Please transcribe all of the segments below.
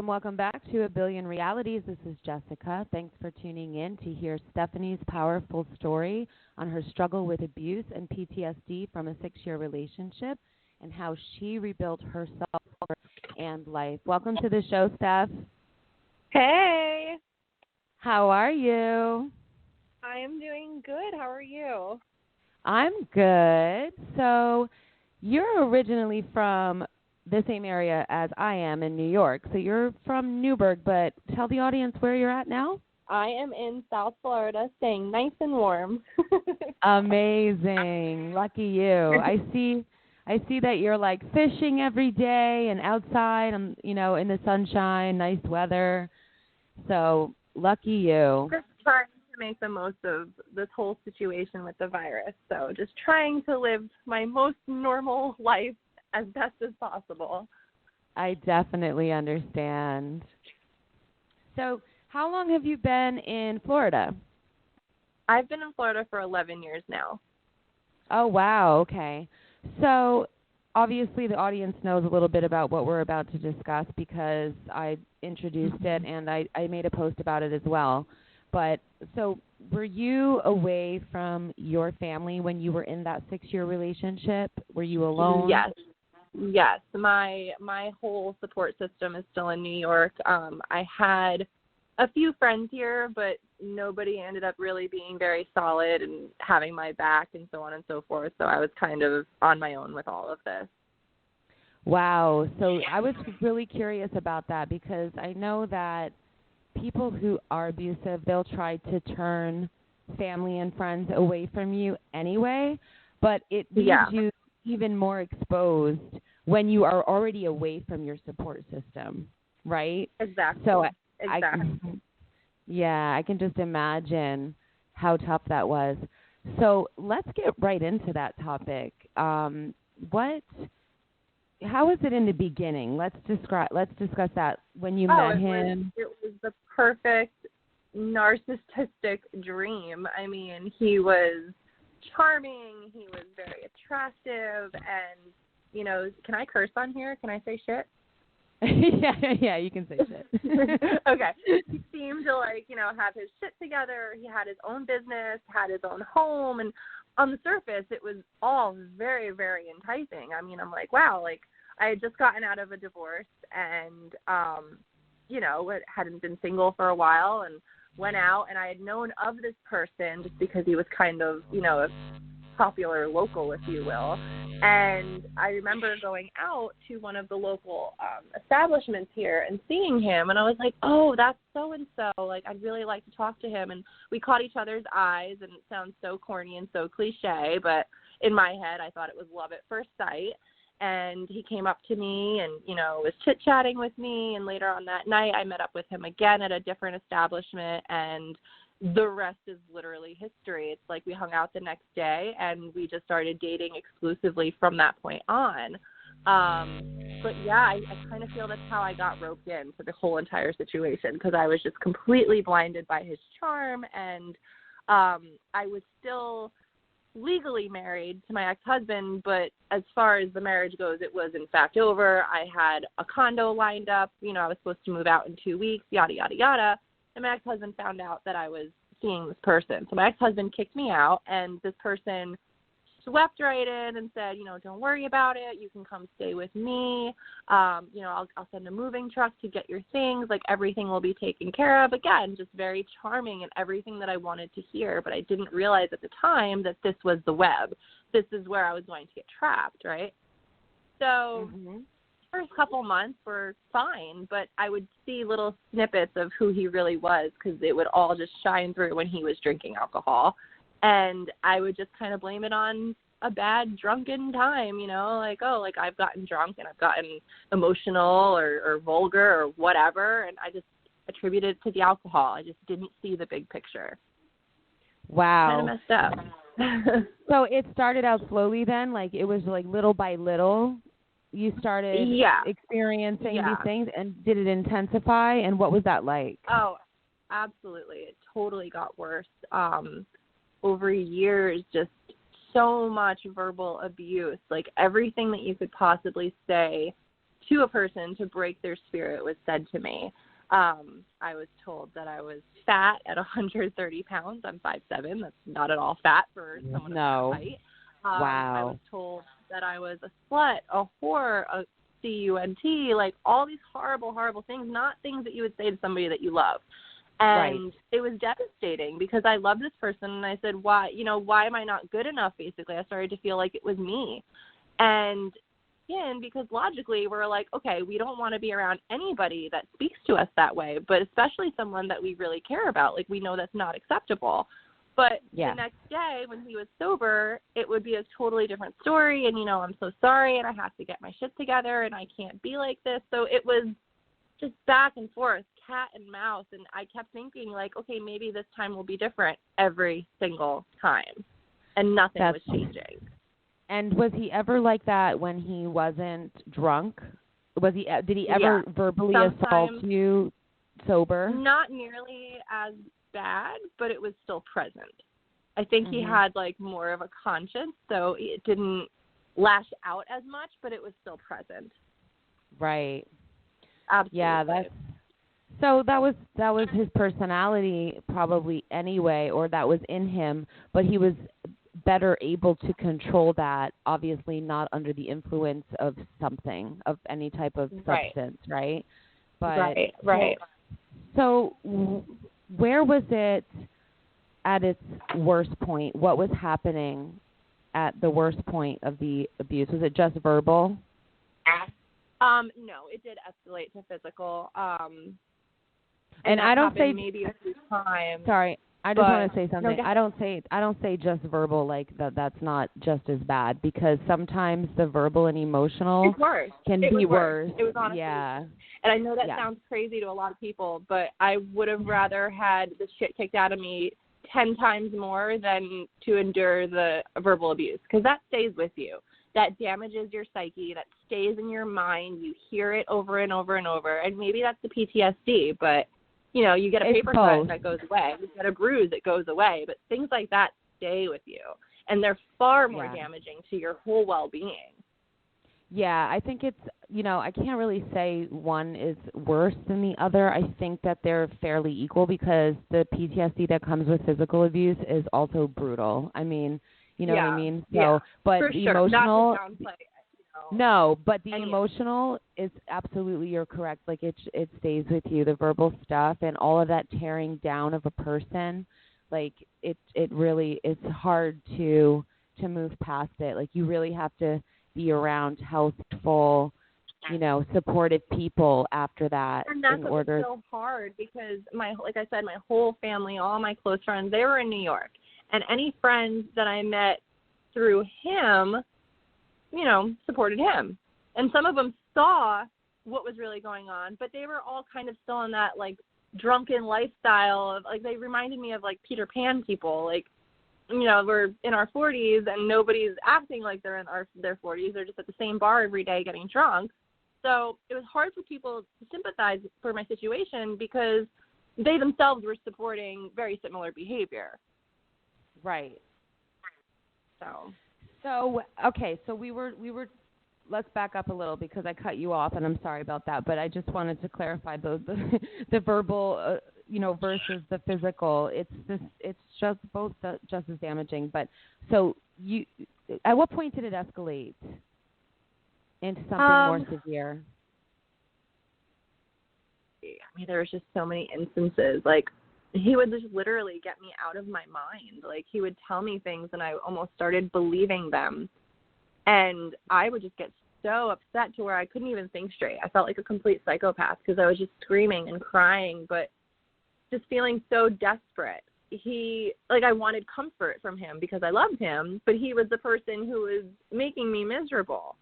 welcome back to A Billion Realities. This is Jessica. Thanks for tuning in to hear Stephanie's powerful story on her struggle with abuse and PTSD from a 6-year relationship and how she rebuilt herself and life. Welcome to the show, Steph. Hey. How are you? I am doing good. How are you? I'm good. So you're originally from the same area as I am in New York. So you're from Newburgh, but tell the audience where you're at now. I am in South Florida, staying nice and warm. Amazing. Lucky you. I see that you're like fishing every day and outside, in the sunshine, nice weather. So lucky you. Just trying to make the most of this whole situation with the virus. So just trying to live my most normal life as best as possible. I definitely understand. So how long have you been in Florida? I've been in Florida for 11 years now. Oh, wow. Okay. So obviously the audience knows a little bit about what we're about to discuss because I introduced it and I made a post about it as well. But so were you away from your family when you were in that 6-year relationship? Were you alone? Yes. My whole support system is still in New York. I had a few friends here, but nobody ended up really being very solid and having my back and so on and so forth. So I was kind of on my own with all of this. Wow. So I was really curious about that because I know that people who are abusive, they'll try to turn family and friends away from you anyway, but it leaves you even more exposed when you are already away from your support system, right? Exactly. So exactly. I can just imagine how tough that was. So let's get right into that topic. How was it in the beginning? Let's discuss that when you met him. It was the perfect narcissistic dream. I mean, he was charming, he was very attractive, and, can I curse on here? Can I say shit? yeah, you can say shit. Okay. He seemed to, have his shit together. He had his own business, had his own home, and on the surface, it was all very, very enticing. I mean, I'm like, wow, I had just gotten out of a divorce and, hadn't been single for a while and went out, and I had known of this person just because he was kind of, a popular local, if you will. And I remember going out to one of the local establishments here and seeing him, and I was like, oh, that's so-and-so. I'd really like to talk to him. And we caught each other's eyes, and it sounds so corny and so cliche, but in my head, I thought it was love at first sight. And he came up to me and, was chit-chatting with me. And later on that night, I met up with him again at a different establishment, and the rest is literally history. It's like we hung out the next day, and we just started dating exclusively from that point on. But, yeah, I kind of feel that's how I got roped into the whole entire situation because I was just completely blinded by his charm, and I was still legally married to my ex-husband, but as far as the marriage goes, it was in fact over. I had a condo lined up. I was supposed to move out in 2 weeks, yada, yada, yada. And my ex-husband found out that I was seeing this person. So my ex-husband kicked me out, and this person swept right in and said, don't worry about it. You can come stay with me. I'll send a moving truck to get your things. Everything will be taken care of. Again, just very charming and everything that I wanted to hear. But I didn't realize at the time that this was the web. This is where I was going to get trapped, right? So first couple months were fine, but I would see little snippets of who he really was because it would all just shine through when he was drinking alcohol. And I would just kind of blame it on a bad drunken time, I've gotten drunk and I've gotten emotional or vulgar or whatever, and I just attributed it to the alcohol. I just didn't see the big picture. Wow. Kind of messed up. So it started out slowly then? It was little by little you started experiencing these things, and did it intensify, and what was that like? Oh, absolutely. It totally got worse. Over years, just so much verbal abuse, everything that you could possibly say to a person to break their spirit was said to me. I was told that I was fat at 130 pounds. I'm 5'7". That's not at all fat for someone of that height. Wow. I was told that I was a slut, a whore, a cunt, like all these horrible, horrible things, not things that you would say to somebody that you love. And it was devastating because I loved this person, and I said, why am I not good enough, basically? I started to feel like it was me. And because logically we're like, okay, we don't want to be around anybody that speaks to us that way, but especially someone that we really care about. Like, we know that's not acceptable. But the next day when he was sober, it would be a totally different story. And, I'm so sorry, and I have to get my shit together, and I can't be like this. So it was just back and forth, cat and mouse. And I kept thinking, like, okay, maybe this time will be different every single time. And nothing was changing. And was he ever like that when he wasn't drunk? Did he ever verbally assault you sober? Not nearly as bad, but it was still present. I think he had like more of a conscience, so it didn't lash out as much, but it was still present. Right. Absolutely. Yeah, that was his personality probably anyway, or that was in him, but he was better able to control that, obviously not under the influence of something, of any type of substance, right? But right. So where was it at its worst point? What was happening at the worst point of the abuse? Was it just verbal? No, it did escalate to physical. And I don't say maybe a few times. Sorry, I just want to say something. No, I don't say just verbal, like that's not just as bad, because sometimes the verbal and emotional can be worse. It was honestly. Yeah. And I know that sounds crazy to a lot of people, but I would have rather had the shit kicked out of me 10 times more than to endure the verbal abuse, because that stays with you. That damages your psyche. That stays in your mind. You hear it over and over and over. And maybe that's the PTSD, but, you get a paper cut that goes away. You get a bruise, it goes away. But things like that stay with you. And they're far more damaging to your whole well-being. Yeah, I think it's, I can't really say one is worse than the other. I think that they're fairly equal, because the PTSD that comes with physical abuse is also brutal. I mean, you know what I mean? So, but for the sure. emotional, Not to downplay, no, but the emotional is absolutely, you're correct. Like it stays with you. The verbal stuff and all of that tearing down of a person, like it really, it's hard to move past it. Like you really have to be around healthful, supportive people after that. And that's in order. So hard, because like I said, my whole family, all my close friends, they were in New York. And any friends that I met through him, supported him. And some of them saw what was really going on, but they were all kind of still in that, like, drunken lifestyle of, like, they reminded me of, like, Peter Pan people. Like, we're in our 40s and nobody's acting like they're in their 40s. They're just at the same bar every day getting drunk. So it was hard for people to sympathize for my situation, because they themselves were supporting very similar behavior. Right. So okay, so we were let's back up a little, because I cut you off, and I'm sorry about that, but I just wanted to clarify the verbal versus the physical. It's just both just as damaging. But so at what point did it escalate into something more severe? I mean, there was just so many instances. Like, he would just literally get me out of my mind. Like, he would tell me things and I almost started believing them. And I would just get so upset to where I couldn't even think straight. I felt like a complete psychopath, because I was just screaming and crying, but just feeling so desperate. I wanted comfort from him because I loved him, but he was the person who was making me miserable.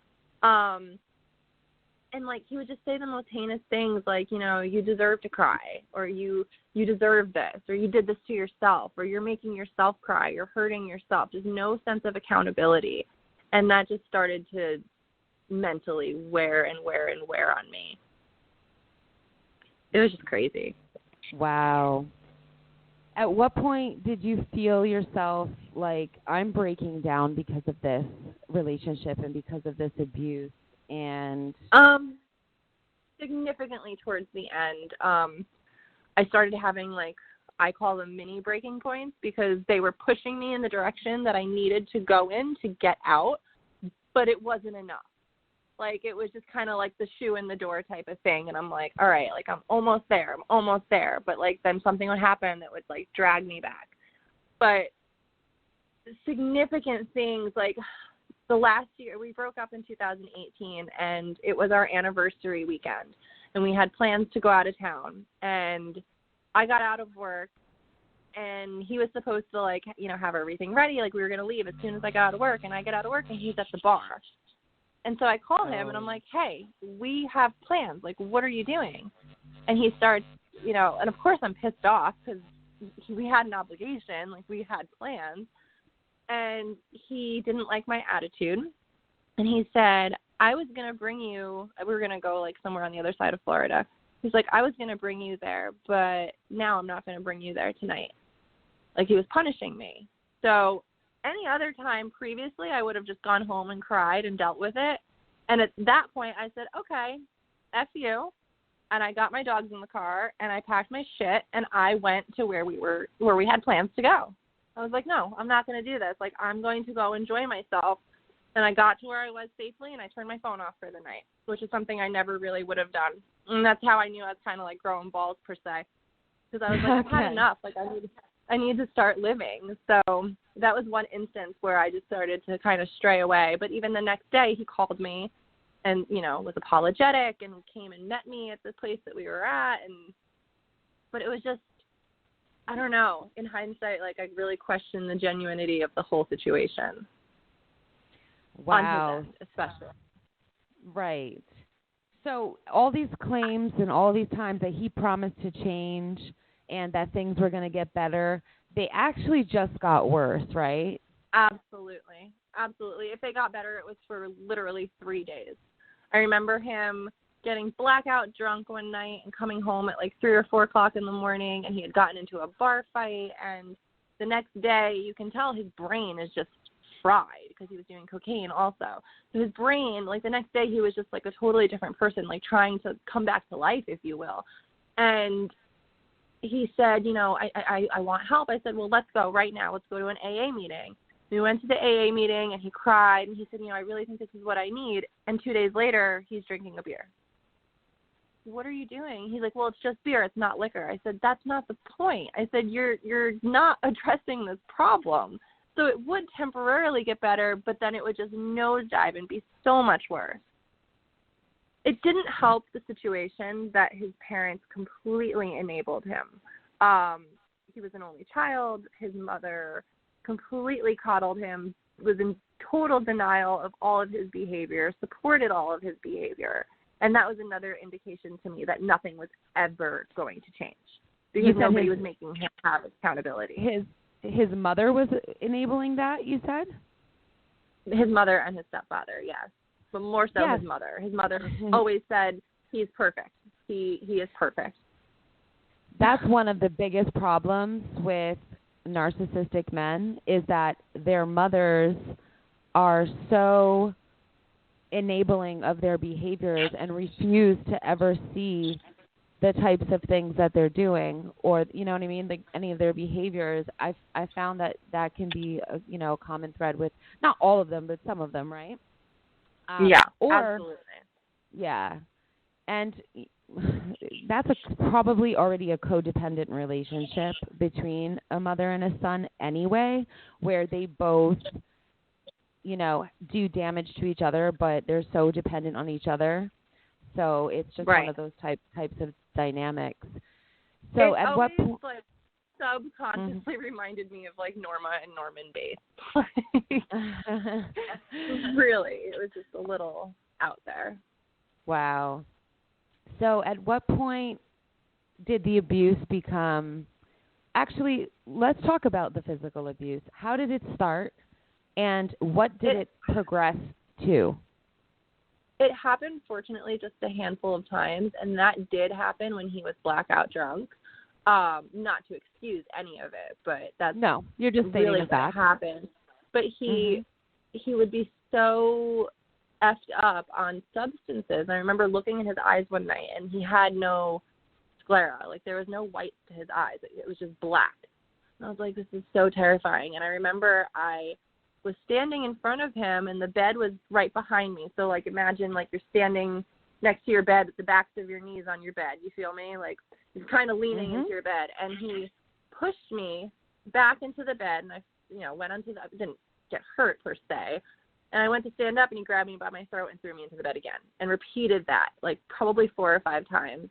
And, like, he would just say the most heinous things, like, you deserve to cry, or you deserve this, or you did this to yourself, or you're making yourself cry, you're hurting yourself. There's no sense of accountability. And that just started to mentally wear on me. It was just crazy. Wow. At what point did you feel yourself like, I'm breaking down because of this relationship and because of this abuse? And significantly towards the end, I started having, like, I call them mini breaking points, because they were pushing me in the direction that I needed to go in to get out, but it wasn't enough. Like, it was just kind of like the shoe in the door type of thing. And I'm like, all right, like, I'm almost there. But, like, then something would happen that would, like, drag me back. But significant things, like, the last year, we broke up in 2018, and it was our anniversary weekend. And we had plans to go out of town. And I got out of work, and he was supposed to, like, you know, have everything ready. Like, we were going to leave as soon as I got out of work. And I get out of work, and he's at the bar. And so I call him, and I'm like, hey, we have plans. Like, what are you doing? And he starts, you know, and of course I'm pissed off because we had an obligation. Like, we had plans. And he didn't like my attitude. And he said, I was going to bring you, we were going to go, like, somewhere on the other side of Florida. He's like, I was going to bring you there, but now I'm not going to bring you there tonight. Like, he was punishing me. So any other time previously, I would have just gone home and cried and dealt with it. And at that point, I said, okay, F you. And I got my dogs in the car, and I packed my shit, and I went to where we had plans to go. I was like, no, I'm not going to do this. Like, I'm going to go enjoy myself. And I got to where I was safely, and I turned my phone off for the night, which is something I never really would have done. And that's how I knew I was kind of like growing balls, per se. Because I was like, I've had enough. Like, I need to start living. So that was one instance where I just started to kind of stray away. But even the next day, he called me and, you know, was apologetic and came and met me at the place that we were at. But it was just, I don't know. In hindsight, like, I really questioned the genuinity of the whole situation. Wow. On his end, especially. Right. So all these claims and all these times that he promised to change and that things were going to get better, they actually just got worse, right? Absolutely. Absolutely. If they got better, it was for literally 3 days. I remember him getting blackout drunk one night and coming home at like 3 or 4 o'clock in the morning, and he had gotten into a bar fight, and the next day you can tell his brain is just fried because he was doing cocaine also. So his brain, like, the next day he was just like a totally different person, like trying to come back to life, if you will. And he said, you know, I want help. I said, well, let's go right now. Let's go to an AA meeting. We went to the AA meeting, and he cried, and he said, you know, I really think this is what I need. And 2 days later, he's drinking a beer. What are you doing? He's like, well, it's just beer. It's not liquor. I said, that's not the point. I said, you're not addressing this problem. So it would temporarily get better, but then it would just nosedive and be so much worse. It didn't help the situation that his parents completely enabled him. He was an only child. His mother completely coddled him, was in total denial of all of his behavior, supported all of his behavior. And that was another indication to me that nothing was ever going to change because nobody was making him have accountability. His mother was enabling that, you said? His mother and his stepfather, yes. But more so yes. his mother. His mother always said, he's perfect. He is perfect. That's one of the biggest problems with narcissistic men is that their mothers are so enabling of their behaviors and refuse to ever see the types of things that they're doing, or, you know what I mean, like any of their behaviors. I found that can be a common thread with not all of them, but some of them, right? Absolutely. Yeah, and that's probably already a codependent relationship between a mother and a son anyway, where they both, do damage to each other, but they're so dependent on each other. So it's just one of those types of dynamics. So at what point? Like, subconsciously reminded me of like Norma and Norman Bates. Really, it was just a little out there. Wow. So at what point did the abuse become? Actually, let's talk about the physical abuse. How did it start, and what did it progress to? It happened, fortunately, just a handful of times, and that did happen when he was blackout drunk. Not to excuse any of it, but that's you're just really what happened. But he would be so effed up on substances. I remember looking in his eyes one night, and he had no sclera. Like, there was no white to his eyes. It was just black. And I was like, this is so terrifying. And I remember I was standing in front of him, and the bed was right behind me. So, like, imagine, like, you're standing next to your bed with the backs of your knees on your bed. You feel me? Like, you're kind of leaning into your bed. And he pushed me back into the bed, and I, went onto I didn't get hurt per se. And I went to stand up, and he grabbed me by my throat and threw me into the bed again, and repeated that, like, probably 4 or 5 times.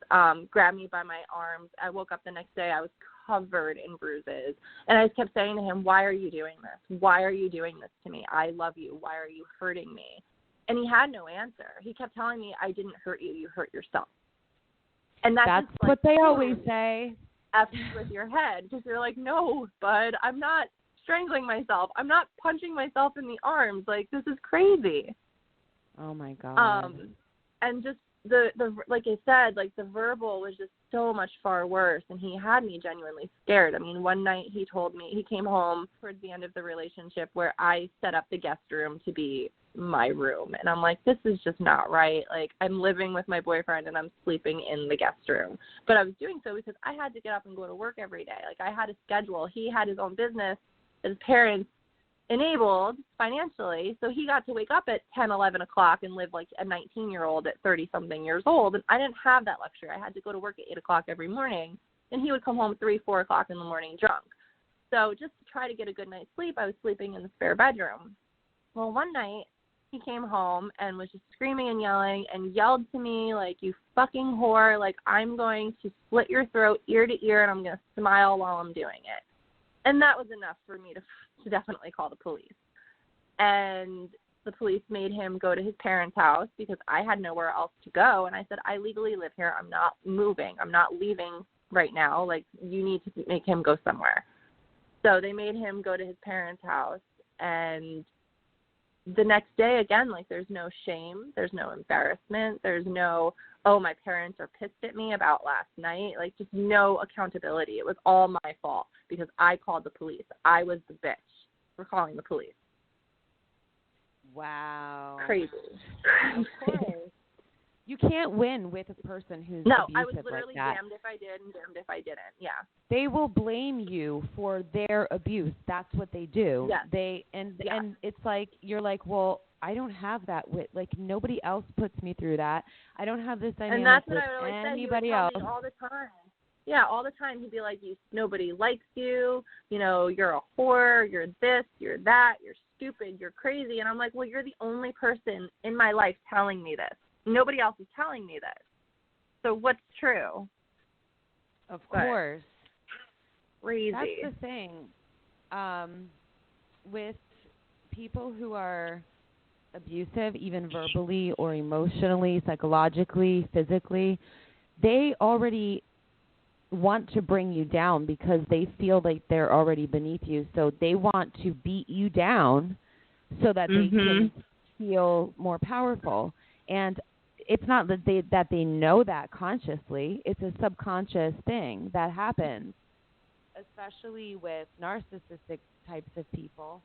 Grabbed me by my arms. I woke up the next day. I was covered in bruises. And I just kept saying to him, why are you doing this? Why are you doing this to me? I love you. Why are you hurting me? And he had no answer. He kept telling me, I didn't hurt you. You hurt yourself. And that's just, like, what they always say. F with your head, because you're like, no, bud, I'm not strangling myself. I'm not punching myself in the arms. Like, this is crazy. Oh my God. And just the like I said, like, the verbal was just so much far worse, and he had me genuinely scared. I mean, one night he told me, he came home towards the end of the relationship where I set up the guest room to be my room, and I'm like, this is just not right. Like, I'm living with my boyfriend and I'm sleeping in the guest room. But I was doing so because I had to get up and go to work every day. Like, I had a schedule. He had his own business that his parents enabled financially, so he got to wake up at 10, 11 o'clock and live like a 19-year-old at 30-something years old, and I didn't have that luxury. I had to go to work at 8 o'clock every morning, and he would come home 3, 4 o'clock in the morning drunk. So just to try to get a good night's sleep, I was sleeping in the spare bedroom. Well, one night, he came home and was just screaming and yelling and yelled to me, like, you fucking whore, like, I'm going to slit your throat ear to ear, and I'm going to smile while I'm doing it. And that was enough for me to definitely call the police. And the police made him go to his parents' house because I had nowhere else to go. And I said, I legally live here. I'm not moving. I'm not leaving right now. Like, you need to make him go somewhere. So they made him go to his parents' house. And the next day, again, like, there's no shame. There's no embarrassment. There's no, oh, my parents are pissed at me about last night. Like, just no accountability. It was all my fault because I called the police. I was the bitch for calling the police. Wow. Crazy. Of course. You can't win with a person who's no, abusive I was literally like that. damned if I did and damned if I didn't. Yeah. They will blame you for their abuse. That's what they do. Yes. And it's like, you're like, well, I don't have that like, nobody else puts me through that. I don't have this dynamic and that's with what I always anybody said. He would else. tell me all the time. Yeah, all the time. He'd be like, nobody likes you. You're a whore. You're this. You're that. You're stupid. You're crazy. And I'm like, well, you're the only person in my life telling me this. Nobody else is telling me this. So what's true? Of course. Crazy. That's the thing. With people who are abusive, even verbally or emotionally, psychologically, physically, they already want to bring you down because they feel like they're already beneath you. So they want to beat you down so that they can feel more powerful. And it's not that they know that consciously. It's a subconscious thing that happens, especially with narcissistic types of people.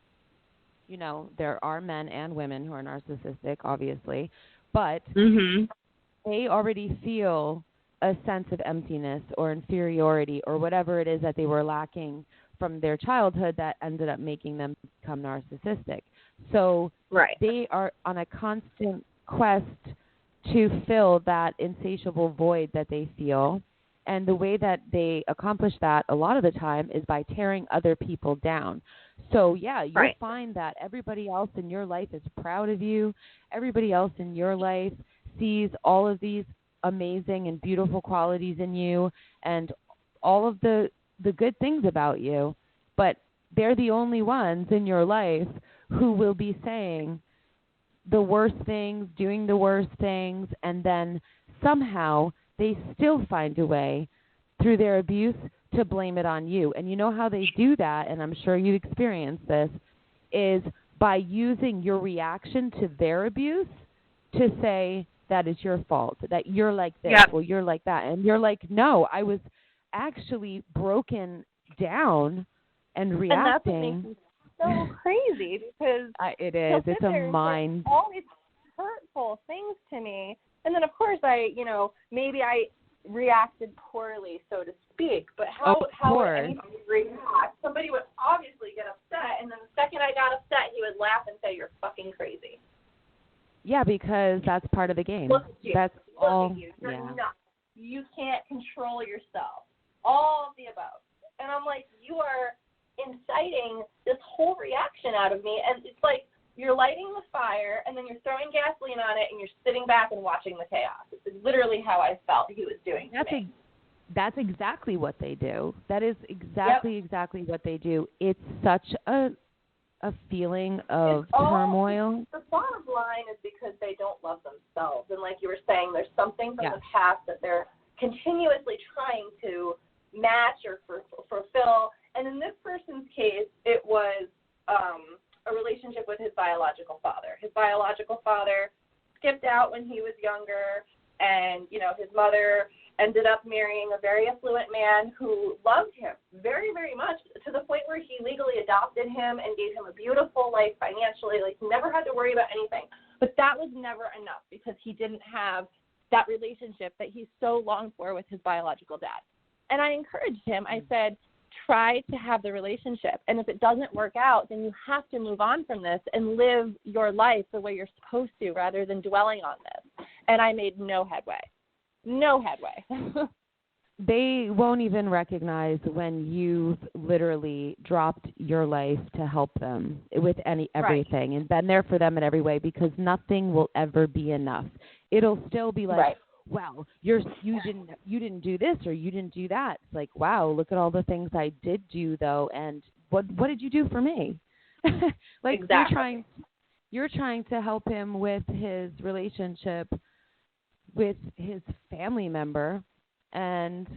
There are men and women who are narcissistic, obviously, but they already feel a sense of emptiness or inferiority or whatever it is that they were lacking from their childhood that ended up making them become narcissistic. So they are on a constant quest to fill that insatiable void that they feel. And the way that they accomplish that a lot of the time is by tearing other people down. So, yeah, you'll find that everybody else in your life is proud of you. Everybody else in your life sees all of these amazing and beautiful qualities in you and all of the good things about you. But they're the only ones in your life who will be saying the worst things, doing the worst things, and then somehow they still find a way through their abuse to blame it on you. And you know how they do that, and I'm sure you've experienced this, is by using your reaction to their abuse to say that it's your fault, that you're like this, well, you're like that. And you're like, no, I was actually broken down and reacting. And that's what makes me so crazy because it is. It's a mind. Always hurt awful things to me. And then, of course, maybe I reacted poorly, so to speak. But how would anybody react? Somebody would obviously get upset, and then the second I got upset, he would laugh and say, "You're fucking crazy." Yeah, because that's part of the game. Look at you. That's Look all. at you. You're nuts. You can't control yourself. All of the above. And I'm like, you are inciting this whole reaction out of me, and it's like you're lighting the fire, and then you're throwing gasoline on it, and you're sitting back and watching the chaos. It's literally how I felt he was doing to me. That's exactly what they do. That is exactly what they do. It's such a feeling of turmoil. The bottom line is because they don't love themselves. And like you were saying, there's something from the past that they're continuously trying to match or fulfill. And in this person's case, it was a relationship with his biological father. His biological father skipped out when he was younger, and, his mother ended up marrying a very affluent man who loved him very, very much, to the point where he legally adopted him and gave him a beautiful life financially. Like, he never had to worry about anything. But that was never enough because he didn't have that relationship that he so longed for with his biological dad. And I encouraged him. I said, try to have the relationship. And if it doesn't work out, then you have to move on from this and live your life the way you're supposed to rather than dwelling on this. And I made no headway. No headway. They won't even recognize when you've literally dropped your life to help them with everything and been there for them in every way, because nothing will ever be enough. It'll still be like, wow, you didn't do this or you didn't do that. It's like, wow, look at all the things I did do though, and what did you do for me? Like you're trying to help him with his relationship with his family member, and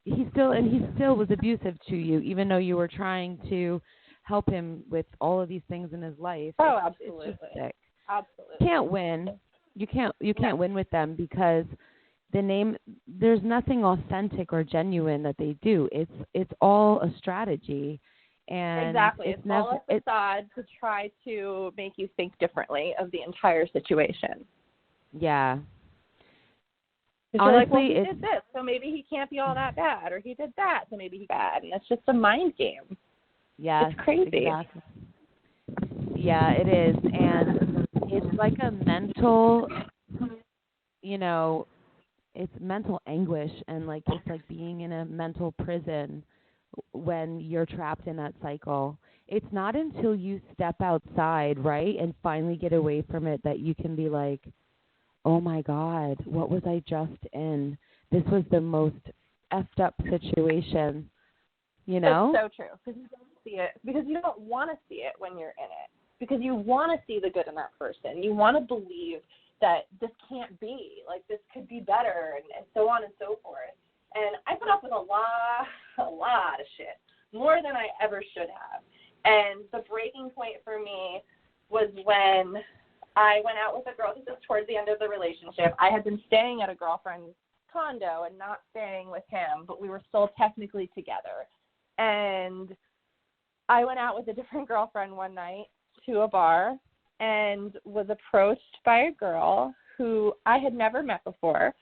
he still was abusive to you, even though you were trying to help him with all of these things in his life. Oh, absolutely. It's just sick. Absolutely. Can't win. You can't win with them because there's nothing authentic or genuine that they do. It's all a strategy. And exactly. It's all a facade to try to make you think differently of the entire situation. Yeah. Honestly, like, well, he did this, so maybe he can't be all that bad, or he did that, so maybe he's bad, and it's just a mind game. Yeah, it's crazy. Exactly. Yeah, it is, and it's like a mental, it's mental anguish, and it's like being in a mental prison when you're trapped in that cycle. It's not until you step outside, right, and finally get away from it that you can be like, oh my God, what was I just in? This was the most effed up situation, It's so true, because you don't see it, because you don't want to see it when you're in it, because you want to see the good in that person. You want to believe that this can't be, like this could be better, and so on and so forth. And I put up with a lot of shit, more than I ever should have. And the breaking point for me was when I went out with a girl. This is towards the end of the relationship. I had been staying at a girlfriend's condo and not staying with him, but we were still technically together. And I went out with a different girlfriend one night to a bar and was approached by a girl who I had never met before,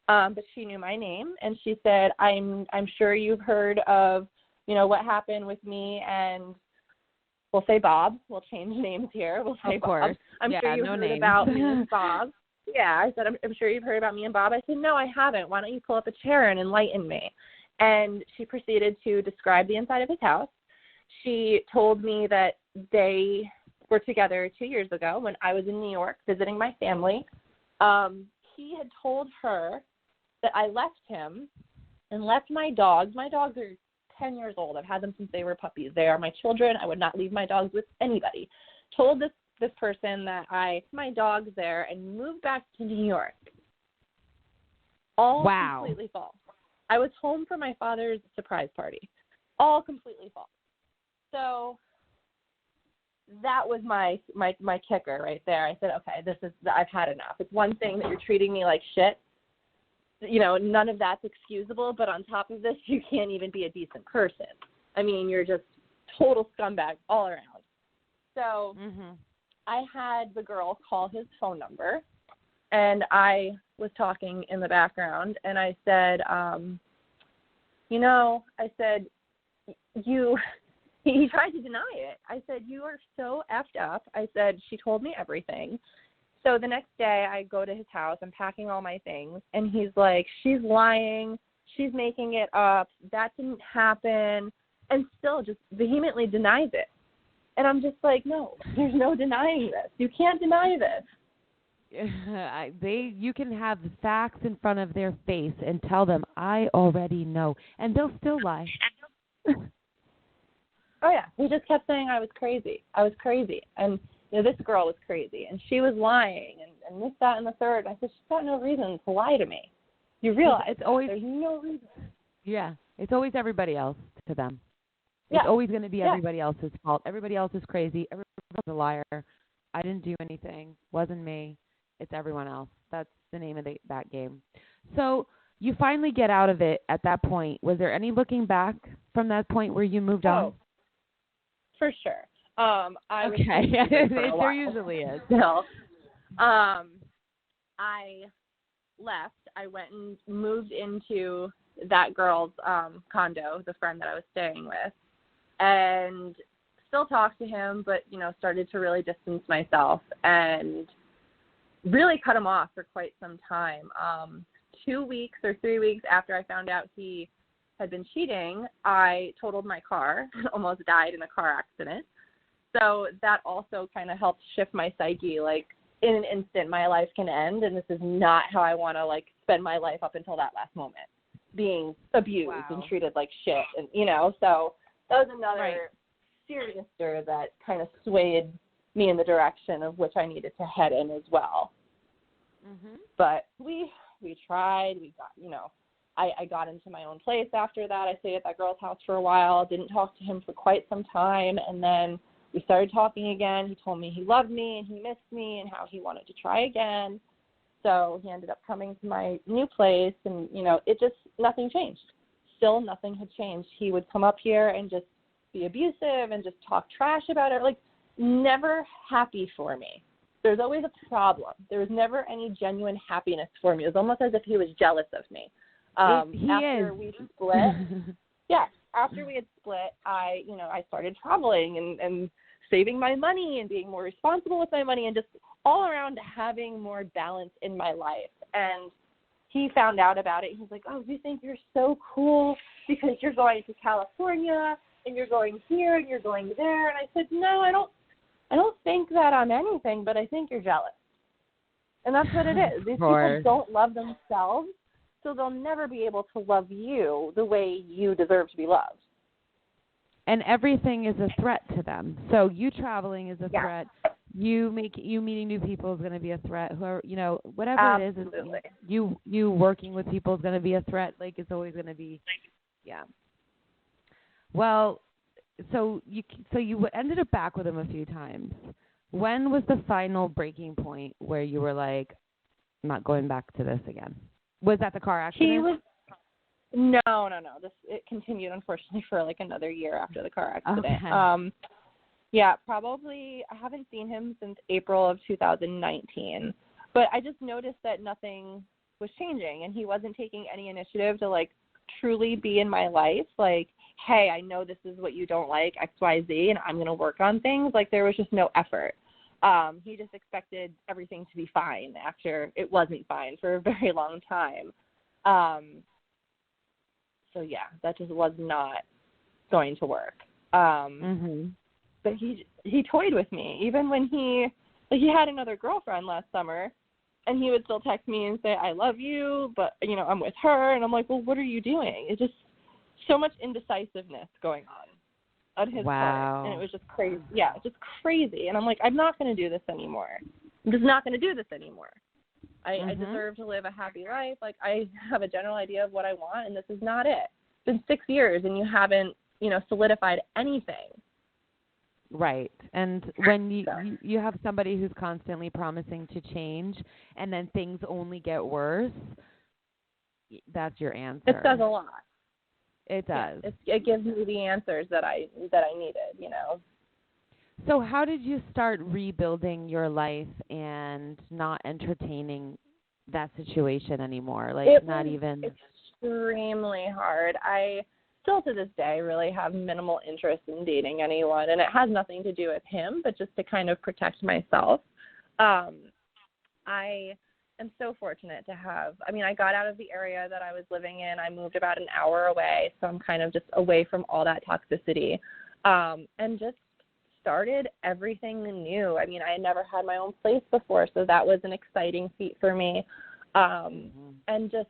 but she knew my name. And she said, I'm sure you've heard of, what happened with me and we'll say Bob. We'll change names here. We'll say Bob. I'm sure you've heard about me and Bob. Yeah, I said, I'm sure you've heard about me and Bob. I said, no, I haven't. Why don't you pull up a chair and enlighten me? And she proceeded to describe the inside of his house. She told me that they were together 2 years ago when I was in New York visiting my family. He had told her that I left him and left my dogs. My dogs are 10 years old. I've had them since they were puppies. They are my children. I would not leave my dogs with anybody. Told this person that I left my dogs there and moved back to New York. All completely false. I was home for my father's surprise party. All completely false. So that was my kicker right there. I said, okay, I've had enough. It's one thing that you're treating me like shit. None of that's excusable, but on top of this, you can't even be a decent person. I mean, you're just total scumbag all around. So I had the girl call his phone number, and I was talking in the background, and I said, I said, he tried to deny it. I said, you are so effed up. I said, she told me everything. So the next day I go to his house, I'm packing all my things, and he's like, she's lying, she's making it up, that didn't happen, and still just vehemently denies it. And I'm just like, no, there's no denying this. You can't deny this. You can have the facts in front of their face and tell them, I already know, and they'll still lie. Oh, yeah. He just kept saying I was crazy. And this girl was crazy, and she was lying, and this, that, and the third. And I said, she's got no reason to lie to me. You realize it's always, there's no reason. Yeah. It's always everybody else to them. Yeah. It's always going to be everybody else's fault. Everybody else is crazy. Everybody's a liar. I didn't do anything. Wasn't me. It's everyone else. That's the name of that game. So you finally get out of it at that point. Was there any looking back from that point where you moved on? For sure. I was there usually is. No. I left. I went and moved into that girl's condo, the friend that I was staying with, and still talked to him, but, started to really distance myself and really cut him off for quite some time. 2 weeks or 3 weeks after I found out he had been cheating, I totaled my car, almost died in a car accident. So that also kind of helped shift my psyche. Like, in an instant, my life can end, and this is not how I want to, spend my life up until that last moment, being abused and treated like shit. And, so that was another serious stir that kind of swayed me in the direction of which I needed to head in as well. Mm-hmm. But we tried. We got, I got into my own place after that. I stayed at that girl's house for a while, didn't talk to him for quite some time, and then we started talking again. He told me he loved me and he missed me and how he wanted to try again. So he ended up coming to my new place, and, it just, nothing changed. Still nothing had changed. He would come up here and just be abusive and just talk trash about it, never happy for me. There's always a problem. There was never any genuine happiness for me. It was almost as if he was jealous of me. After we split, after we had split, I started traveling and saving my money and being more responsible with my money and just all around having more balance in my life. And he found out about it. He's like, oh, you think you're so cool because you're going to California and you're going here and you're going there. And I said, no, I don't think that I'm anything, but I think you're jealous. And that's what it is. These people don't love themselves, so they'll never be able to love you the way you deserve to be loved. And everything is a threat to them. So you traveling is a threat. You meeting new people is going to be a threat. Whoever, whatever Absolutely. It is, you working with people is going to be a threat. It's always going to be, Well, so you ended up back with him a few times. When was the final breaking point where you were like, I'm not going back to this again? Was that the car accident? No. It continued, unfortunately, for another year after the car accident. Okay. Probably. I haven't seen him since April of 2019, but I just noticed that nothing was changing, and he wasn't taking any initiative to truly be in my life. Hey, I know this is what you don't like, X, Y, Z, and I'm going to work on things. There was just no effort. He just expected everything to be fine after it wasn't fine for a very long time. So that just was not going to work. But he toyed with me, even when he had another girlfriend last summer, and he would still text me and say, I love you, but, I'm with her. And I'm like, well, what are you doing? It's just so much indecisiveness going on his part. And it was just crazy. Yeah, just crazy. And I'm like, I'm not going to do this anymore. I'm just not going to do this anymore. I deserve to live a happy life. I have a general idea of what I want, and this is not it. It's been 6 years, and you haven't, solidified anything. Right. And when you have somebody who's constantly promising to change, and then things only get worse, that's your answer. It says a lot. It does. It gives me the answers that I needed, So how did you start rebuilding your life and not entertaining that situation anymore? Like It not was even extremely hard. I still to this day really have minimal interest in dating anyone, and it has nothing to do with him, but just to kind of protect myself. I am so fortunate to have, I got out of the area that I was living in. I moved about an hour away, so I'm kind of just away from all that toxicity, and just started everything new. I had never had my own place before, so that was an exciting feat for me. And just,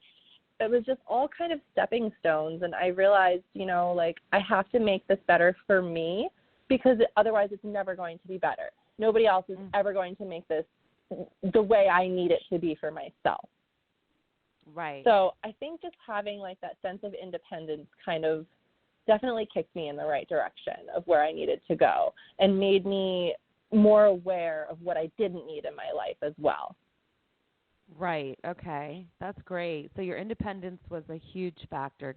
it was just all kind of stepping stones. And I realized, I have to make this better for me, because otherwise it's never going to be better. Nobody else is ever going to make this the way I need it to be for myself. right. So I think just having like that sense of independence kind of definitely kicked me in the right direction of where I needed to go, and made me more aware of what I didn't need in my life as well. Right. Okay. That's great. So your independence was a huge factor.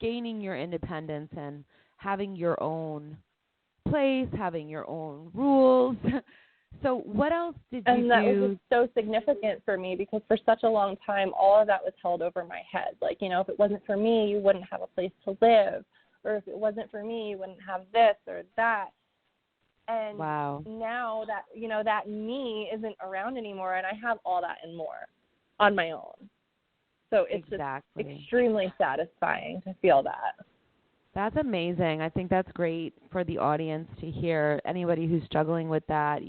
Gaining your independence and having your own place, having your own rules. So what else did you do? And that was just so significant for me, because for such a long time, all of that was held over my head. Like, if it wasn't for me, you wouldn't have a place to live. Or if it wasn't for me, you wouldn't have this or that. And wow. now that, that me isn't around anymore, and I have all that and more on my own. So it's exactly. just extremely satisfying to feel that. That's amazing. I think that's great for the audience to hear. Anybody who's struggling with that,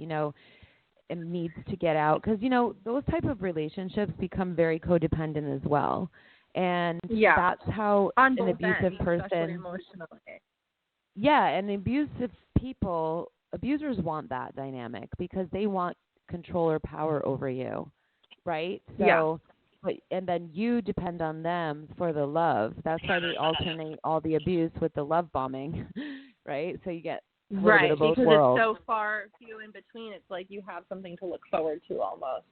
and needs to get out. Because, those type of relationships become very codependent as well. And that's how on an both abusive ends, person, especially emotionally. Yeah, and abusers want that dynamic, because they want control or power over you, right? So, and then you depend on them for the love. That's why they alternate all the abuse with the love bombing, right? So you get a little bit of both worlds. It's so far few in between. It's like you have something to look forward to almost.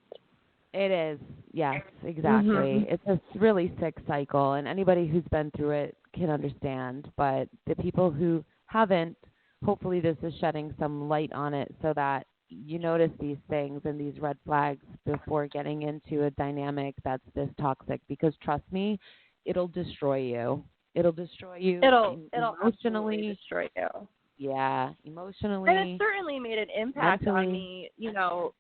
It is, yes, exactly. Mm-hmm. It's a really sick cycle, and anybody who's been through it can understand. But the people who haven't, hopefully this is shedding some light on it, so that you notice these things and these red flags before getting into a dynamic that's this toxic. Because trust me, it'll destroy you. It'll destroy you. It'll emotionally destroy you. Yeah, emotionally. And it certainly made an impact mentally. on me,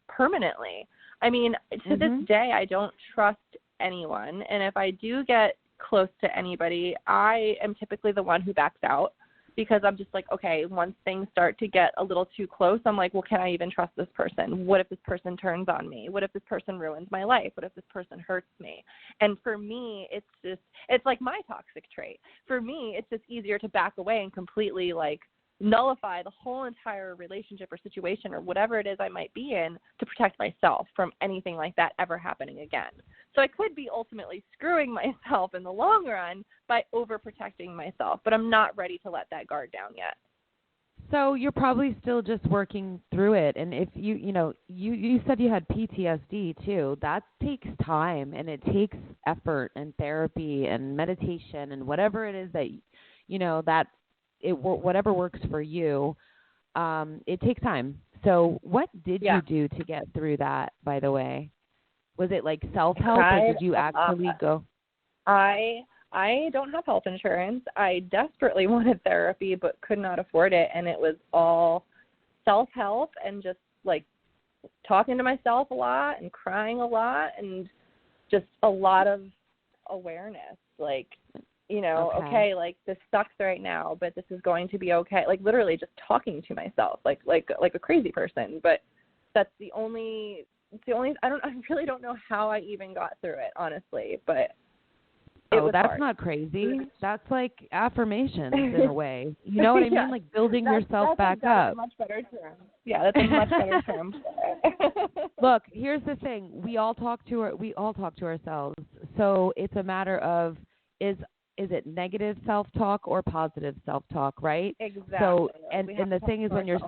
permanently. To this day, I don't trust anyone. And if I do get close to anybody, I am typically the one who backs out, because I'm just like, okay, once things start to get a little too close, I'm like, well, can I even trust this person? What if this person turns on me? What if this person ruins my life? What if this person hurts me? And for me, it's like my toxic trait. For me, it's just easier to back away and completely nullify the whole entire relationship or situation or whatever it is I might be in, to protect myself from anything like that ever happening again. So I could be ultimately screwing myself in the long run by overprotecting myself, but I'm not ready to let that guard down yet. So you're probably still just working through it. And if you said you had PTSD too, that takes time, and it takes effort and therapy and meditation and whatever it is that, whatever works for you, it takes time. So what did you do to get through that, by the way? Was it like self-help, or did you actually go? I don't have health insurance. I desperately wanted therapy but could not afford it, and it was all self-help and just talking to myself a lot and crying a lot and just a lot of awareness. Okay, this sucks right now, but this is going to be okay. Literally just talking to myself, like a crazy person. But that's the only. I really don't know how I even got through it, honestly. But it was that's hard. not crazy. That's like affirmations in a way. You know what I mean? Like building yourself back up. That's a much better term. Yeah, that's a much better term. Look, here's the thing. We all talk to ourselves. So it's a matter of is it negative self-talk or positive self-talk, right? Exactly. So, and the thing is, when you're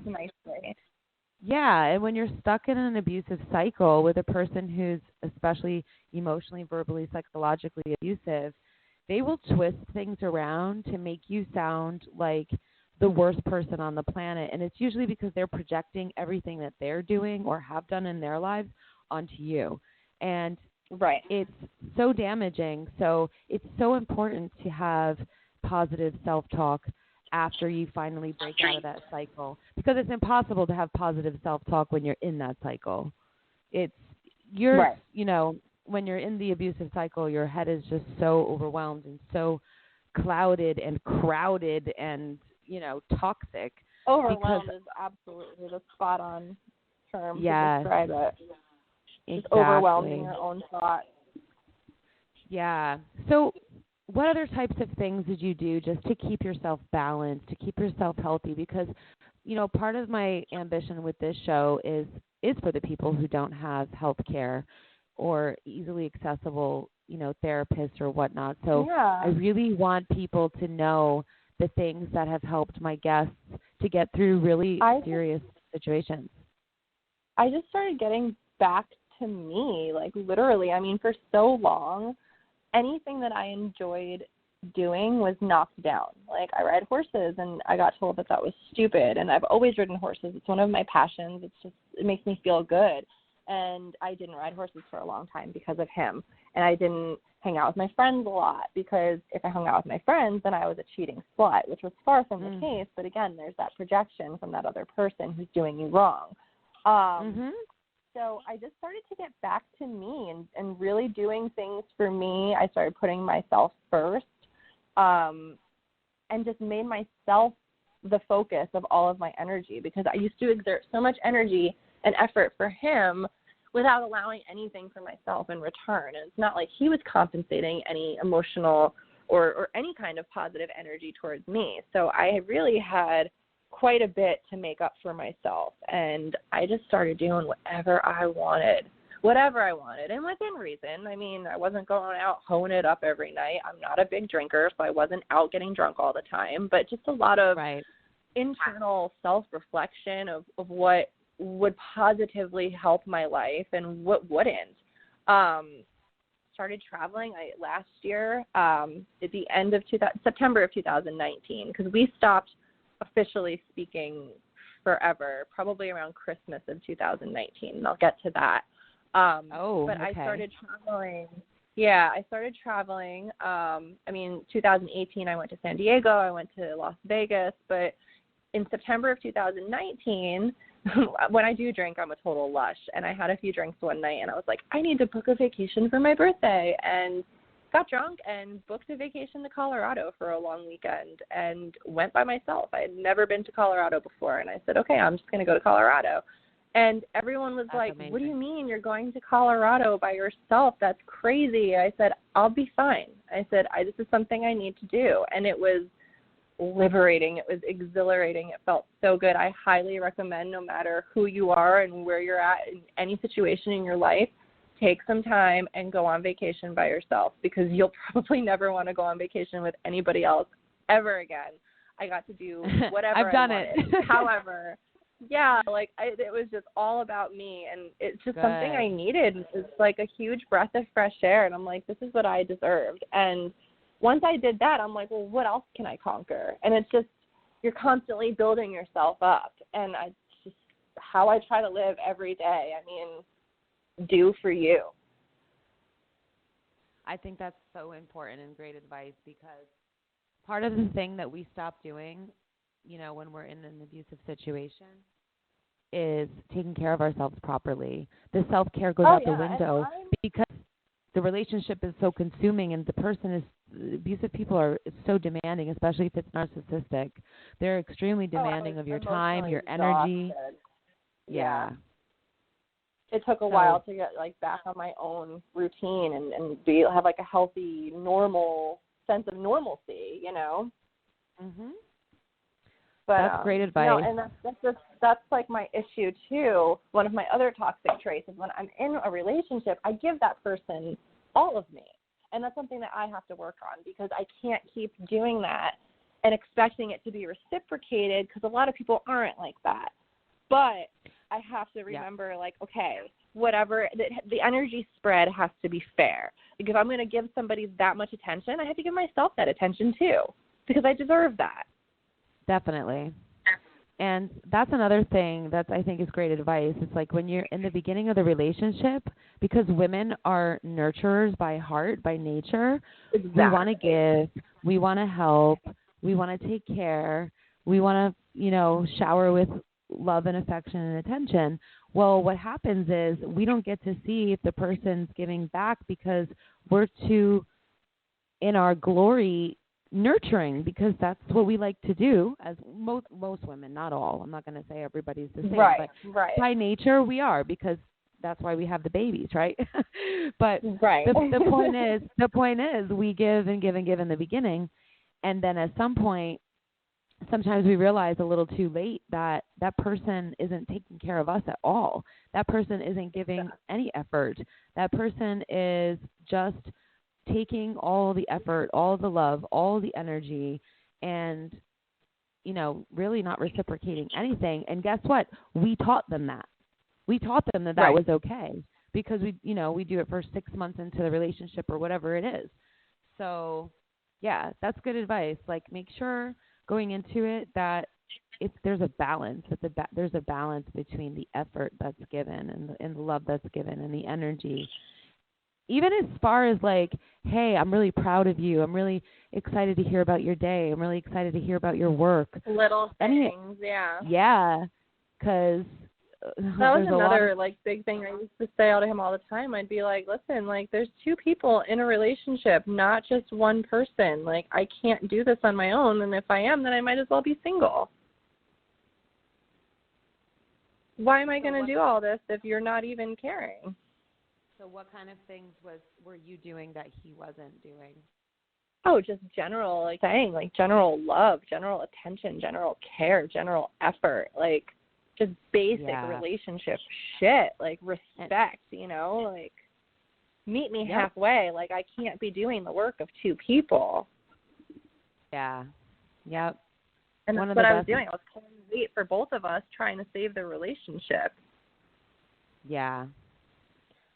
and when you're stuck in an abusive cycle with a person who's especially emotionally, verbally, psychologically abusive, they will twist things around to make you sound like the worst person on the planet. And it's usually because they're projecting everything that they're doing or have done in their lives onto you. And right. it's so damaging. So it's so important to have positive self-talk after you finally break out of that cycle, because it's impossible to have positive self-talk when you're in that cycle. You're, right. you know, when you're in the abusive cycle, your head is just so overwhelmed and so clouded and crowded and, you know, toxic. Overwhelmed is absolutely the spot-on term to describe it. Just Exactly. overwhelmed in your own thoughts. Yeah. So what other types of things did you do just to keep yourself balanced, to keep yourself healthy? Because, you know, part of my ambition with this show is for the people who don't have health care or easily accessible, you know, therapists or whatnot. So I really want people to know the things that have helped my guests to get through really serious situations. I just started getting back to me, like literally. I mean, for so long, anything that I enjoyed doing was knocked down. Like, I ride horses, and I got told that was stupid, and I've always ridden horses. It's one of my passions. It makes me feel good. And I didn't ride horses for a long time because of him. And I didn't hang out with my friends a lot, because if I hung out with my friends, then I was a cheating slut, which was far from the case. But again, there's that projection from that other person who's doing you wrong. So I just started to get back to me and really doing things for me. I started putting myself first, and just made myself the focus of all of my energy, because I used to exert so much energy and effort for him without allowing anything for myself in return. And it's not like he was compensating any emotional or any kind of positive energy towards me. So I really had quite a bit to make up for myself, and I just started doing whatever I wanted, and within reason. I mean, I wasn't going out hoeing it up every night. I'm not a big drinker, so I wasn't out getting drunk all the time, but just a lot of internal self-reflection of what would positively help my life and what wouldn't. Started traveling last year at the end of September of 2019, because we stopped officially speaking forever, probably around Christmas of 2019, and I'll get to that. But I started traveling. Yeah, I started traveling. 2018, I went to San Diego. I went to Las Vegas. But in September of 2019, when I do drink, I'm a total lush. And I had a few drinks one night, and I was like, I need to book a vacation for my birthday. And got drunk and booked a vacation to Colorado for a long weekend and went by myself. I had never been to Colorado before. And I said, okay, I'm just going to go to Colorado. And everyone was like, amazing. What do you mean you're going to Colorado by yourself? That's crazy. I said, I'll be fine. I said, this is something I need to do. And it was liberating. It was exhilarating. It felt so good. I highly recommend, no matter who you are and where you're at in any situation in your life, take some time and go on vacation by yourself, because you'll probably never want to go on vacation with anybody else ever again. I got to do whatever I've done I wanted. it. However, it was just all about me, and it's just something I needed. It's like a huge breath of fresh air, and I'm like, this is what I deserved. And once I did that, I'm like, well, what else can I conquer? And it's just, you're constantly building yourself up, and it's just how I try to live every day. I mean, do for you. I think that's so important and great advice, because part of the thing that we stop doing, you know, when we're in an abusive situation, is taking care of ourselves properly. The self-care goes out the window because the relationship is so consuming, and abusive people are so demanding, especially if it's narcissistic. They're extremely demanding of your time, your energy. Yeah. It took a while to get back on my own routine and have a healthy, normal sense of normalcy, you know. Mhm. But that's great advice. And that's my issue too. One of my other toxic traits is when I'm in a relationship, I give that person all of me, and that's something that I have to work on, because I can't keep doing that and expecting it to be reciprocated, because a lot of people aren't like that. But I have to remember, okay, whatever, the energy spread has to be fair. If I'm going to give somebody that much attention, I have to give myself that attention too, because I deserve that. Definitely. And that's another thing that I think is great advice. It's like when you're in the beginning of the relationship, because women are nurturers by heart, by nature, Exactly. we want to give, we want to help, we want to take care, we want to, shower with love and affection and attention. Well, what happens is we don't get to see if the person's giving back because we're too in our glory nurturing, because that's what we like to do, as most women, not all. I'm not going to say everybody's the same, Right. but by nature we are, because that's why we have the babies, right? But right. the point is we give and give and give in the beginning, and then at some point, sometimes we realize a little too late that that person isn't taking care of us at all. That person isn't giving any effort. That person is just taking all the effort, all the love, all the energy, and, really not reciprocating anything. And guess what? We taught them that. We taught them that Right. was okay, because we do it for 6 months into the relationship or whatever it is. So, yeah, that's good advice. Like, make sure going into it that there's a balance. There's a balance between the effort that's given and the love that's given and the energy. Even as far as like, hey, I'm really proud of you. I'm really excited to hear about your day. I'm really excited to hear about your work. Little things, yeah. Yeah, because that was another big thing I used to say out to him all the time. I'd be like, listen, there's two people in a relationship, not just one person. I can't do this on my own, and if I am, then I might as well be single. Why am I going to do all this if you're not even caring? So what kind of things were you doing that he wasn't doing? Oh, just general, general love, general attention, general care, general effort, just basic relationship shit, respect, meet me halfway. I can't be doing the work of two people. Yeah. Yep. And that's what I was doing. I was pulling weight for both of us, trying to save the relationship. Yeah.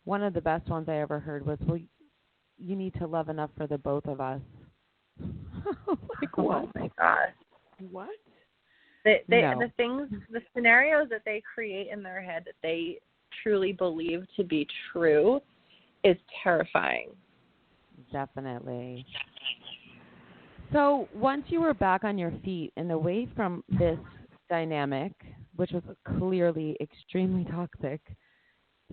One of the best ones I ever heard was, well, you need to love enough for the both of us. What? Oh, my gosh. What? The scenarios that they create in their head that they truly believe to be true is terrifying. Definitely. So once you were back on your feet and away from this dynamic, which was clearly extremely toxic,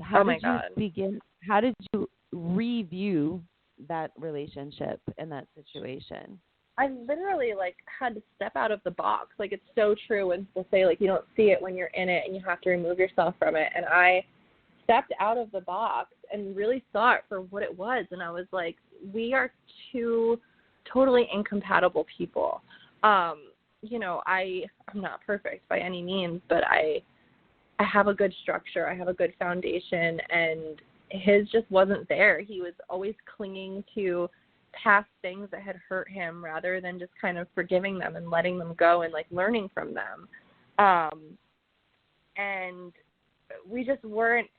how did you review that relationship and that situation? I literally had to step out of the box. It's so true when people say you don't see it when you're in it and you have to remove yourself from it. And I stepped out of the box and really saw it for what it was. And I was like, we are two totally incompatible people. I'm not perfect by any means, but I have a good structure. I have a good foundation, and his just wasn't there. He was always clinging to past things that had hurt him rather than just kind of forgiving them and letting them go and learning from them. And we just weren't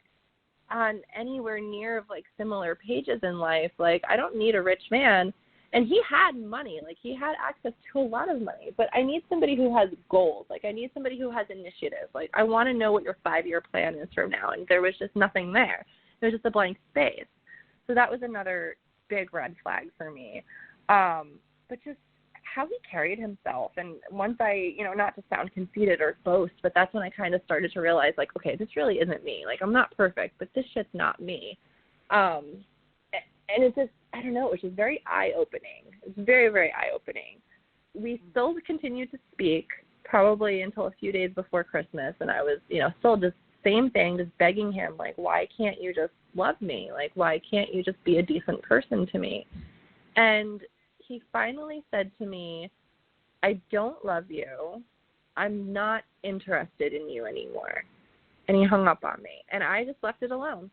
on anywhere near of similar pages in life. I don't need a rich man. And he had money, he had access to a lot of money, but I need somebody who has goals. I need somebody who has initiative. I want to know what your 5-year plan is from now. And there was just nothing there. There was just a blank space. So that was another big red flag for me. But just how he carried himself. And once I, not to sound conceited or boast, but that's when I kind of started to realize, okay, this really isn't me. I'm not perfect, but this shit's not me. And it's just, I don't know, it was just very eye-opening. It's very, very eye-opening. We still continued to speak probably until a few days before Christmas, and I was, still just same thing, just begging him, why can't you just love me? Why can't you just be a decent person to me? And he finally said to me, I don't love you. I'm not interested in you anymore. And he hung up on me, and I just left it alone.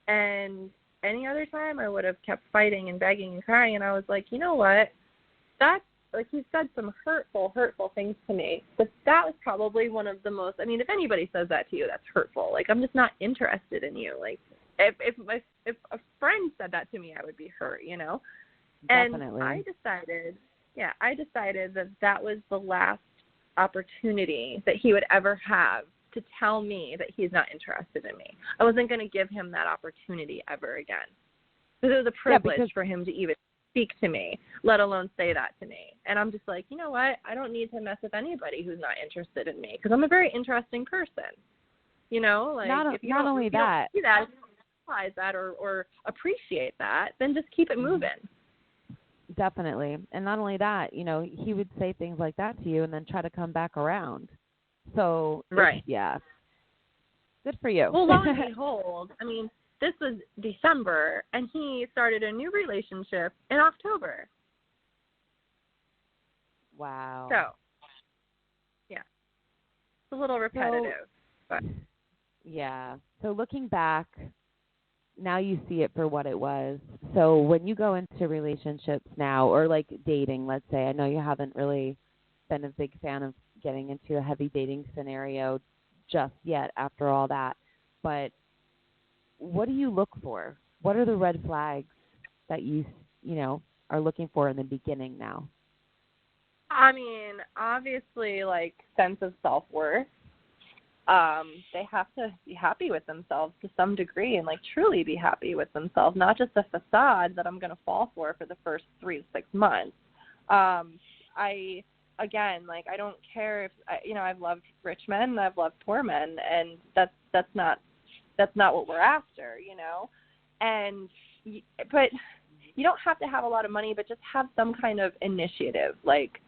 And any other time I would have kept fighting and begging and crying, and I was like, you know what? That's, he said some hurtful things to me, but that was probably one of the most, if anybody says that to you, that's hurtful. I'm just not interested in you. If a friend said that to me, I would be hurt, Definitely. And I decided that that was the last opportunity that he would ever have to tell me that he's not interested in me. I wasn't going to give him that opportunity ever again. Because it was a privilege for him to even speak to me, let alone say that to me. And I'm just like, you know what? I don't need to mess with anybody who's not interested in me because I'm a very interesting person. You know, like if you don't see that, if you don't realize that or appreciate that, then just keep it moving. Definitely. And not only that, you know, he would say things like that to you and then try to come back around. So, right. Yeah. Good for you. Well, lo and behold, I mean, this was December, and he started a new relationship in October. Wow. So, yeah. It's a little repetitive. But. Yeah. So looking back, now you see it for what it was. So when you go into relationships now, or like dating, let's say, I know you haven't really been a big fan of getting into a heavy dating scenario just yet after all that, but what do you look for? What are the red flags that you know, are looking for in the beginning now? I mean, obviously, like, sense of self-worth. They have to be happy with themselves to some degree and, like, truly be happy with themselves, not just a facade that I'm going to fall for the first 3 to 6 months. I don't care if, you know, I've loved rich men, I've loved poor men, and that's not what we're after, you know. But you don't have to have a lot of money, but just have some kind of initiative. Like,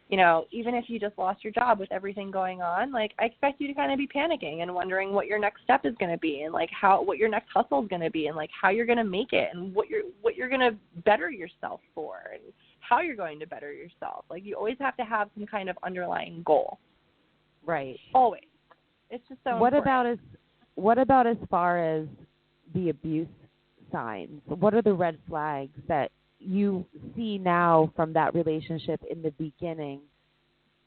you know, even if you just lost your job with everything going on, like, I expect you to kind of be panicking and wondering what your next step is going to be, and like what your next hustle is going to be, and like how you're going to make it, and what you're going to better yourself for, and how you're going to better yourself. Like, you always have to have some kind of underlying goal. Right. Always. It's just so important. What about as far as the abuse signs? What are the red flags that you see now from that relationship in the beginning,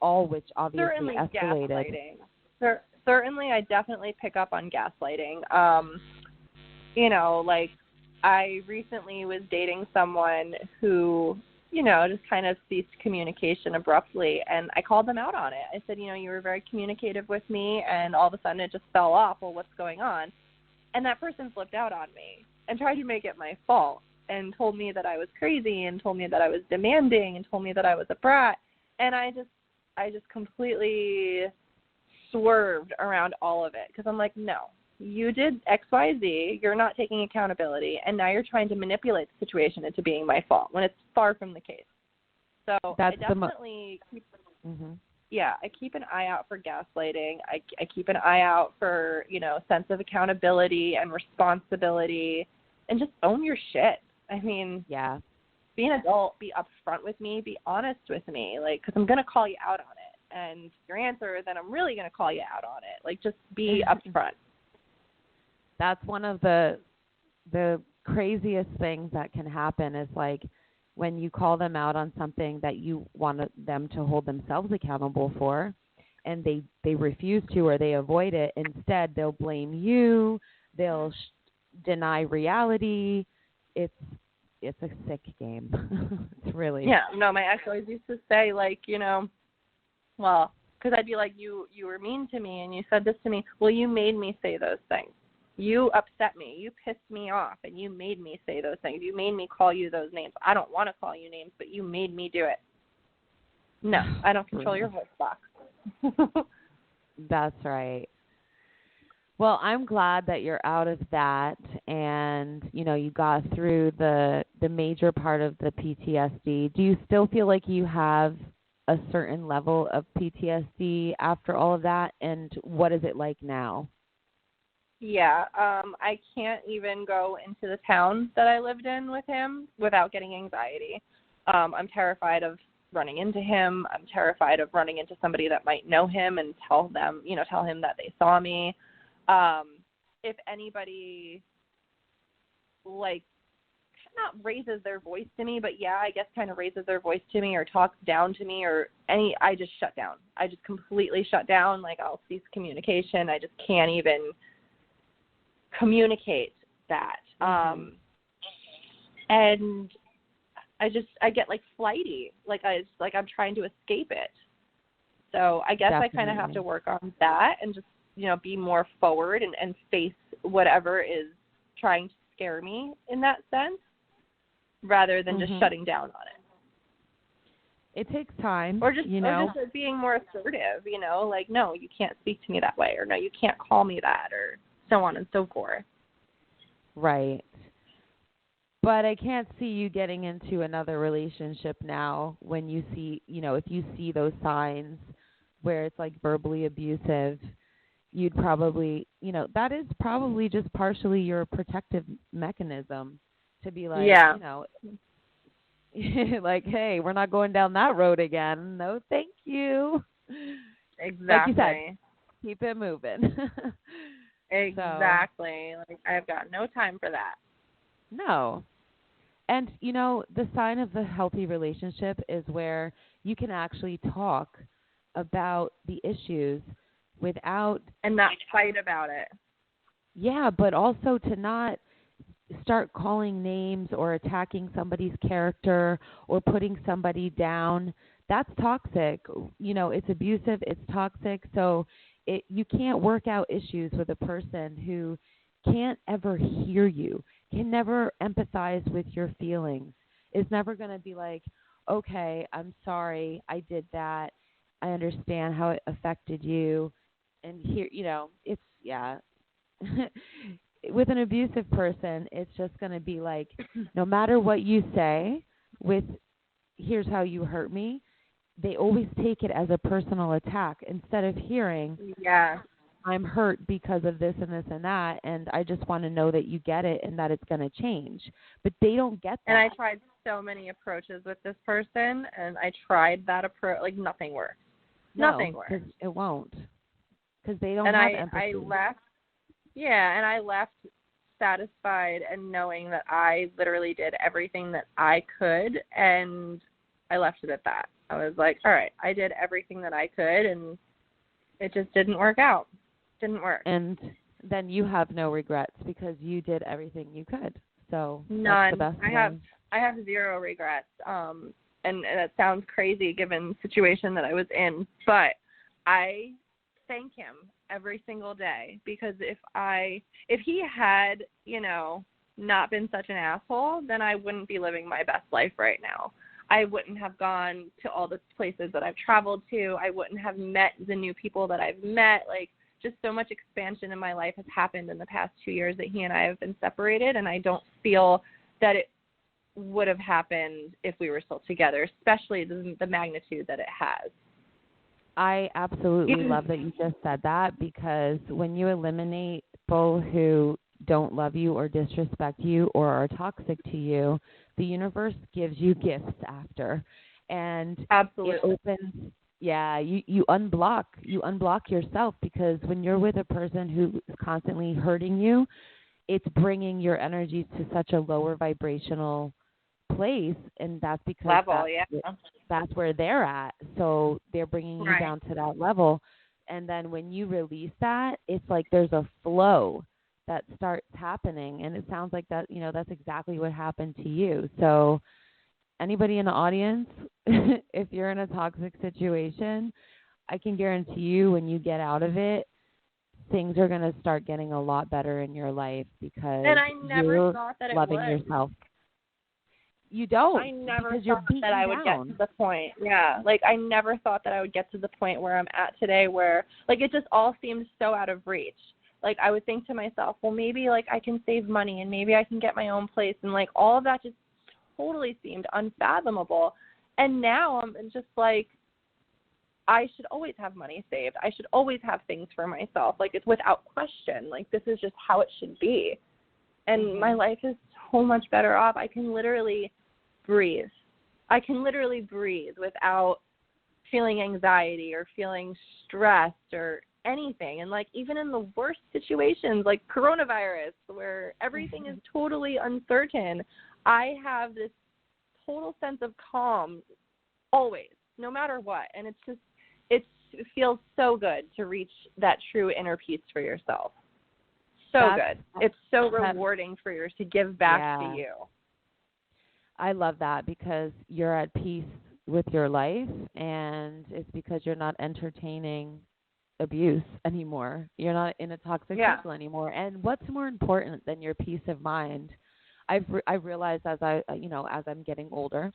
all which obviously certainly escalated? Gaslighting. Certainly, I definitely pick up on gaslighting. You know, like, I recently was dating someone who, you know, just kind of ceased communication abruptly, and I called them out on it. I said, you know, you were very communicative with me, and all of a sudden it just fell off. Well, what's going on? And that person flipped out on me and tried to make it my fault and told me that I was crazy and told me that I was demanding and told me that I was a brat. And I just completely swerved around all of it because I'm like, no, you did X, Y, Z. You're not taking accountability, and now you're trying to manipulate the situation into being my fault when it's far from the case. So that's I definitely I keep an eye out for gaslighting. I keep an eye out for, you know, sense of accountability and responsibility, and just own your shit. I mean, be an adult, be upfront with me, be honest with me, like, because I'm going to call you out on it. And if your answer, then I'm really going to call you out on it. Like, just be upfront. That's one of the craziest things that can happen is, like, when you call them out on something that you want them to hold themselves accountable for, and they refuse to, or they avoid it. Instead, they'll blame you. They'll deny reality. It's a sick game. It's really. Yeah. No, my ex always used to say, like, you know, well, because I'd be like, you were mean to me and you said this to me. Well, you made me say those things. You upset me. You pissed me off, and you made me say those things. You made me call you those names. I don't want to call you names, but you made me do it. No, I don't control your voice box. That's right. Well, I'm glad that you're out of that, and, you know, you got through the major part of the PTSD. Do you still feel like you have a certain level of PTSD after all of that, and what is it like now? Yeah, I can't even go into the town that I lived in with him without getting anxiety. I'm terrified of running into him. I'm terrified of running into somebody that might know him and tell him that they saw me. If anybody, like, not raises their voice to me, but yeah, I guess kind of raises their voice to me or talks down to me I just shut down. I just completely shut down. Like, I'll cease communication. I just can't even communicate that. And I get, like, flighty. Like, I'm trying to escape it. So I guess Definitely. I kind of have to work on that and just, be more forward and face whatever is trying to scare me in that sense rather than just shutting down on it. It takes time. Or just being more assertive, like, no, you can't speak to me that way, or no, you can't call me that, or so on and so forth. Right. But I can't see you getting into another relationship now when you see, if you see those signs where it's like verbally abusive, you'd probably, that is probably just partially your protective mechanism to be like, like, hey, we're not going down that road again. No, thank you. Exactly. Like you said, keep it moving. Exactly. Like, I've got no time for that. No. And, the sign of the healthy relationship is where you can actually talk about the issues without... And not fight about it. Yeah, but also to not start calling names or attacking somebody's character or putting somebody down. That's toxic. It's abusive. It's toxic. So you can't work out issues with a person who can't ever hear you, can never empathize with your feelings, is never going to be like, okay, I'm sorry, I did that. I understand how it affected you. And here, it's, with an abusive person, it's just going to be like, no matter what you say with, here's how you hurt me, they always take it as a personal attack instead of hearing, I'm hurt because of this and this and that, and I just want to know that you get it and that it's going to change. But they don't get that. And I tried so many approaches with this person, and I tried that approach. Like, nothing works. No, nothing works. It won't. Because they don't have empathy. I left satisfied and knowing that I literally did everything that I could, and I left it at that. I was like, all right, I did everything that I could, and it just didn't work out. Didn't work. And then you have no regrets because you did everything you could. So none. That's the best I have zero regrets. And that sounds crazy given the situation that I was in, but I thank him every single day, because if he had, not been such an asshole, then I wouldn't be living my best life right now. I wouldn't have gone to all the places that I've traveled to. I wouldn't have met the new people that I've met. Like, just so much expansion in my life has happened in the past 2 years that he and I have been separated, and I don't feel that it would have happened if we were still together, especially the magnitude that it has. I absolutely love that you just said that, because when you eliminate people who don't love you or disrespect you or are toxic to you, the universe gives you gifts after. And absolutely. It opens, you unblock yourself, because when you're with a person who is constantly hurting you, it's bringing your energy to such a lower vibrational place, and that's because that's where they're at. So they're bringing you down to that level. And then when you release that, it's like there's a flow that starts happening. And it sounds like that, that's exactly what happened to you. So anybody in the audience, if you're in a toxic situation, I can guarantee you when you get out of it, things are going to start getting a lot better in your life, because and I never you're thought that it loving would. yourself. You don't. I never thought that I would get to the point. Yeah, like I never thought that I would get to the point where I'm at today, where like it just all seemed so out of reach. Like I would think to myself, well, maybe like I can save money and maybe I can get my own place, and like all of that just totally seemed unfathomable. And now I'm just like, I should always have money saved. I should always have things for myself. Like it's without question. Like this is just how it should be. And my life is so much better off. I can literally breathe. I can literally breathe without feeling anxiety or feeling stressed or anything. And like even in the worst situations like coronavirus, where everything is totally uncertain, I have this total sense of calm always, no matter what. And it feels so good to reach that true inner peace for yourself. Good. It's so rewarding for to give back to you. I love that, because you're at peace with your life, and it's because you're not entertaining abuse anymore. You're not in a toxic cycle anymore. And what's more important than your peace of mind? I've realized as as I'm getting older,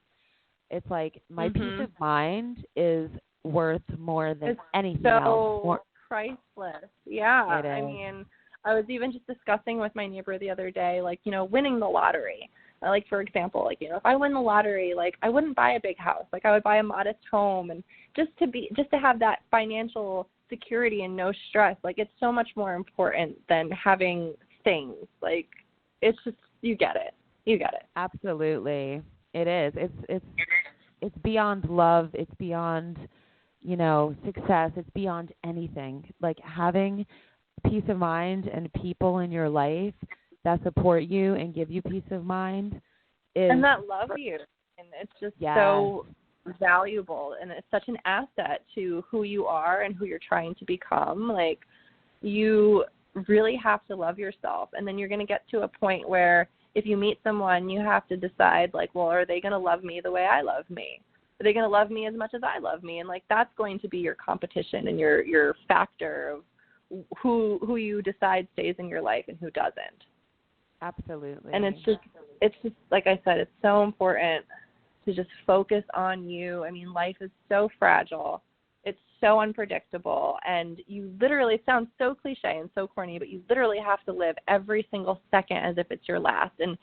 it's like my peace of mind is worth more than anything else. So priceless. Yeah. It is. I mean, I was even just discussing with my neighbor the other day, like, winning the lottery. Like, for example, like, if I win the lottery, like, I wouldn't buy a big house. Like, I would buy a modest home, and just to have that financial security and no stress. Like, it's so much more important than having things. Like, it's just, you get it. You get it. Absolutely. It is. It's beyond love. It's beyond, success. It's beyond anything. Like, having peace of mind and people in your life that support you and give you peace of mind and that love you. And it's just so valuable, and it's such an asset to who you are and who you're trying to become. Like, you really have to love yourself, and then you're going to get to a point where if you meet someone, you have to decide, like, well, are they going to love me the way I love me? Are they going to love me as much as I love me? And, like, that's going to be your competition and your factor of who you decide stays in your life and who doesn't. Absolutely. And it's just like I said, it's so important to just focus on you. I mean, life is so fragile. It's so unpredictable. And you literally, it sounds so cliche and so corny, but you literally have to live every single second as if it's your last. And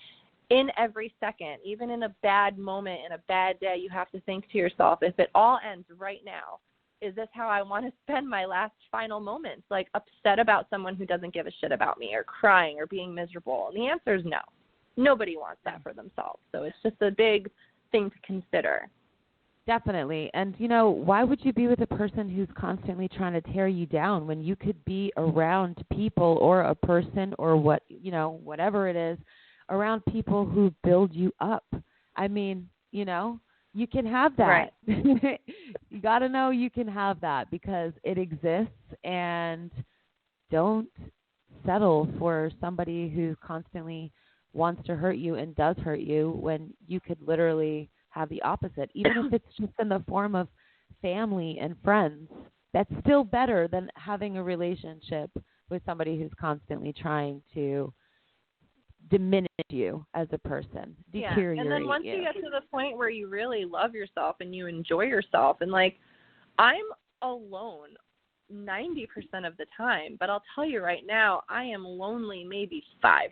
in every second, even in a bad moment, in a bad day, you have to think to yourself, if it all ends right now, is this how I want to spend my last final moments? Like, upset about someone who doesn't give a shit about me, or crying, or being miserable? And the answer is no. Nobody wants that for themselves. So it's just a big thing to consider. Definitely. And, why would you be with a person who's constantly trying to tear you down when you could be around people or a person or whatever it is, around people who build you up? I mean, you can have that. Right. You got to know you can have that because it exists, and don't settle for somebody who constantly wants to hurt you and does hurt you when you could literally have the opposite, even if it's just in the form of family and friends. That's still better than having a relationship with somebody who's constantly trying to diminish you as a person, deteriorate you. And then once you get to the point where you really love yourself and you enjoy yourself, and like, I'm alone 90% of the time, but I'll tell you right now, I am lonely maybe 5%.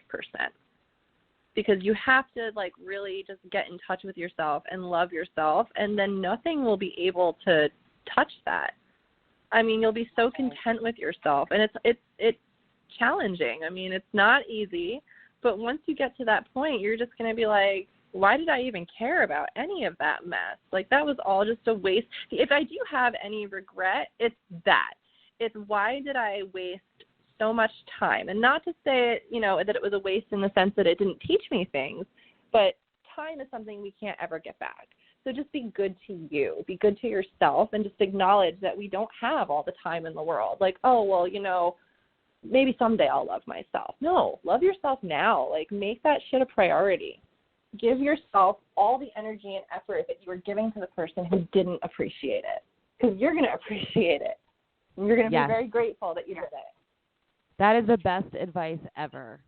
Because you have to, like, really just get in touch with yourself and love yourself, and then nothing will be able to touch that. I mean, you'll be so content with yourself, and it's challenging. I mean, it's not easy, but once you get to that point, you're just going to be like, why did I even care about any of that mess? Like, that was all just a waste. If I do have any regret, it's that. It's why did I waste so much time? And not to say, that it was a waste in the sense that it didn't teach me things, but time is something we can't ever get back. So just be good to you, be good to yourself, and just acknowledge that we don't have all the time in the world. Like, oh, well, maybe someday I'll love myself. No, love yourself now. Like, make that shit a priority. Give yourself all the energy and effort that you were giving to the person who didn't appreciate it, because you're going to appreciate it. And you're going to be very grateful that you did it. That is the best advice ever.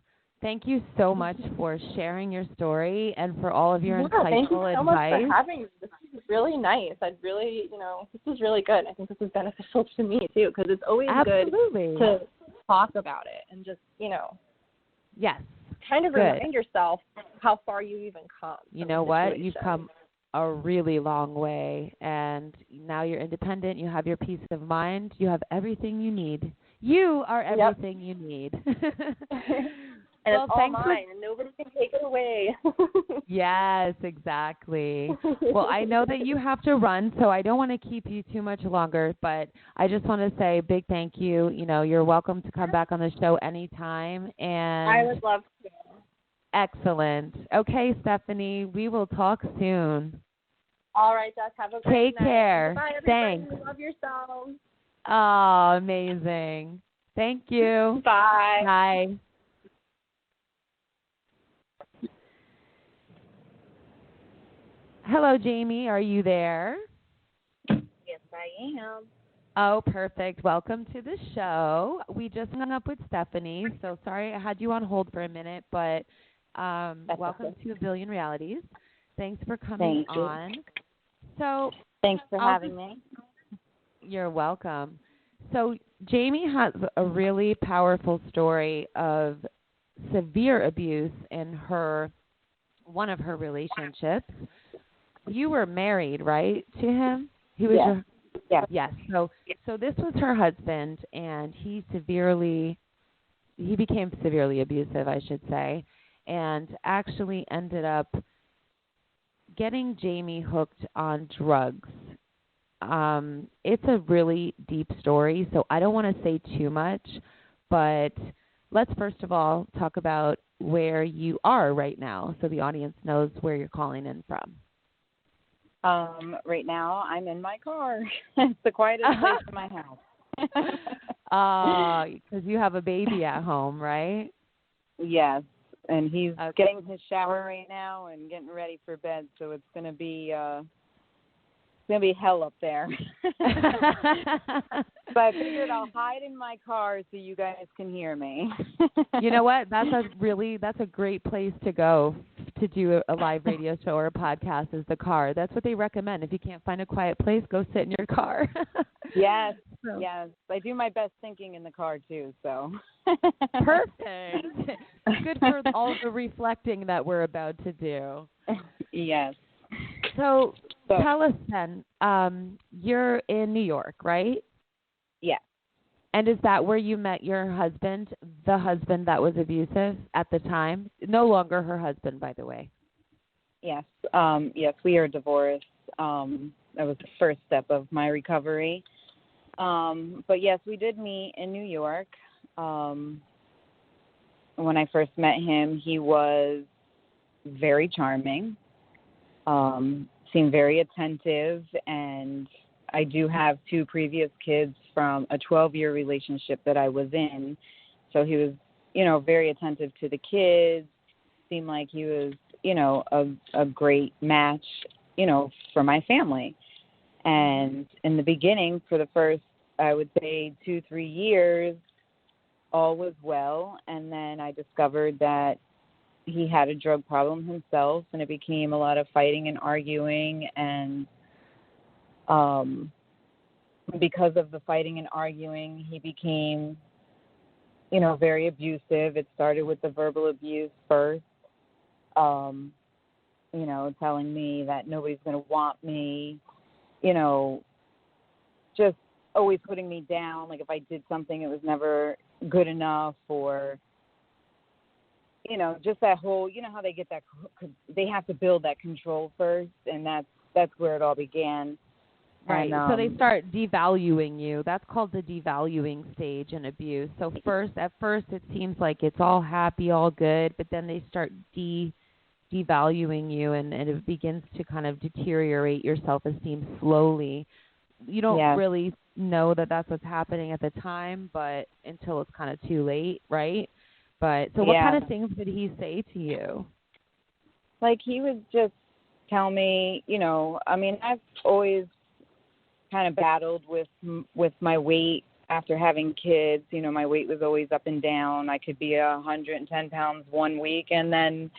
Thank you so much for sharing your story and for all of your insightful advice. Thank you so much for having me. This is really nice. I'd really, this is really good. I think this is beneficial to me, too, because it's always good to talk about it and just, yes, kind of remind yourself how far you even come. You know what? You've come a really long way, and now you're independent. You have your peace of mind. You have everything you need. You are everything you need. And it's all mine, and nobody can take it away. Yes, exactly. Well, I know that you have to run, so I don't want to keep you too much longer, but I just want to say a big thank you. You're welcome to come back on the show anytime. And I would love to. Excellent. Okay, Stephanie, we will talk soon. All right, Jess, have a great Take care. Bye, everybody. Thanks. Love yourselves. Oh, amazing. Thank you. Bye. Bye. Hello, Jamie. Are you there? Yes, I am. Oh, perfect. Welcome to the show. We just hung up with Stephanie, so sorry I had you on hold for a minute, but That's welcome okay. to A Billion Realities. Thanks for coming Thank you. on. So Thanks for having me. You're welcome. So Jamie has a really powerful story of severe abuse in one of her relationships. You were married, right, to him? He was Yes. your Yes. Yes. So this was her husband, and he became severely abusive, I should say, and actually ended up getting Jamie hooked on drugs. It's a really deep story, so I don't want to say too much, but let's first of all talk about where you are right now so the audience knows where you're calling in from. Right now, I'm in my car. It's the quietest place in my house. Because you have a baby at home, right? Yes, and he's Okay. getting his shower right now and getting ready for bed, so it's gonna be hell up there. So I figured I'll hide in my car so you guys can hear me. You know what? That's a great place to go to do a live radio show or a podcast is the car. That's what they recommend. If you can't find a quiet place, go sit in your car. Yes, So. yes. I do my best thinking in the car too, so. Perfect. Good for all the reflecting that we're about to do. Yes. So tell us then, you're in New York, right? Yes. And is that where you met your husband, the husband that was abusive at the time? No longer her husband, by the way. Yes. Yes, we are divorced. That was the first step of my recovery. But yes, we did meet in New York. When I first met him, he was very charming, seemed very attentive, and I do have 2 previous kids from a 12-year relationship that I was in. So he was, very attentive to the kids, seemed like he was, a great match, for my family. And in the beginning, for the first, I would say 2-3 years, all was well. And then I discovered that he had a drug problem himself, and it became a lot of fighting and arguing. And because of the fighting and arguing, he became, very abusive. It started with the verbal abuse first, telling me that nobody's going to want me, just always putting me down. Like if I did something, it was never good enough, or, just that whole, how they get that, they have to build that control first, and that's where it all began. Right. And, so they start devaluing you. That's called the devaluing stage in abuse. So at first it seems like it's all happy, all good, but then they start devaluing you, and it begins to kind of deteriorate your self-esteem slowly. You don't really know that that's what's happening at the time, but until it's kind of too late, right? But so what kind of things did he say to you? Like he would just tell me, I've always kind of battled with my weight after having kids. My weight was always up and down. I could be 110 pounds one week, and then,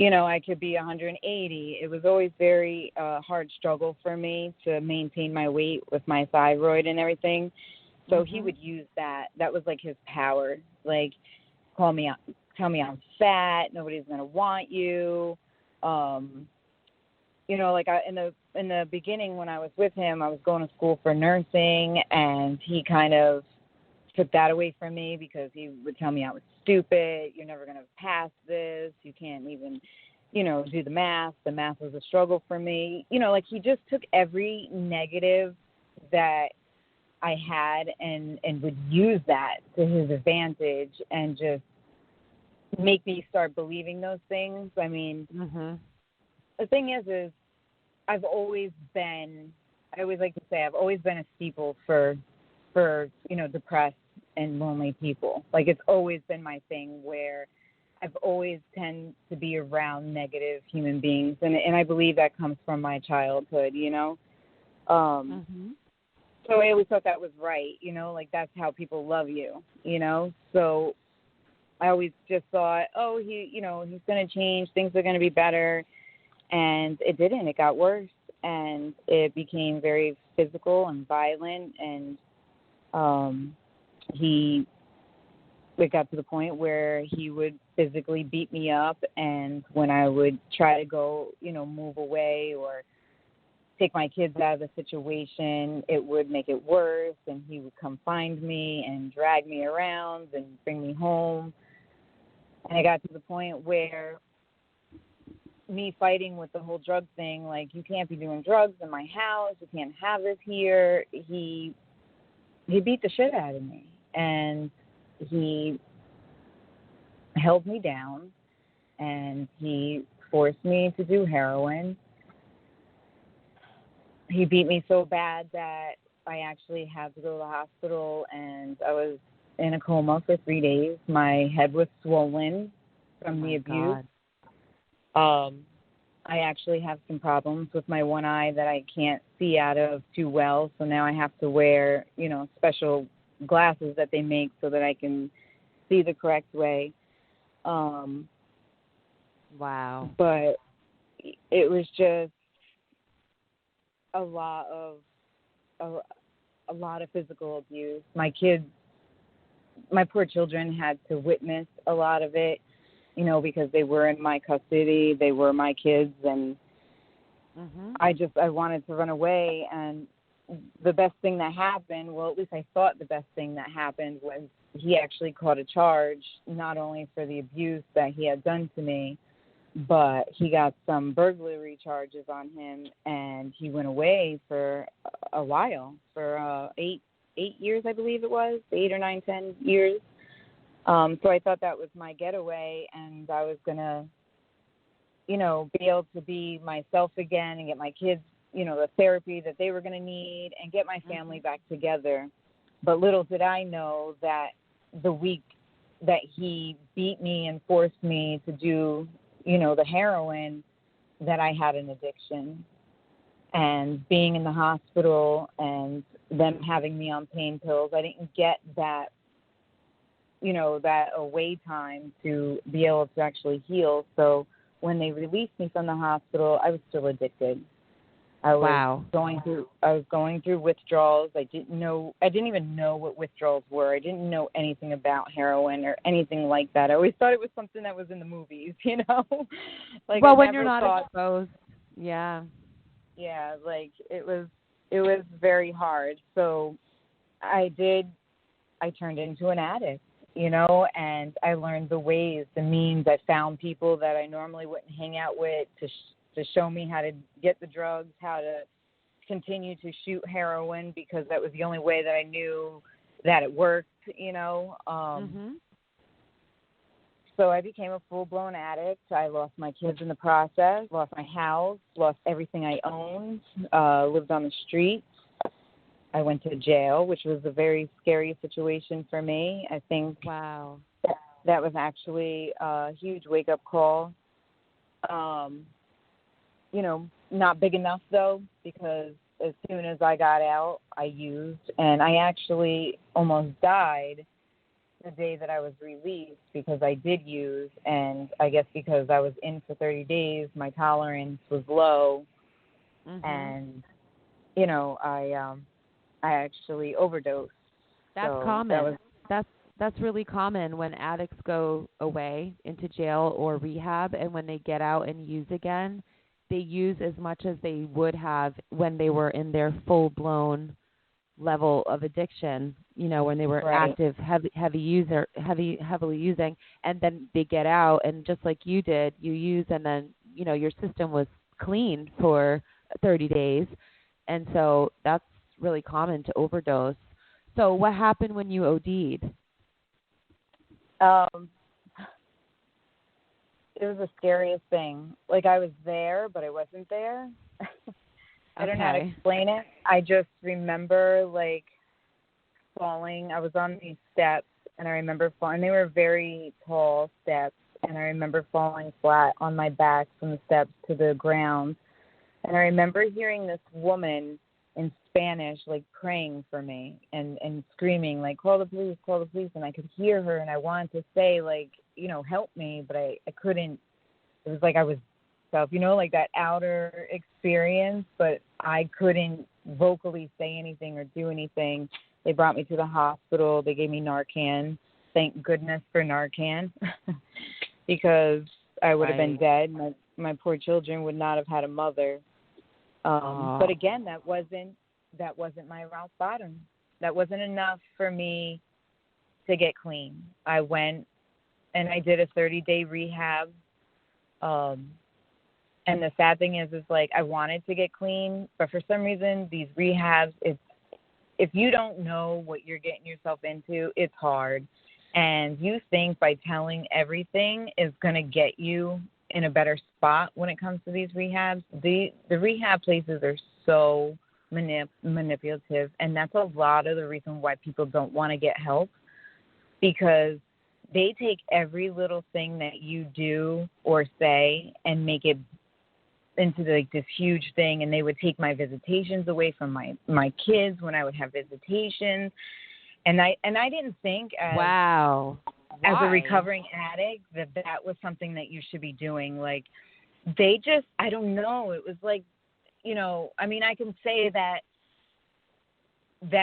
I could be 180. It was always very hard struggle for me to maintain my weight with my thyroid and everything. So he would use that. That was like his power. Like, call me out, tell me I'm fat. Nobody's gonna want you. In the beginning when I was with him, I was going to school for nursing, and he kind of took that away from me because he would tell me I was stupid. You're never going to pass this. You can't even, do the math. The math was a struggle for me. He just took every negative that I had and would use that to his advantage and just make me start believing those things. I mean, the thing is I've always been, I always like to say, I've always been a steeple for depressed and lonely people. Like, it's always been my thing where I've always tend to be around negative human beings, and I believe that comes from my childhood, you know. So I always thought that was right, you know, like that's how people love you, you know. So I always just thought, oh, he's going to change, things are going to be better, and it didn't. It got worse, and it became very physical and violent, and it got to the point where he would physically beat me up, and when I would try to go, you know, move away or take my kids out of the situation, it would make it worse, and he would come find me and drag me around and bring me home. And it got to the point where me fighting with the whole drug thing, like, you can't be doing drugs in my house, you can't have this here, he beat the shit out of me, and he held me down, and he forced me to do heroin. He beat me so bad that I actually had to go to the hospital, and I was in a coma for 3 days. My head was swollen from the abuse. I actually have some problems with my one eye that I can't see out of too well, so now I have to wear, you know, special glasses that they make so that I can see the correct way. Wow. But it was just a lot of physical abuse. My poor children had to witness a lot of it, you know, because they were in my custody, they were my kids, and I wanted to run away. And the best thing that happened, well, at least I thought the best thing that happened, was he actually caught a charge, not only for the abuse that he had done to me, but he got some burglary charges on him, and he went away for a while, for 8 years, I believe it was, 8 or 9, 10 years. So I thought that was my getaway, and I was going to, you know, be able to be myself again and get my kids, you know, the therapy that they were going to need and get my family back together. But little did I know that the week that he beat me and forced me to do, you know, the heroin, that I had an addiction. And being in the hospital and them having me on pain pills, I didn't get that, you know, that away time to be able to actually heal. So when they released me from the hospital, I was still addicted. I was going through withdrawals. I didn't even know what withdrawals were. I didn't know anything about heroin or anything like that. I always thought it was something that was in the movies, you know? Like, well, when you're not exposed, yeah. Yeah, like it was very hard. So I turned into an addict, you know, and I learned the ways, the means. I found people that I normally wouldn't hang out with to show me how to get the drugs, how to continue to shoot heroin, because that was the only way that I knew that it worked, you know. So I became a full-blown addict. I lost my kids in the process, lost my house, lost everything I owned, lived on the streets. I went to jail, which was a very scary situation for me. I think that was actually a huge wake-up call. You know, not big enough, though, because as soon as I got out, I used, and I actually almost died the day that I was released because I did use, and I guess because I was in for 30 days, my tolerance was low, and, you know, I actually overdosed. That's common. That's really common when addicts go away into jail or rehab, and when they get out and use again, they use as much as they would have when they were in their full-blown level of addiction, you know, when they were active, heavily using, and then they get out, and just like you did, you use, and then, you know, your system was clean for 30 days, and so that's really common to overdose. So what happened when you OD'd? It was the scariest thing. Like, I was there, but I wasn't there. I don't know how to explain it. I just remember, like, falling. I was on these steps, and I remember falling. They were very tall steps, and I remember falling flat on my back from the steps to the ground. And I remember hearing this woman in Spanish, like, praying for me and screaming, like, call the police, call the police. And I could hear her, and I wanted to say, like, you know, help me, but I couldn't. It was like I was self, you know, like that outer experience, but I couldn't vocally say anything or do anything. They brought me to the hospital. They gave me Narcan. Thank goodness for Narcan, because I would have been dead. My poor children would not have had a mother. But again, that wasn't my rock bottom. That wasn't enough for me to get clean. I went and I did a 30-day rehab. And the sad thing is like, I wanted to get clean, but for some reason, these rehabs, if you don't know what you're getting yourself into, it's hard. And you think by telling everything is going to get you in a better spot when it comes to these rehabs. The rehab places are so manipulative, and that's a lot of the reason why people don't want to get help, because they take every little thing that you do or say and make it into like this huge thing. And they would take my visitations away from my kids when I would have visitations. And I didn't think as a recovering addict that was something that you should be doing. Like, they just, I don't know. It was like, you know, I mean, I can say that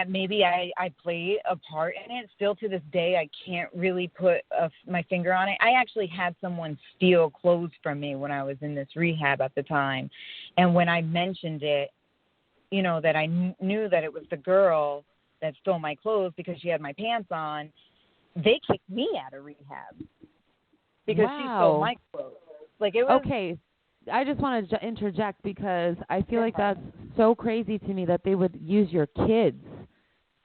maybe I played a part in it. Still to this day, I can't really put my finger on it. I actually had someone steal clothes from me when I was in this rehab at the time. And when I mentioned it, you know, that I knew that it was the girl that stole my clothes because she had my pants on, they kicked me out of rehab because she stole my clothes. Like, it was... Okay. I just want to interject because I feel like that's so crazy to me that they would use your kids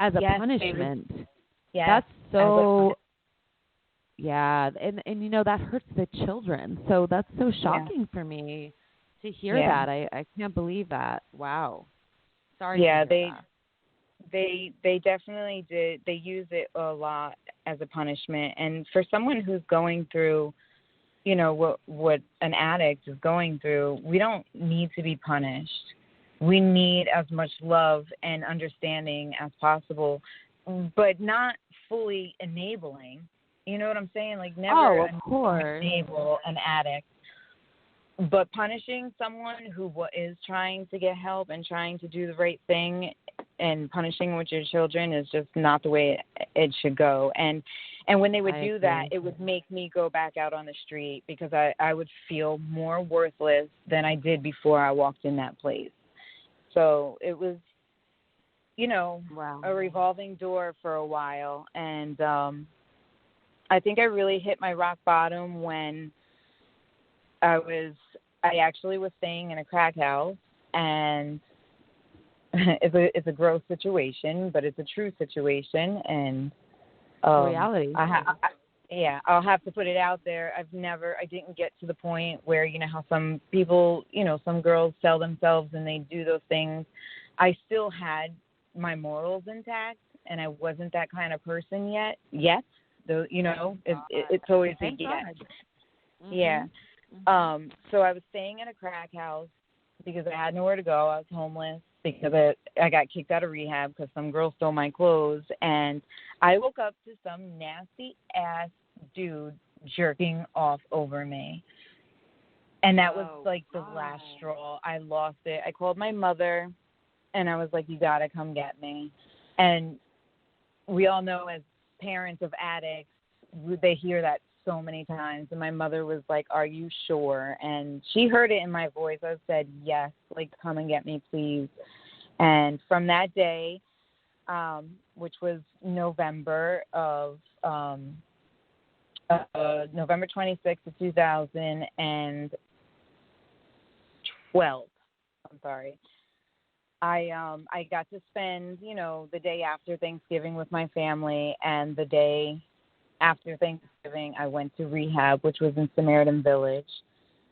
as a punishment. That's so, and you know, that hurts the children. So that's so shocking for me to hear that. I can't believe that. Wow. Sorry. Yeah, they definitely did. They use it a lot as a punishment. And for someone who's going through, you know, what an addict is going through, we don't need to be punished. We need as much love and understanding as possible, but not fully enabling. You know what I'm saying? Like, never enable an addict. But punishing someone who is trying to get help and trying to do the right thing, and punishing with your children is just not the way it should go. And when they would do that, it would make me go back out on the street because I would feel more worthless than I did before I walked in that place. So it was, you know, a revolving door for a while. And I think I really hit my rock bottom when I actually was staying in a crack house, and it's a gross situation, but it's a true situation, and reality. I'll have to put it out there. I didn't get to the point where, you know, how some people, you know, some girls sell themselves and they do those things. I still had my morals intact, and I wasn't that kind of person yet. Though, you know, it's always a yet. Mm-hmm. Yeah. So I was staying in a crack house because I had nowhere to go. I was homeless because I got kicked out of rehab because some girl stole my clothes. And I woke up to some nasty-ass dude jerking off over me. And that was like the last straw. I lost it. I called my mother, and I was like, you got to come get me. And we all know as parents of addicts, they hear that so many times. And my mother was like, are you sure? And she heard it in my voice. I said, yes, like, come and get me, please. And from that day, which was November 26th of 2012. I'm sorry. I got to spend, you know, the day after Thanksgiving with my family, and the day after Thanksgiving, I went to rehab, which was in Samaritan Village,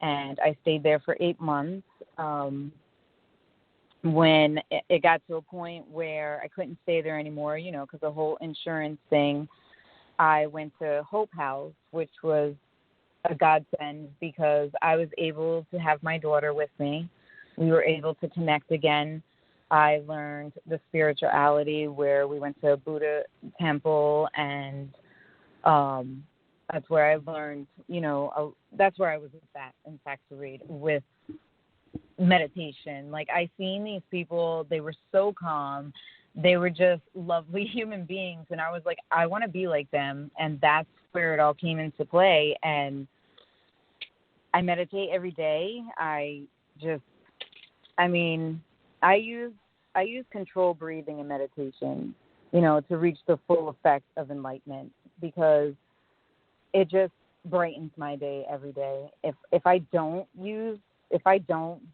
and I stayed there for 8 months. When it got to a point where I couldn't stay there anymore, you know, because the whole insurance thing, I went to Hope House, which was a godsend because I was able to have my daughter with me. We were able to connect again. I learned the spirituality where we went to a Buddha temple, and that's where I learned, that's where I was infatuated with meditation. Like, I seen these people, they were so calm. They were just lovely human beings, and I was like, I want to be like them, and that's where it all came into play. And I meditate every day. I use control breathing and meditation, to reach the full effect of enlightenment, because it just brightens my day every day. If I don't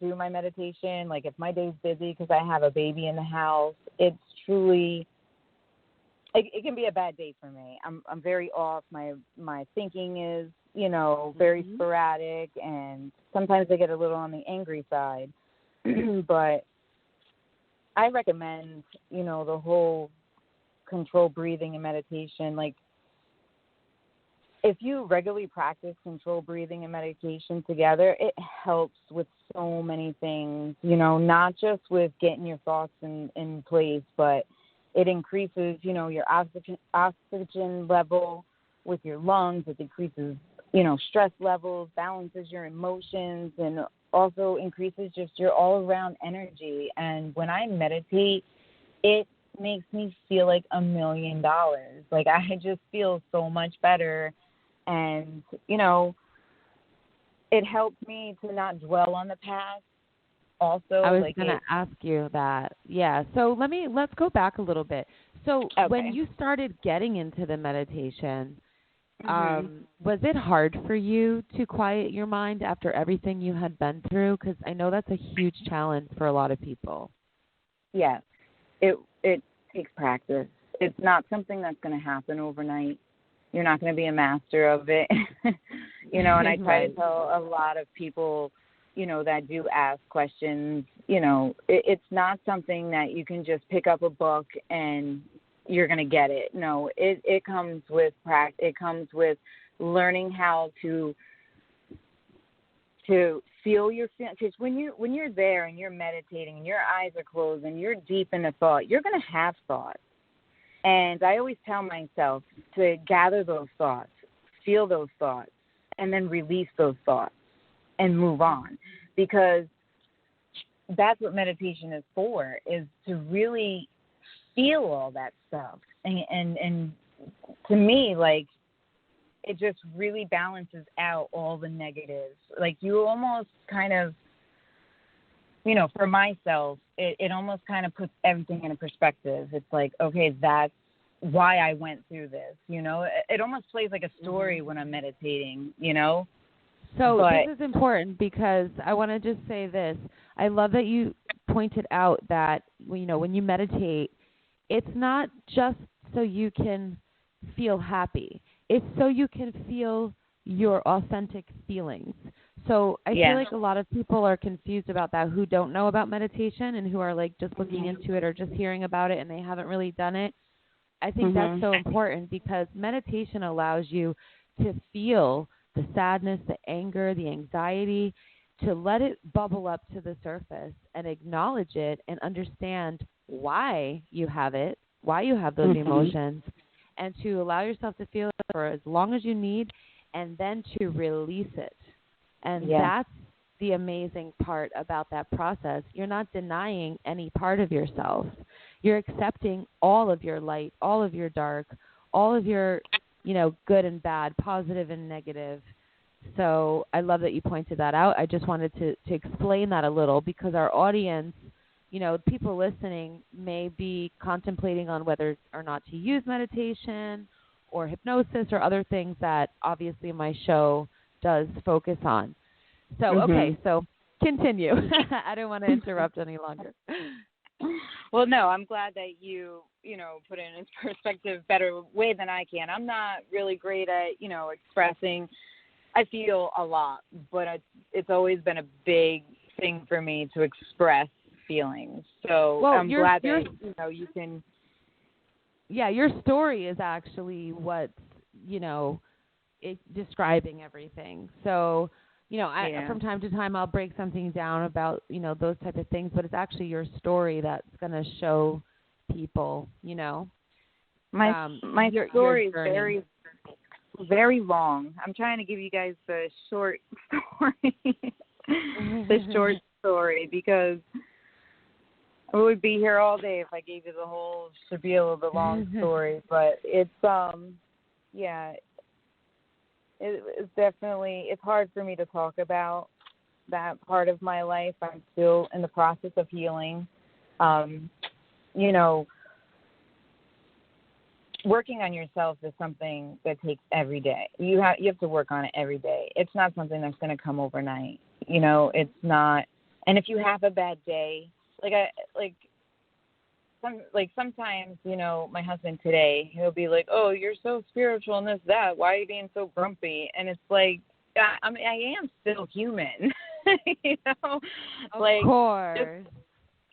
do my meditation, like if my day's busy because I have a baby in the house, it's truly, it can be a bad day for me. I'm very off. My thinking is, very sporadic, and sometimes I get a little on the angry side. But I recommend, the whole control breathing and meditation. Like, if you regularly practice control breathing and meditation together, it helps with so many things, not just with getting your thoughts in place, but it increases, your oxygen level with your lungs. It decreases, stress levels, balances your emotions, and also increases just your all-around energy. And when I meditate, it makes me feel like $1 million. Like, I just feel so much better. And, it helps me to not dwell on the past. Also, I was going to ask you that. Yeah. So let's go back a little bit. So when you started getting into the meditation, was it hard for you to quiet your mind after everything you had been through? Because I know that's a huge challenge for a lot of people. Yeah. It takes practice. It's not something that's going to happen overnight. You're not going to be a master of it, and I try to tell a lot of people, that do ask questions, it's not something that you can just pick up a book and you're going to get it. No, it comes with practice. It comes with learning how to feel your feelings. Because when you're there and you're meditating and your eyes are closed and you're deep in a thought, you're going to have thoughts. And I always tell myself to gather those thoughts, feel those thoughts, and then release those thoughts and move on. Because that's what meditation is for, is to really feel all that stuff. And to me, like, it just really balances out all the negatives. Like, you almost kind of, for myself, it almost kind of puts everything in a perspective. It's like, okay, that's why I went through this, It almost plays like a story when I'm meditating, So this is important, because I want to just say this. I love that you pointed out that, when you meditate, it's not just so you can feel happy. It's so you can feel your authentic feelings. So I feel like a lot of people are confused about that, who don't know about meditation and who are like just looking into it or just hearing about it and they haven't really done it. I think that's so important, because meditation allows you to feel the sadness, the anger, the anxiety, to let it bubble up to the surface and acknowledge it and understand why you have it, why you have those emotions, and to allow yourself to feel it for as long as you need, and then to release it. And that's the amazing part about that process. You're not denying any part of yourself. You're accepting all of your light, all of your dark, all of your, good and bad, positive and negative. So I love that you pointed that out. I just wanted to explain that a little, because our audience, people listening may be contemplating on whether or not to use meditation or hypnosis or other things that obviously my show does focus on. So, okay, so continue. I don't want to interrupt any longer. Well, no, I'm glad that you put it in perspective better way than I can. I'm not really great at, expressing. I feel a lot, but it's always been a big thing for me to express feelings. So I'm glad that, you can. Yeah, your story is actually what, describing everything. So, from time to time I'll break something down about, those type of things, but it's actually your story that's going to show people, My story is very, very long. I'm trying to give you guys the short story, because we would be here all day if I gave you the whole spiel of the long story. But it's it's definitely, it's hard for me to talk about that part of my life. I'm still in the process of healing. Working on yourself is something that takes every day. You have to work on it every day. It's not something that's going to come overnight. It's not. And if you have a bad day, sometimes, my husband today, he'll be like, "Oh, you're so spiritual and this, that. Why are you being so grumpy?" And it's like, I am still human, Of course.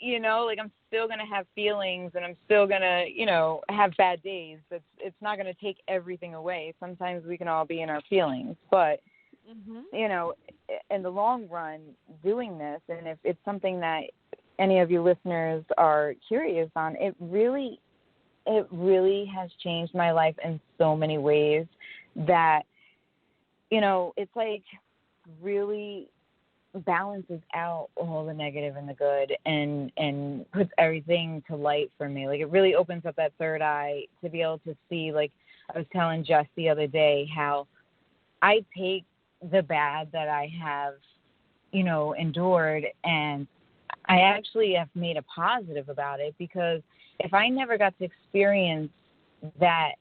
I'm still going to have feelings, and I'm still going to, have bad days. It's not going to take everything away. Sometimes we can all be in our feelings, but, in the long run, doing this, and if it's something that any of you listeners are curious on, it really has changed my life in so many ways that, it's like really balances out all the negative and the good, and puts everything to light for me. Like, it really opens up that third eye to be able to see, like I was telling Jess the other day, how I take the bad that I have, endured, and I actually have made a positive about it, because if I never got to experience that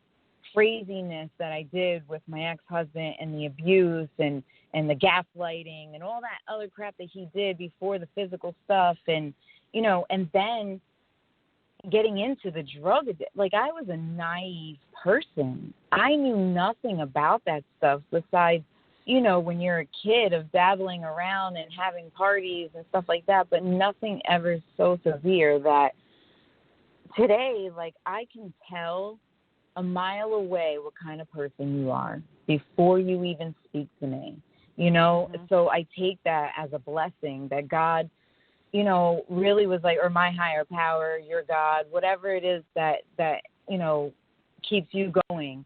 craziness that I did with my ex-husband, and the abuse and the gaslighting and all that other crap that he did before the physical stuff, and and then getting into the drug addiction. Like, I was a naive person. I knew nothing about that stuff besides, when you're a kid, of dabbling around and having parties and stuff like that, but nothing ever so severe that today, like, I can tell a mile away what kind of person you are before you even speak to me, So I take that as a blessing that God, really was like, or my higher power, your God, whatever it is that keeps you going.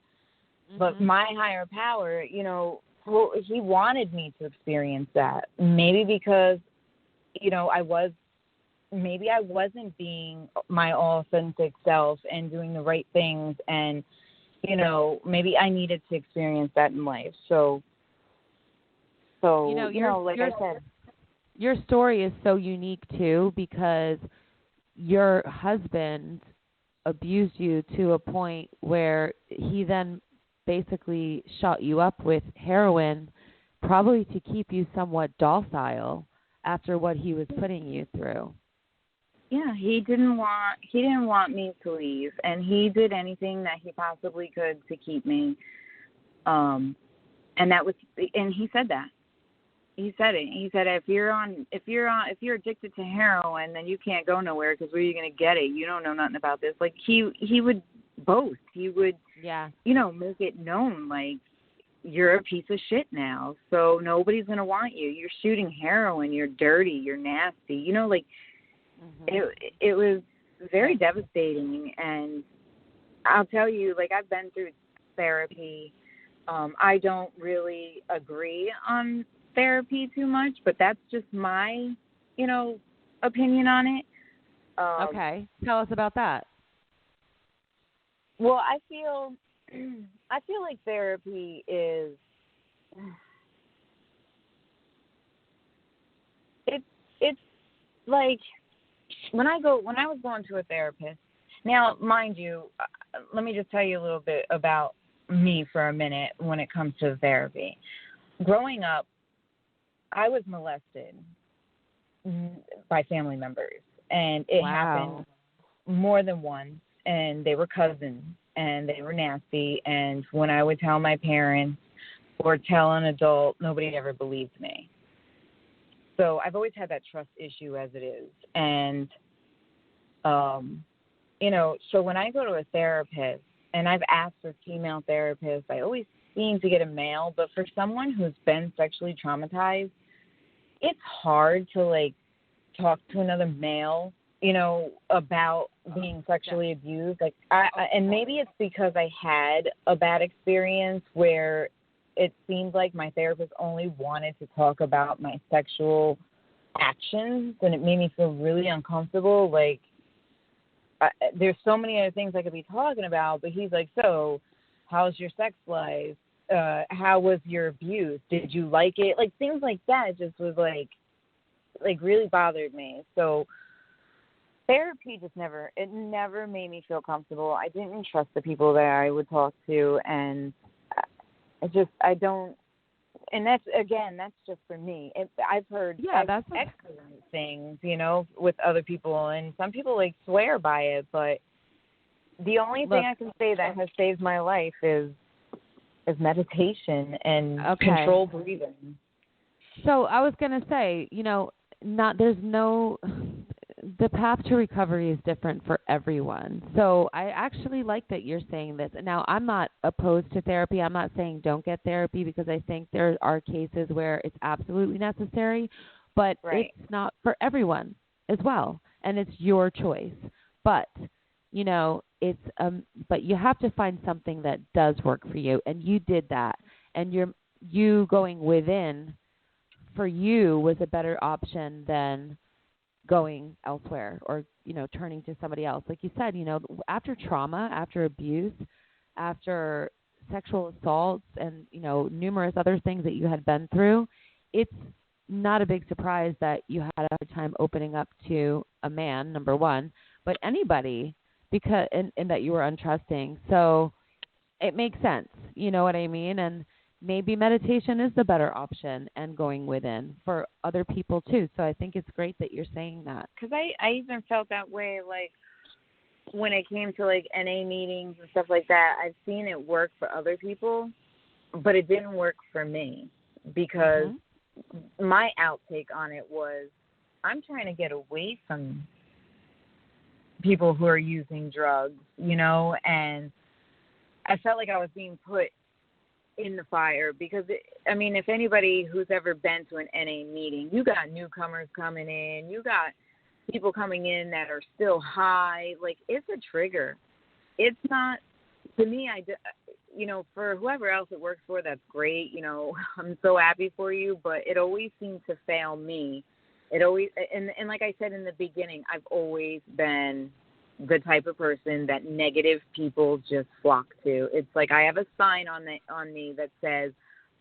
But my higher power, he wanted me to experience that. Maybe because, maybe I wasn't being my authentic self and doing the right things, and, maybe I needed to experience that in life. So like I said, your story is so unique too, because your husband abused you to a point where he then basically shot you up with heroin, probably to keep you somewhat docile after what he was putting you through. Yeah, he didn't want me to leave, and he did anything that he possibly could to keep me. And he said that. He said it. He said, if you're addicted to heroin, then you can't go nowhere, because where are you going to get it? You don't know nothing about this. Like, he would boast. He would, make it known, like, you're a piece of shit now, so nobody's going to want you. You're shooting heroin. You're dirty. You're nasty. It was very devastating. And I'll tell you, like, I've been through therapy. I don't really agree on therapy too much, but that's just my, opinion on it. Okay. Tell us about that. Well, I feel like therapy is, it's like, when I was going to a therapist. Now, mind you, let me just tell you a little bit about me for a minute when it comes to therapy. Growing up, I was molested by family members, and it happened more than once, and they were cousins, and they were nasty, and when I would tell my parents or tell an adult, nobody ever believed me. So I've always had that trust issue as it is, and, so when I go to a therapist, and I've asked for female therapists. I always seem to get a male, but for someone who's been sexually traumatized, it's hard to like talk to another male, you know, about being sexually abused. Like, and maybe it's because I had a bad experience where it seemed like my therapist only wanted to talk about my sexual actions, and it made me feel really uncomfortable. Like, there's so many other things I could be talking about, but he's like, so how's your sex life? How was your abuse? Did you like it? Like, things like that just was like really bothered me. So therapy just never made me feel comfortable. I didn't trust the people that I would talk to, and I don't, and that's just for me. I've heard that's excellent things, you know, with other people, and some people like swear by it, but the only thing I can say that has saved my life is meditation and controlled breathing. So I was going to say, you know, the path to recovery is different for everyone. So I actually like that you're saying this. Now, I'm not opposed to therapy. I'm not saying don't get therapy, because I think there are cases where it's absolutely necessary, but it's not for everyone as well, and it's your choice. But, you know, but you have to find something that does work for you, and you did that. And you going within for you was a better option than going elsewhere or, you know, turning to somebody else. Like you said, you know, after trauma, after abuse, after sexual assaults and, you know, numerous other things that you had been through, it's not a big surprise that you had a hard time opening up to a man, number one, but anybody, because and that you were untrusting. So it makes sense. You know what I mean? And maybe meditation is the better option and going within for other people too. So I think it's great that you're saying that. Because I even felt that way, like, when it came to, like, NA meetings and stuff like that. I've seen it work for other people, but it didn't work for me because my outtake on it was, I'm trying to get away from people who are using drugs, you know, and I felt like I was being put in the fire because, if anybody who's ever been to an NA meeting, you got newcomers coming in, you got people coming in that are still high. Like, it's a trigger. It's not, to me, for whoever else it works for, that's great. You know, I'm so happy for you, but it always seemed to fail me. It always, and like I said in the beginning, I've always been the type of person that negative people just flock to. It's like I have a sign on me that says,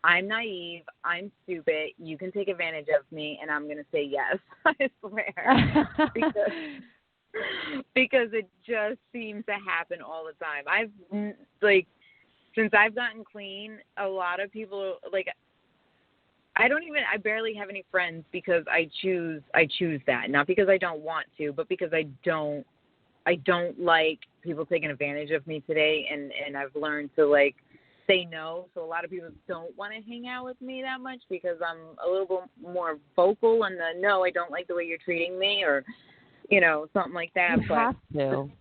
I'm naive, I'm stupid, you can take advantage of me, and I'm going to say yes. I swear. because it just seems to happen all the time. Since I've gotten clean, a lot of people, like, I barely have any friends because I choose that. Not because I don't want to, but because I don't like people taking advantage of me today, and I've learned to, like, say no. So a lot of people don't want to hang out with me that much because I'm a little bit more vocal on the no, I don't like the way you're treating me, or, you know, something like that.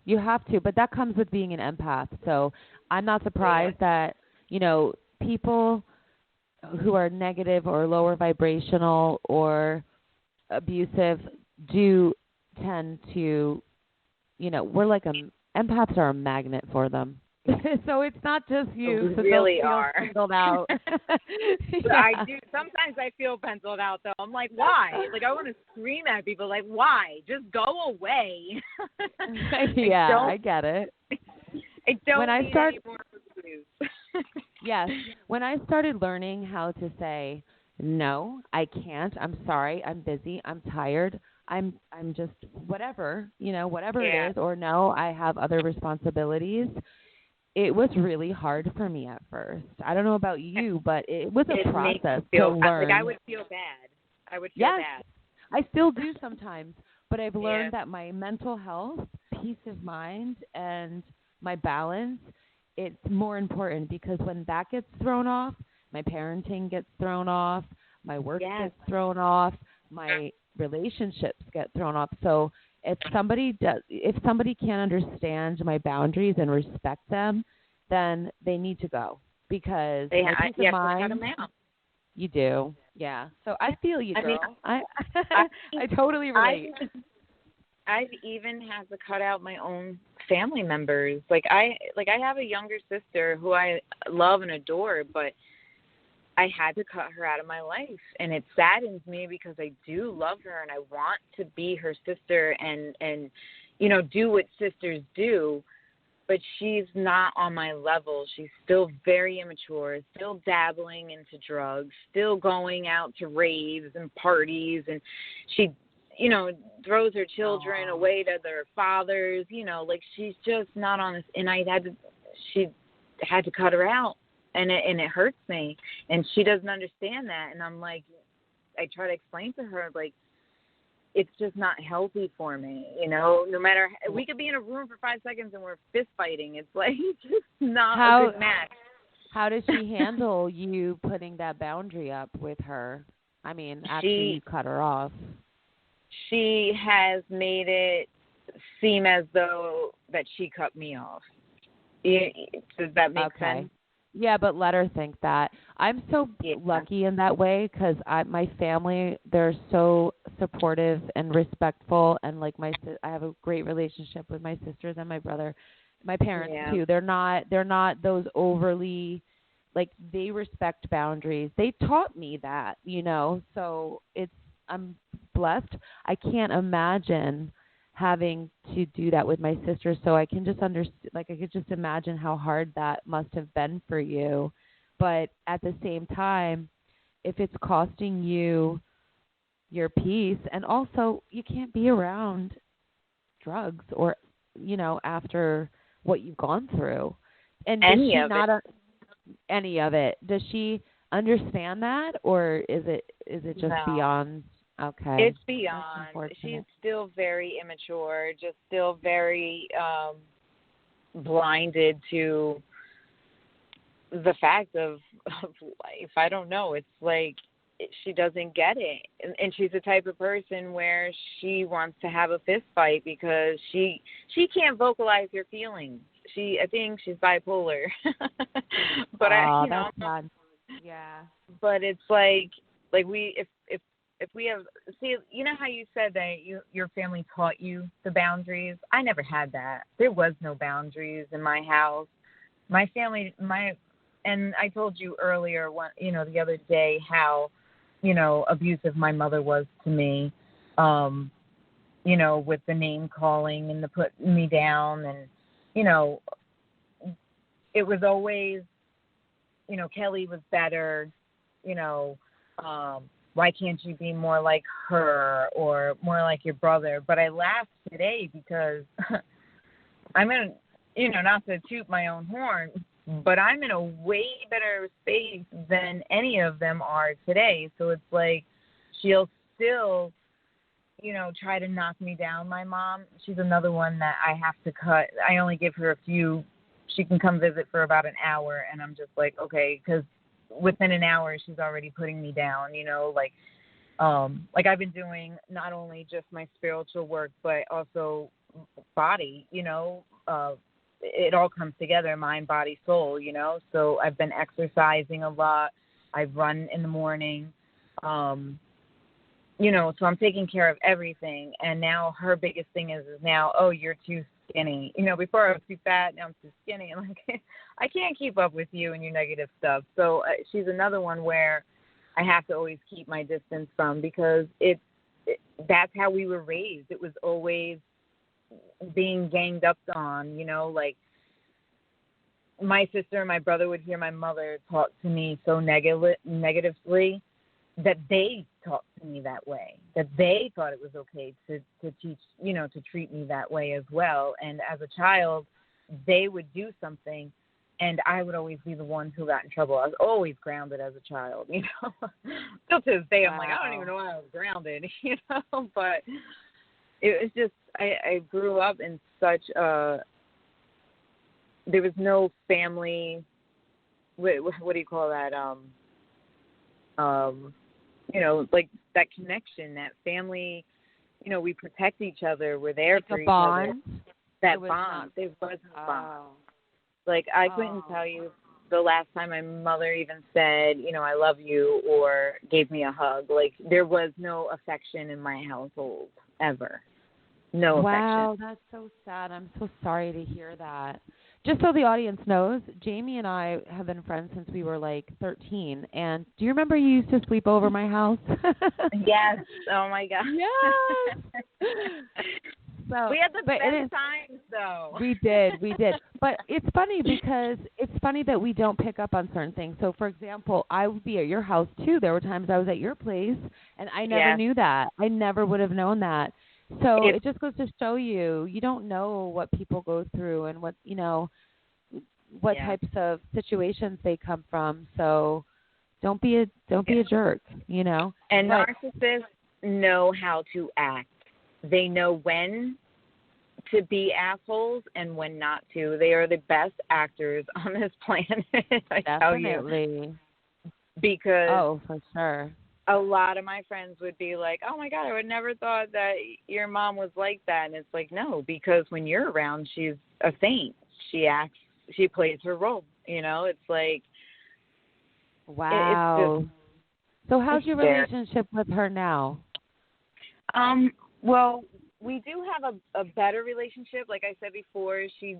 You have to, but that comes with being an empath. So I'm not surprised that, you know, people who are negative or lower vibrational or abusive do tend to, you know, we're like empaths are a magnet for them. So it's not just you. We really are. Penciled out. I do. Sometimes I feel penciled out, though. I'm like, why? Like, I want to scream at people, like, why? Just go away. I get it. I don't need any more abuse. Yes. When I started learning how to say, no, I can't, I'm sorry, I'm busy, I'm tired, I'm just whatever, you know, whatever it is, or no, I have other responsibilities. It was really hard for me at first. I don't know about you, but it was a process to learn. Like, I would feel bad. Bad. I still do sometimes, but I've learned that my mental health, peace of mind, and my balance, it's more important, because when that gets thrown off, my parenting gets thrown off, my work gets thrown off, my relationships get thrown off. So if somebody can't understand my boundaries and respect them, then they need to go because They my peace of mind. cut them out. You do, yeah. So I feel you, girl. I totally relate. I've even had to cut out my own family members. I have a younger sister who I love and adore, but I had to cut her out of my life, and it saddens me because I do love her and I want to be her sister and do what sisters do, but she's not on my level. She's still very immature, still dabbling into drugs, still going out to raves and parties, and she throws her children away to their fathers, she's just not on this, and she had to cut her out. And it hurts me, and she doesn't understand that. And I'm like, I try to explain to her, like, it's just not healthy for me, No matter, we could be in a room for 5 seconds and we're fist fighting. It's like just not a good match. How does she handle you putting that boundary up with her? I mean, after you cut her off. She has made it seem as though that she cut me off. Does that make sense? Yeah, but let her think that. I'm so lucky in that way because my family, they're so supportive and respectful, and I have a great relationship with my sisters and my brother, my parents too. They're not those overly, they respect boundaries. They taught me that, So I'm blessed. I can't imagine having to do that with my sister, so I can just I could just imagine how hard that must have been for you. But at the same time, if it's costing you your peace, and also you can't be around drugs or after what you've gone through, and any of it. Does she understand that, or is it just beyond? Okay. It's beyond. She's still very immature, just still very blinded to the fact of life. I don't know. It's like she doesn't get it. And she's the type of person where she wants to have a fist fight because she can't vocalize her feelings. I think she's bipolar. But that's bad. Yeah. But it's like if we have, how you said that your family taught you the boundaries? I never had that. There was no boundaries in my house. My family, and I told you earlier, the other day how, abusive my mother was to me, with the name calling and the putting me down. And, it was always, Kelly was better, why can't you be more like her or more like your brother? But I laughed today because I'm in, not to toot my own horn, but I'm in a way better space than any of them are today. So it's like she'll still, try to knock me down. My mom, she's another one that I have to cut. I only give her a few. She can come visit for about an hour, and I'm just like, okay, because within an hour she's already putting me down, I've been doing not only just my spiritual work but also body, it all comes together, mind, body, soul, so I've been exercising a lot. I've run in the morning, so I'm taking care of everything. And now her biggest thing is now, oh, you're too skinny. Before I was too fat, now I'm too skinny. I'm like, I can't keep up with you and your negative stuff. So she's another one where I have to always keep my distance from, because that's how we were raised. It was always being ganged up on, my sister and my brother would hear my mother talk to me so negatively that they talked to me that way, that they thought it was okay to teach, to treat me that way as well. And as a child, they would do something and I would always be the one who got in trouble. I was always grounded as a child, Still to this day, I'm like, I don't even know why I was grounded, But it was just, I grew up in such a, there was no family, what do you call that? Like that connection, that family, we protect each other. We're there for each other. That bond. There wasn't a bond. Like, I couldn't tell you the last time my mother even said, I love you or gave me a hug. Like, there was no affection in my household ever. No affection. Wow, that's so sad. I'm so sorry to hear that. Just so the audience knows, Jamie and I have been friends since we were like 13. And do you remember you used to sleep over my house? Yes. Oh, my God. Yes. So, we had the best times, though. We did. But it's funny because it's funny that we don't pick up on certain things. So, for example, I would be at your house, too. There were times I was at your place, and I never knew that. I never would have known that. So it just goes to show you don't know what people go through and what, what types of situations they come from. So don't be a jerk, And narcissists know how to act. They know when to be assholes and when not to. They are the best actors on this planet, I tell you. Definitely. Because for sure. A lot of my friends would be like, oh, my God, I would never thought that your mom was like that. And it's like, no, because when you're around, she's a saint. She plays her role. It's like. Wow. So how's your relationship with her now? Well, we do have a better relationship. Like I said before, she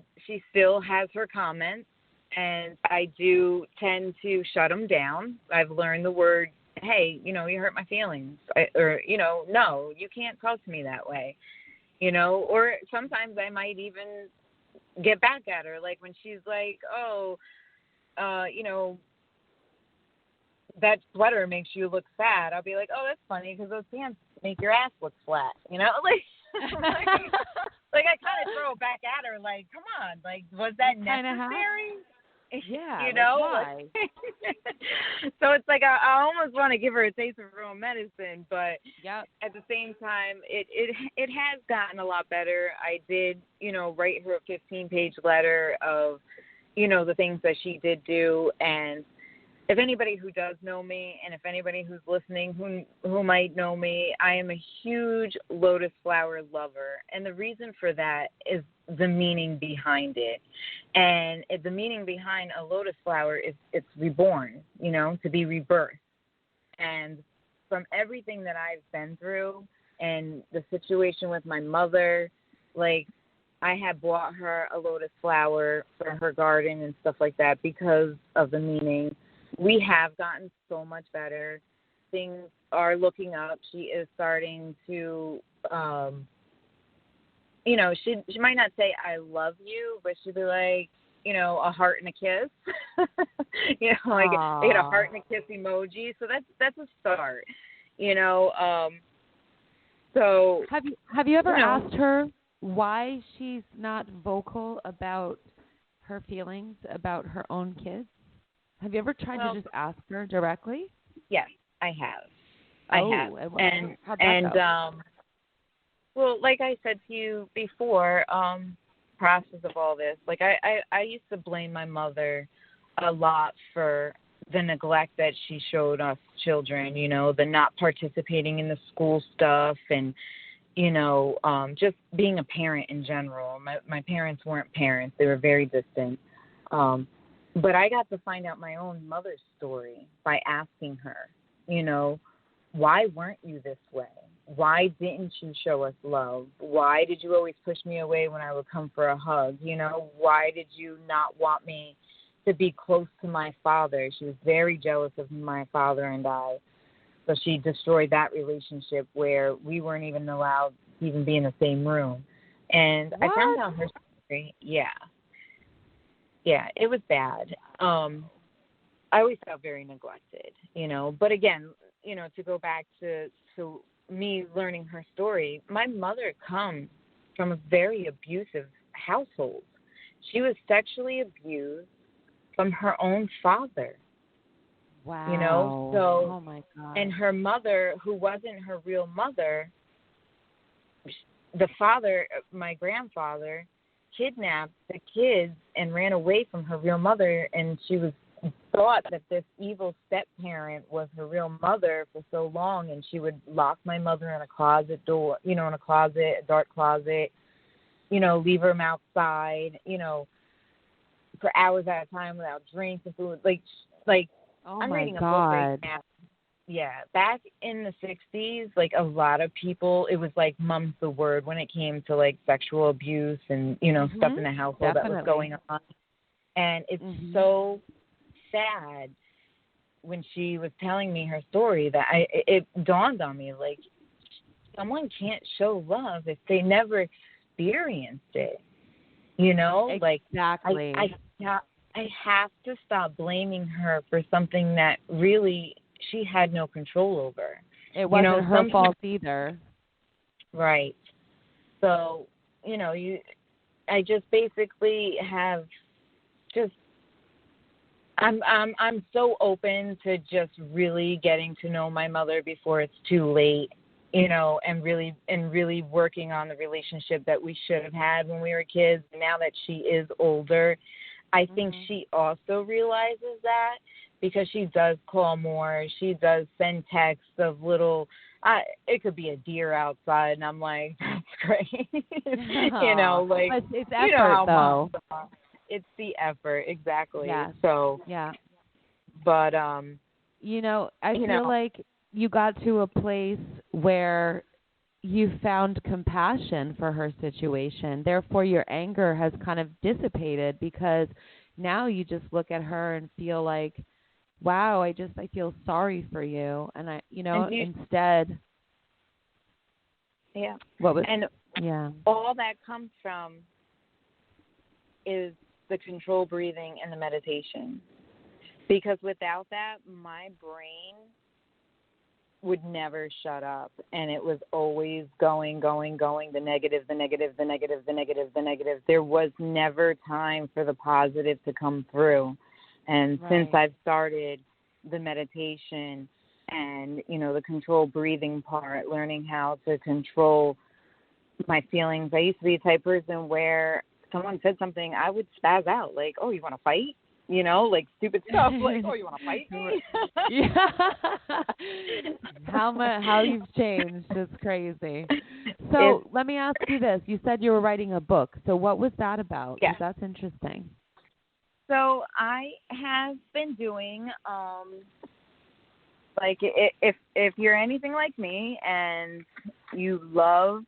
still has her comments, and I do tend to shut them down. I've learned the word, hey, you hurt my feelings, no, you can't talk to me that way, or sometimes I might even get back at her. Like when she's like, that sweater makes you look fat. I'll be like, oh, that's funny because those pants make your ass look flat, like I kind of throw it back at her, like, come on, like, was that necessary? Yeah. Why? So it's like I almost want to give her a taste of her own medicine, but at the same time, it has gotten a lot better. I did, write her a 15-page letter of, the things that she did do, and if anybody who does know me, and if anybody who's listening who might know me, I am a huge lotus flower lover. And the reason for that is the meaning behind it. And the meaning behind a lotus flower is it's reborn, to be rebirthed. And from everything that I've been through and the situation with my mother, like, I had bought her a lotus flower for her garden and stuff like that because of the meaning. We have gotten so much better. Things are looking up. She is starting to, she might not say I love you, but she'll be like, a heart and a kiss. Like I get a heart and a kiss emoji. So that's a start. So have you ever asked her why she's not vocal about her feelings about her own kids? Have you ever tried to just ask her directly? Yes, I have. I have. How'd that go? Well, like I said to you before, process of all this, like I used to blame my mother a lot for the neglect that she showed us children, the not participating in the school stuff and, just being a parent in general. My parents weren't parents. They were very distant. But I got to find out my own mother's story by asking her, why weren't you this way? Why didn't you show us love? Why did you always push me away when I would come for a hug? Why did you not want me to be close to my father? She was very jealous of my father and I. So she destroyed that relationship where we weren't even allowed to even be in the same room. And I found out her story. Yeah, it was bad. I always felt very neglected, But again, to go back to me learning her story, my mother comes from a very abusive household. She was sexually abused from her own father. Wow. So, oh my God. And her mother, who wasn't her real mother, the father, my grandfather, kidnapped the kids and ran away from her real mother, and she was thought that this evil step-parent was her real mother for so long, and she would lock my mother in a closet door, in a closet, a dark closet, leave her outside, for hours at a time without drinks and food. Like Oh I'm my reading a book God. right now. Yeah, back in the 60s, like a lot of people, it was like mum's the word when it came to like sexual abuse and, stuff in the household that was going on. And it's so sad when she was telling me her story that it dawned on me, like, someone can't show love if they never experienced it. Exactly. I have to stop blaming her for something that really she had no control over. It wasn't her fault either. Right. So, I just basically have just I'm so open to just really getting to know my mother before it's too late, and really working on the relationship that we should have had when we were kids. Now that she is older, I think she also realizes that, because she does call more. She does send texts of little, it could be a deer outside, and I'm like, that's great. But it's effort, though. It's the effort, exactly. Yeah. So, yeah. But, I feel like you got to a place where you found compassion for her situation. Therefore, your anger has kind of dissipated, because now you just look at her and feel like, wow, I feel sorry for you. And instead. Yeah. And all that comes from is the control breathing and the meditation. Because without that, my brain would never shut up, and it was always going, the negative. There was never time for the positive to come through. And since I've started the meditation and, the control breathing part, learning how to control my feelings, I used to be a type of person where someone said something, I would spaz out, like, oh, you want to fight? Like stupid stuff, like, oh, you want to fight me? How you've changed is crazy. So let me ask you this. You said you were writing a book. So what was that about? Yeah. 'Cause that's interesting. So I have been doing, like, if you're anything like me and you love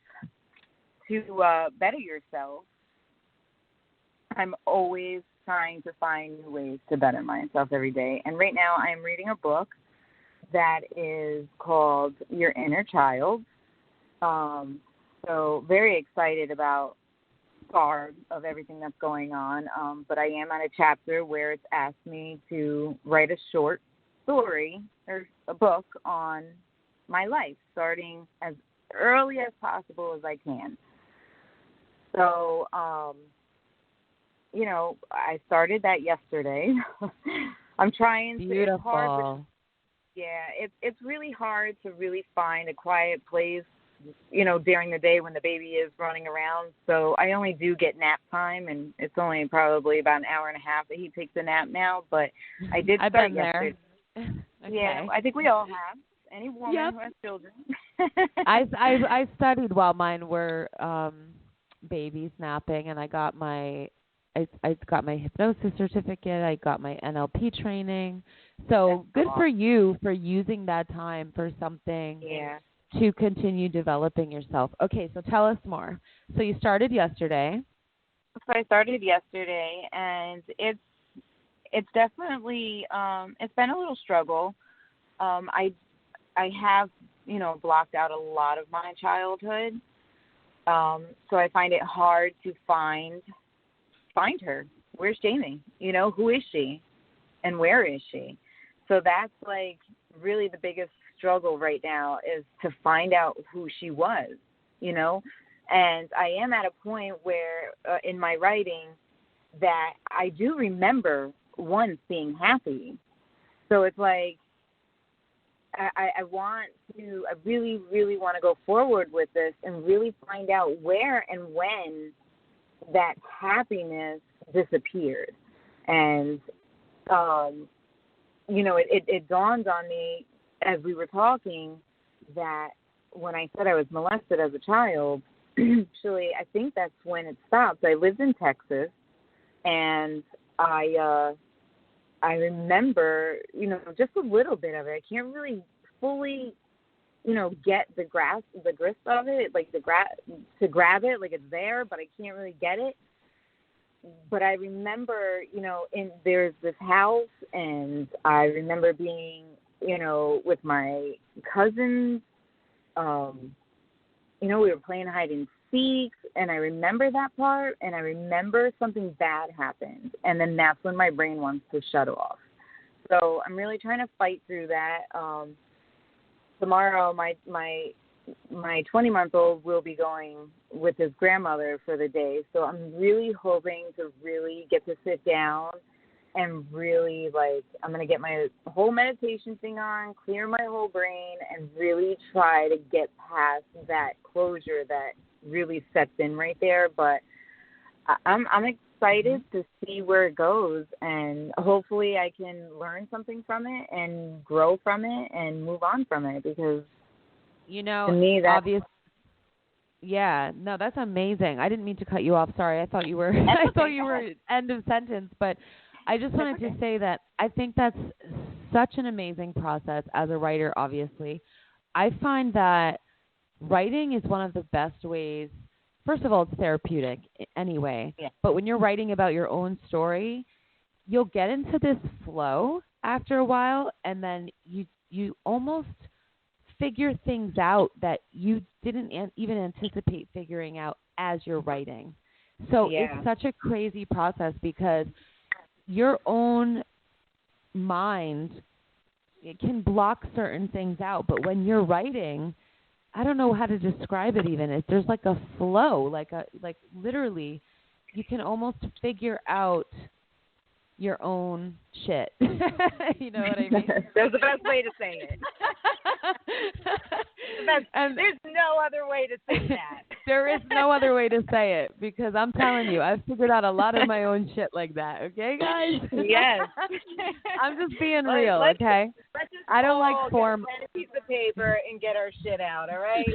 to better yourself, I'm always trying to find new ways to better myself every day. And right now I'm reading a book that is called Your Inner Child. So very excited about part of everything that's going on. But I am at a chapter where it's asked me to write a short story or a book on my life, starting as early as possible as I can. So, I started that yesterday. I'm trying to. Beautiful. It's hard, it's really hard to really find a quiet place, during the day when the baby is running around. So I only do get nap time, and it's only probably about an hour and a half that he takes a nap now. But I did start I've been yesterday. there. Okay. Yeah, I think we all have. Any woman who has children. I studied while mine were babies napping, and I got my hypnosis certificate. I got my NLP training. So That's good for you for using that time for something to continue developing yourself. Okay, so tell us more. So you started yesterday. So I started yesterday, and it's definitely it's been a little struggle. I have blocked out a lot of my childhood, so I find it hard to find her. Where's Jaime? Who is she, and where is she? So that's like really the biggest struggle right now, is to find out who she was. And I am at a point where in my writing that I do remember once being happy. So it's like I really, really want to go forward with this and really find out where and when that happiness disappeared. And, it dawned on me as we were talking that when I said I was molested as a child, actually, I think that's when it stopped. I lived in Texas, and I remember, just a little bit of it. I can't really fully, get the grasp of it, like to grab it, like it's there, but I can't really get it. But I remember, there's this house, and I remember being, with my cousins. We were playing hide and seek, and I remember that part, and I remember something bad happened, and then that's when my brain wants to shut off. So I'm really trying to fight through that. Tomorrow, my 20-month-old will be going with his grandmother for the day, so I'm really hoping to really get to sit down and really, I'm going to get my whole meditation thing on, clear my whole brain, and really try to get past that closure that really sets in right there. But I'm excited to see where it goes, and hopefully I can learn something from it and grow from it and move on from it, because to me, that's obvious. Yeah, no, that's amazing. I didn't mean to cut you off. Sorry, I thought you were. I thought you were end of sentence, but I just wanted to say that I think that's such an amazing process as a writer. Obviously, I find that writing is one of the best ways. First of all, it's therapeutic anyway. Yeah. But when you're writing about your own story, you'll get into this flow after a while, and then you almost figure things out that you didn't even anticipate figuring out as you're writing. So it's such a crazy process, because your own mind, it can block certain things out. But when you're writing, I don't know how to describe it even. There's like a flow, like literally, you can almost figure out your own shit. You know what I mean? That's the best way to say it. There's no other way to say that. There is no other way to say it, because I'm telling you, I've figured out a lot of my own shit like that. Okay, guys? Yes. I'm just being real, okay? Let's just I don't like form. Get a piece of paper and get our shit out, all right?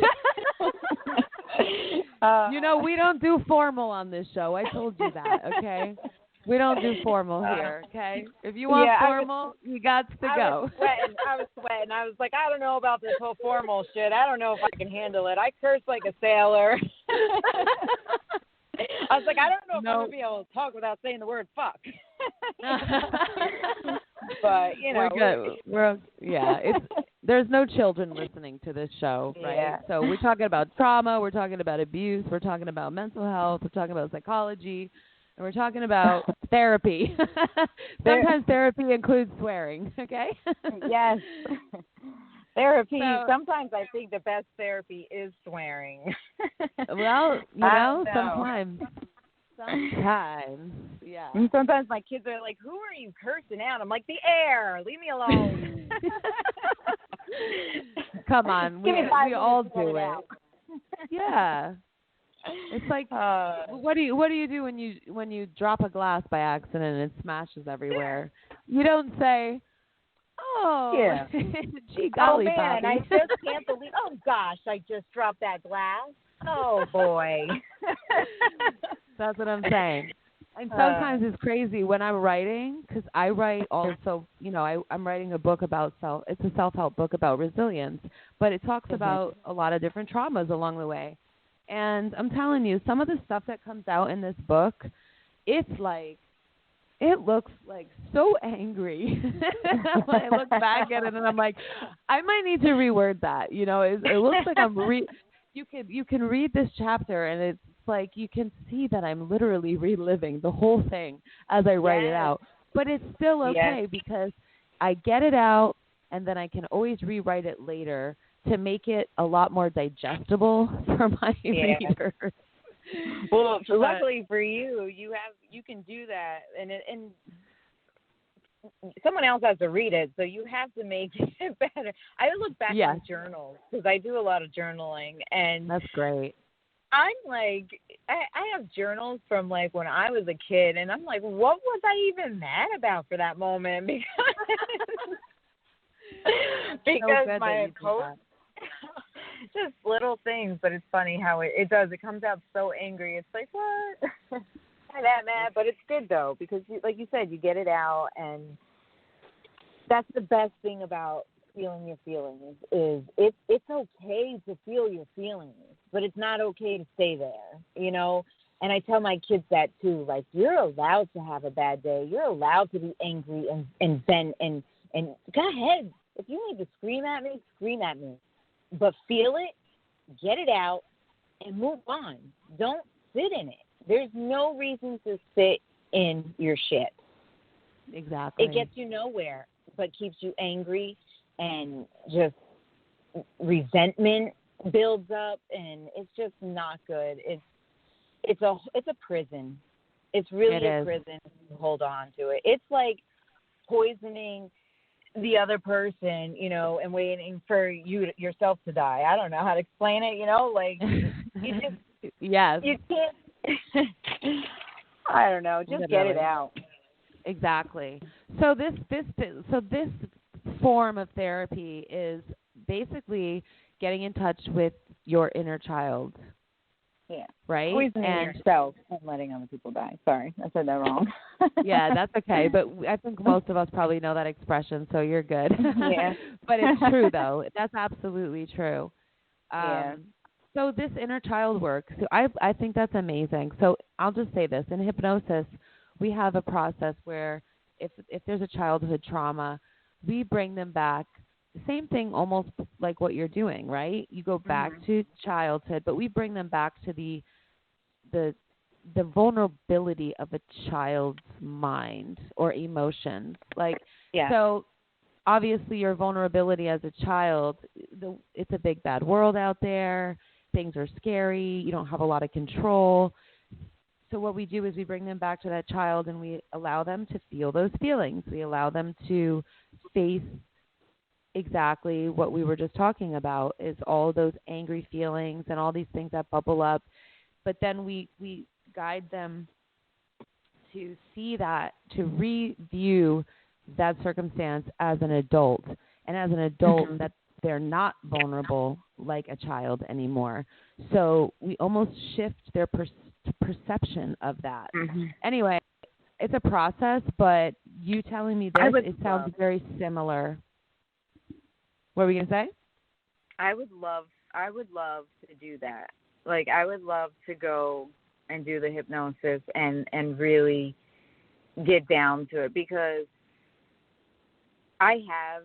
We don't do formal on this show. I told you that, okay? We don't do formal here, okay? If you want formal, you got to go. I was sweating. I was like, I don't know about this whole formal shit. I don't know if I can handle it. I curse like a sailor. I was like, I don't know if I'm going to be able to talk without saying the word fuck. But, we're good. There's no children listening to this show, right? Yeah. So we're talking about trauma, we're talking about abuse, we're talking about mental health, we're talking about psychology, and we're talking about therapy. Sometimes therapy includes swearing, okay? Yes. Therapy. Sometimes I think the best therapy is swearing. Well, sometimes. Sometimes, yeah. And sometimes my kids are like, who are you cursing out? I'm like, the air. Leave me alone. Come on. We all do it. Yeah. It's like, what do you do when you drop a glass by accident and it smashes everywhere? You don't say, "Oh, yeah. Gee golly, oh man, Bobby. I just can't believe. Oh gosh, I just dropped that glass. Oh boy." That's what I'm saying. And sometimes it's crazy when I'm writing, because I write also. I'm writing a book about It's a self-help book about resilience, but it talks about a lot of different traumas along the way. And I'm telling you, some of the stuff that comes out in this book, it looks like so angry. When I look back at it, and I'm like, I might need to reword that. It looks like you can read this chapter, and it's like you can see that I'm literally reliving the whole thing as I write it out. But it's still okay because I get it out, and then I can always rewrite it later to make it a lot more digestible for my readers. Well, luckily for you, you can do that, and someone else has to read it, so you have to make it better. I look back on journals, because I do a lot of journaling, and that's great. I'm like, I have journals from like when I was a kid, and I'm like, what was I even mad about for that moment? Because my coach. Just little things, but it's funny how it does. It comes out so angry. It's like, what? that mad, but it's good though because, like you said, you get it out, and that's the best thing about feeling your feelings is it's okay to feel your feelings, but it's not okay to stay there, you know. And I tell my kids that too. Like, you're allowed to have a bad day. You're allowed to be angry and vent and go ahead. If you need to scream at me, but feel it, get it out, and move on. Don't sit in it. There's no reason to sit in your shit. Exactly. It gets you nowhere, but keeps you angry, and just resentment builds up, and it's just not good. It's a prison. It's really a prison to hold on to it. It's like poisoning the other person, you know, and waiting for yourself to die. I don't know how to explain it, you know, like you just yes. You can't I don't know, just get it out. Exactly. So this form of therapy is basically getting in touch with your inner child. Yeah. Right? Poisoning yourself and letting other people die. Sorry, I said that wrong. Yeah, that's okay. But I think most of us probably know that expression, so you're good. Yeah. But it's true, though. That's absolutely true. Yeah. So this inner child work, so I think that's amazing. So I'll just say this. In hypnosis, we have a process where if there's a childhood trauma, we bring them back. Same thing almost like what you're doing, right? You go back to childhood, but we bring them back to the vulnerability of a child's mind or emotions. Like, so obviously your vulnerability as a child, it's a big bad world out there. Things are scary. You don't have a lot of control. So what we do is we bring them back to that child, and we allow them to feel those feelings. We allow them to face exactly what we were just talking about, is all those angry feelings and all these things that bubble up. But then we guide them to see that, to review that circumstance as an adult, and as an adult that they're not vulnerable like a child anymore. So we almost shift their perception of that. Anyway, it's a process, but you telling me this, it sounds very similar. What were we going to say? I would love to do that. Like, I would love to go and do the hypnosis and really get down to it, because I have,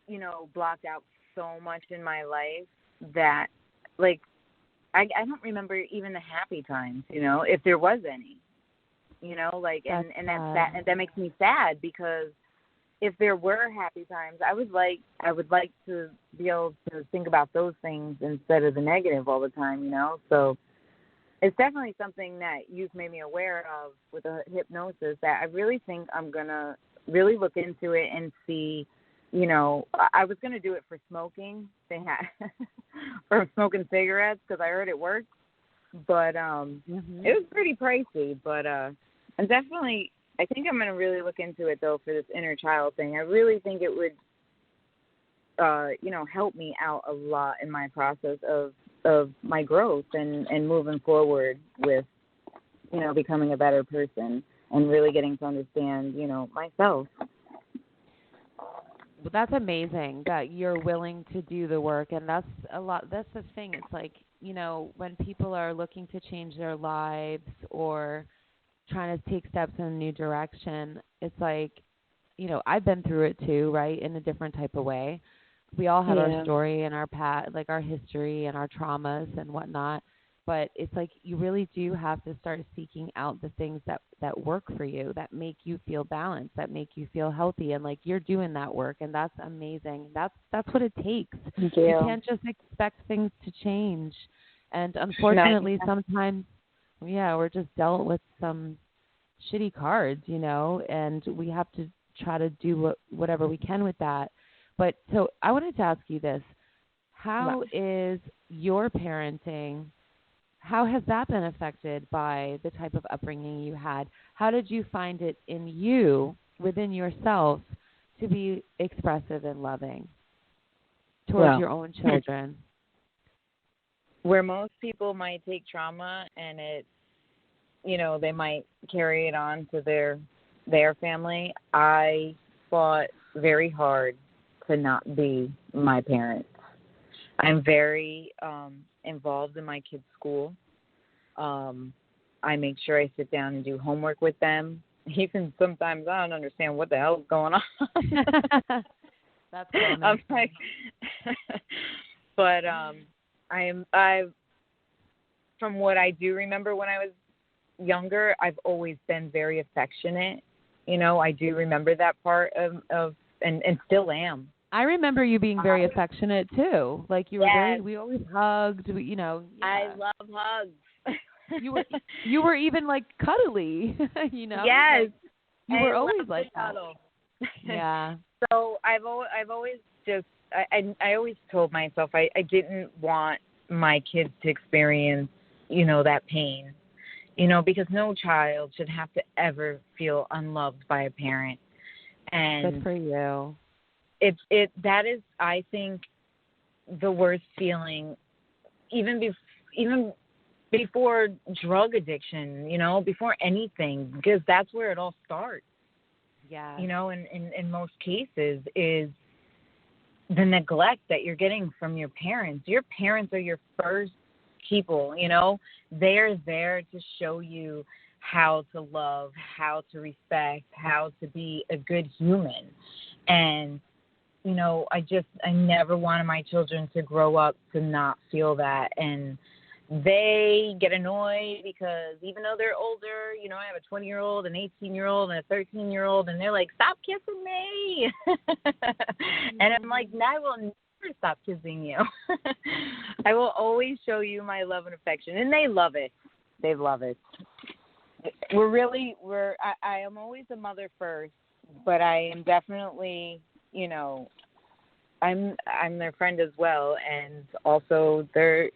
you know, blocked out so much in my life that, like, I don't remember even the happy times, you know, if there was any, you know, like, and that makes me sad, because if there were happy times, I would like to be able to think about those things instead of the negative all the time, you know. So it's definitely something that you've made me aware of with the hypnosis, that I really think I'm going to really look into it and see, you know. I was going to do it for smoking. They had for smoking cigarettes, because I heard it worked. But it was pretty pricey. But I'm definitely, I think I'm going to really look into it, though, for this inner child thing. I really think it would, you know, help me out a lot in my process of my growth and moving forward with, you know, becoming a better person and really getting to understand, you know, myself. Well, that's amazing that you're willing to do the work, and that's a lot. That's the thing. It's like, you know, when people are looking to change their lives or trying to take steps in a new direction, it's like, you know, I've been through it too, right, in a different type of way. We all have our story and our past, like our history and our traumas and whatnot. But it's like you really do have to start seeking out the things that work for you, that make you feel balanced, that make you feel healthy. And like, you're doing that work, and that's amazing. That's what it takes. Thank you. You can't just expect things to change. And unfortunately, sometimes, we're just dealt with some shitty cards, you know, and we have to try to do whatever we can with that. But so I wanted to ask you this. How is your parenting, how has that been affected by the type of upbringing you had? How did you find it in you, within yourself, to be expressive and loving towards your own children? Where most people might take trauma and they might carry it on to their family. I fought very hard to not be my parents. I'm very involved in my kids' school. I make sure I sit down and do homework with them. Even sometimes I don't understand what the hell is going on. That's common. I'm like, but I've from what I do remember when I was younger, I've always been very affectionate. I do remember that part of and still am. I remember you being very affectionate too. Like you were Yes. we always hugged, Yeah. I love hugs. You were even like cuddly, Yes. Like, you were always like that. cuddle. Yeah. So I've always just I always told myself I didn't want my kids to experience, that pain. Because no child should have to ever feel unloved by a parent. And good for you. That is, I think, the worst feeling, even before drug addiction, before anything, because that's where it all starts. Yeah. In most cases is the neglect that you're getting from your parents. Your parents are your first people, They're there to show you how to love, how to respect, how to be a good human. And, I never wanted my children to grow up to not feel that. And they get annoyed because even though they're older, I have a 20-year-old, an 18-year-old, and a 13-year-old, and they're like, stop kissing me. And I'm like, I will never stop kissing you. I will always show you my love and affection. And they love it. They love it. I am always a mother first, but I am definitely, I'm their friend as well. And also they're,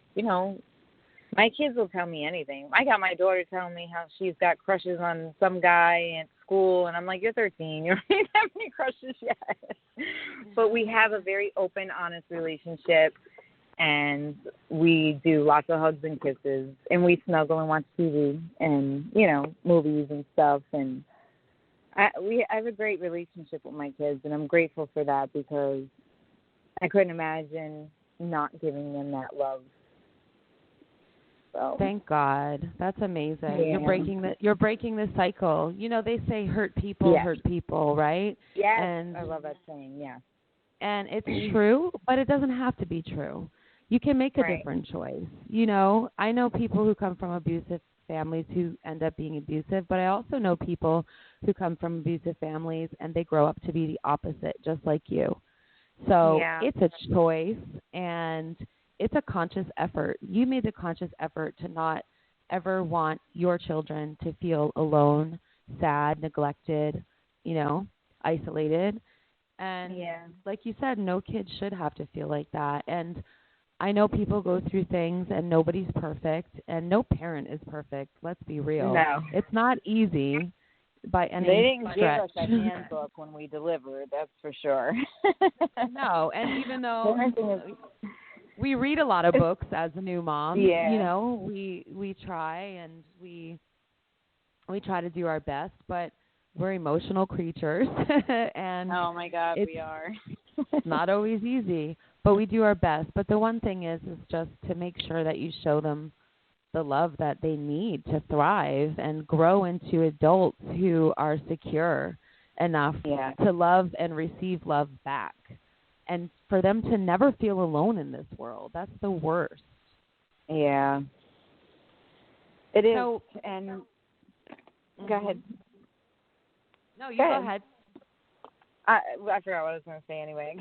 my kids will tell me anything. I got my daughter telling me how she's got crushes on some guy at school, and I'm like, you're 13. You don't even have any crushes yet. But we have a very open, honest relationship, and we do lots of hugs and kisses, and we snuggle and watch TV and, movies and stuff. And I have a great relationship with my kids, and I'm grateful for that because I couldn't imagine not giving them that love. So. Thank God. That's amazing. Yeah. You're breaking the cycle. They say hurt people hurt people, right? Yes. And I love that saying. Yeah. And it's true, but it doesn't have to be true. You can make a different choice. I know people who come from abusive families who end up being abusive, but I also know people who come from abusive families and they grow up to be the opposite, just like you. So it's a choice, and it's a conscious effort. You made the conscious effort to not ever want your children to feel alone, sad, neglected, isolated. And like you said, no kid should have to feel like that. And I know people go through things and nobody's perfect and no parent is perfect. Let's be real. No. It's not easy by any They didn't stretch. give us a handbook when we delivered, that's for sure. No, and even though we read a lot of books as a new mom, we try and we try to do our best, but we're emotional creatures. And oh my God, we are. Not always easy, but we do our best. But the one thing is just to make sure that you show them the love that they need to thrive and grow into adults who are secure enough to love and receive love back. And for them to never feel alone in this world. That's the worst. Yeah. It is. So, and go ahead. No, you go ahead. I forgot what I was going to say anyway.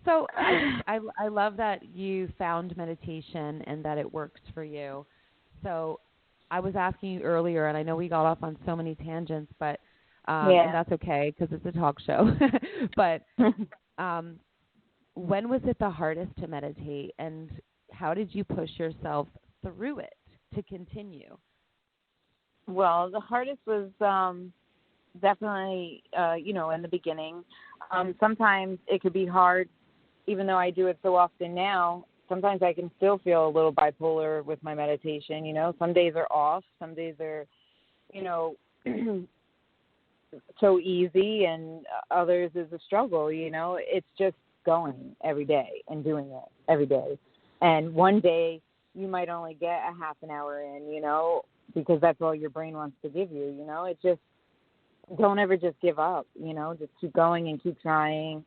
So I love that you found meditation and that it works for you. So I was asking you earlier, and I know we got off on so many tangents, but and that's okay because it's a talk show. But when was it the hardest to meditate, and how did you push yourself through it to continue? Well, the hardest was definitely, in the beginning. Sometimes it could be hard, even though I do it so often now, sometimes I can still feel a little bipolar with my meditation. Some days are off, some days are, so easy, and others is a struggle. It's just going every day and doing it every day. And one day you might only get a half an hour in, because that's all your brain wants to give you. It just, don't ever just give up. Just keep going and keep trying,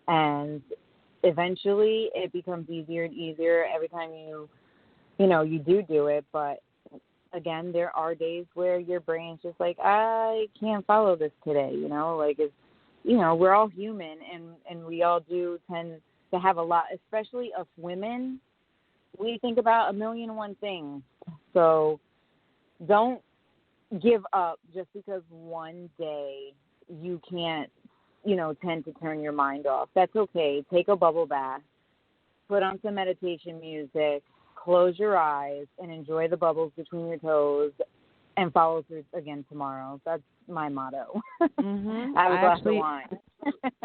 and eventually it becomes easier and easier every time you do it. But again, there are days where your brain's just like, I can't follow this today. We're all human, and we all do tend to have a lot, especially us women. We think about a million and one things. So don't give up just because one day you can't, tend to turn your mind off. That's okay. Take a bubble bath, put on some meditation music, close your eyes, and enjoy the bubbles between your toes, and follow through again tomorrow. That's my motto. Mm-hmm. I have a glass of wine.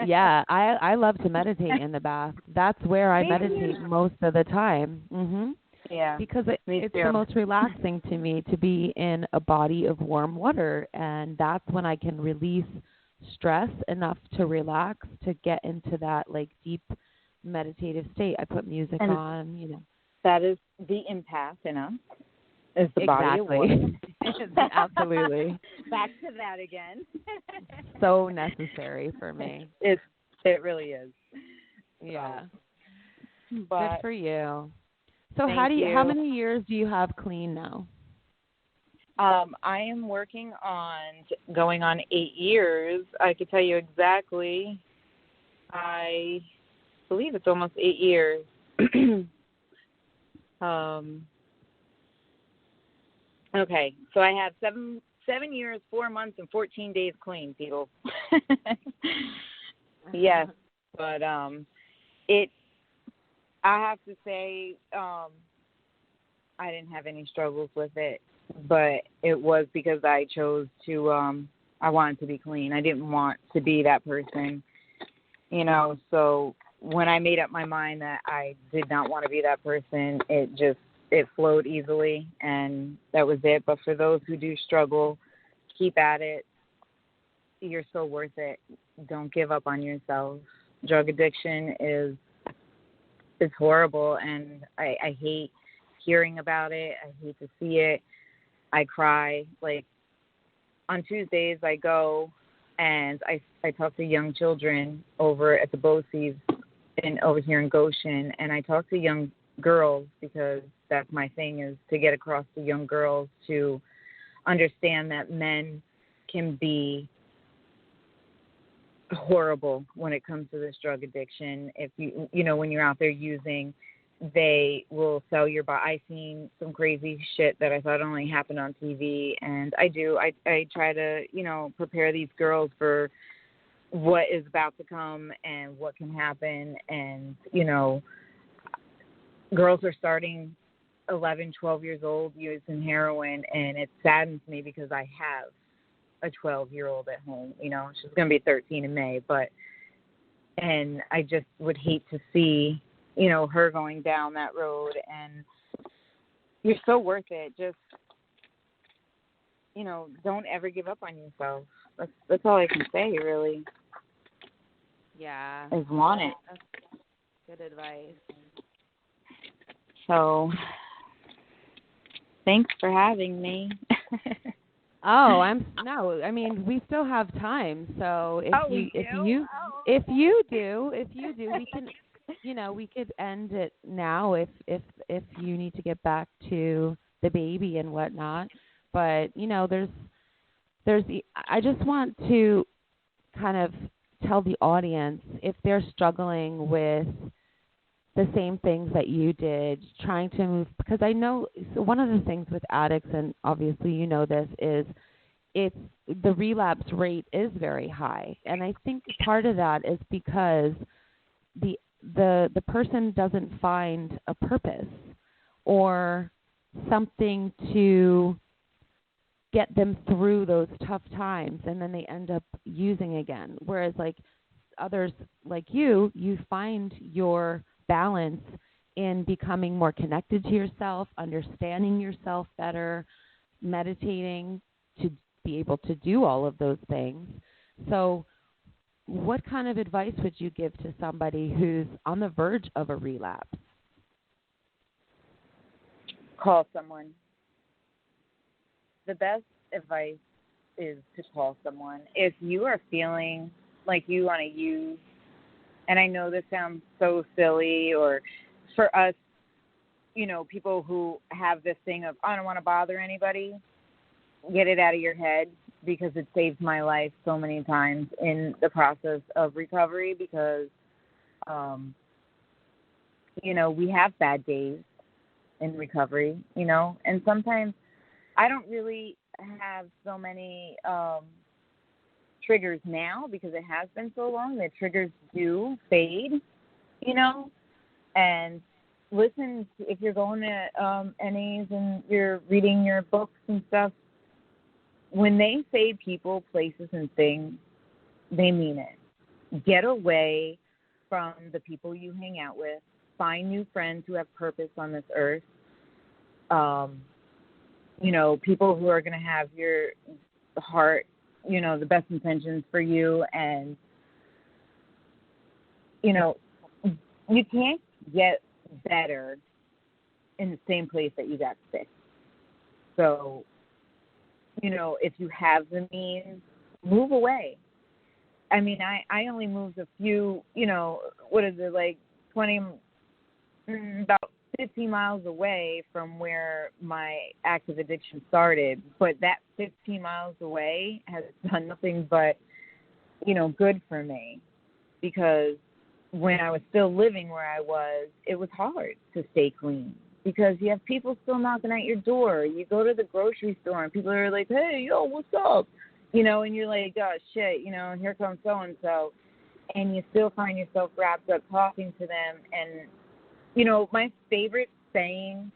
Yeah, I love to meditate in the bath. That's where I meditate most of the time. Mm-hmm. Yeah, because it's the most relaxing to me to be in a body of warm water, and that's when I can release stress enough to relax, to get into that deep meditative state. I put music on, That is the empath in us. Is the body of water. Absolutely. Back to that again. So necessary for me. It really is. Yeah. But good for you. So how many years do you have clean now? I am working on going on 8 years. I could tell you exactly. I believe it's almost 8 years. Okay, so I have 7 years, 4 months, and 14 days clean, people. Yes, but I have to say, I didn't have any struggles with it, but it was because I chose to, I wanted to be clean. I didn't want to be that person, so when I made up my mind that I did not want to be that person, it flowed easily, and that was it. But for those who do struggle, keep at it. You're so worth it. Don't give up on yourself. Drug addiction is horrible, and I hate hearing about it. I hate to see it. I cry. On Tuesdays, I go and I talk to young children over at the BOCES over here in Goshen, and I talk to young girls because that's my thing, is to get across to young girls to understand that men can be horrible when it comes to this drug addiction. If when you're out there using, they will sell your body. I've seen some crazy shit that I thought only happened on TV, and I try to, prepare these girls for what is about to come and what can happen. And, girls are starting 11, 12 years old using heroin, and it saddens me because I have a 12-year-old at home. She's going to be 13 in May, and I just would hate to see, her going down that road. And you're so worth it. Just, don't ever give up on yourself. That's all I can say, really. Yeah. Is want it. That's good advice. So, thanks for having me. We still have time. So if you do, we can, we could end it now if you need to get back to the baby and whatnot. But I just want to kind of tell the audience, if they're struggling with the same things that you did, trying to move, because I know one of the things with addicts, and obviously this, is the relapse rate is very high. And I think part of that is because the person doesn't find a purpose or something to get them through those tough times, and then they end up using again. Whereas others like you find your balance in becoming more connected to yourself, understanding yourself better, meditating to be able to do all of those things. So what kind of advice would you give to somebody who's on the verge of a relapse? Call someone. The best advice is to call someone. If you are feeling like you want to use, and I know this sounds so silly, or for us, you know, people who have this thing of, I don't want to bother anybody, get it out of your head, because it saved my life so many times in the process of recovery, because, you know, we have bad days in recovery, you know, and sometimes I don't really have so many triggers now because it has been so long that triggers do fade, you know, and listen, if you're going to NAs and you're reading your books and stuff, when they say people, places, and things, they mean it. Get away from the people you hang out with. Find new friends who have purpose on this earth. You know, people who are going to have your heart, you know, the best intentions for you. And, you know, you can't get better in the same place that you got sick. So, you know, if you have the means, move away. I mean, I only moved a few, you know, what is it, like about 15 miles away from where my active addiction started. But that 15 miles away has done nothing but, you know, good for me. Because when I was still living where I was, it was hard to stay clean. Because you have people still knocking at your door. You go to the grocery store and people are like, hey, yo, what's up? You know, and you're like, oh, shit, you know, here comes so-and-so. And you still find yourself wrapped up talking to them. And, you know, my favorite saying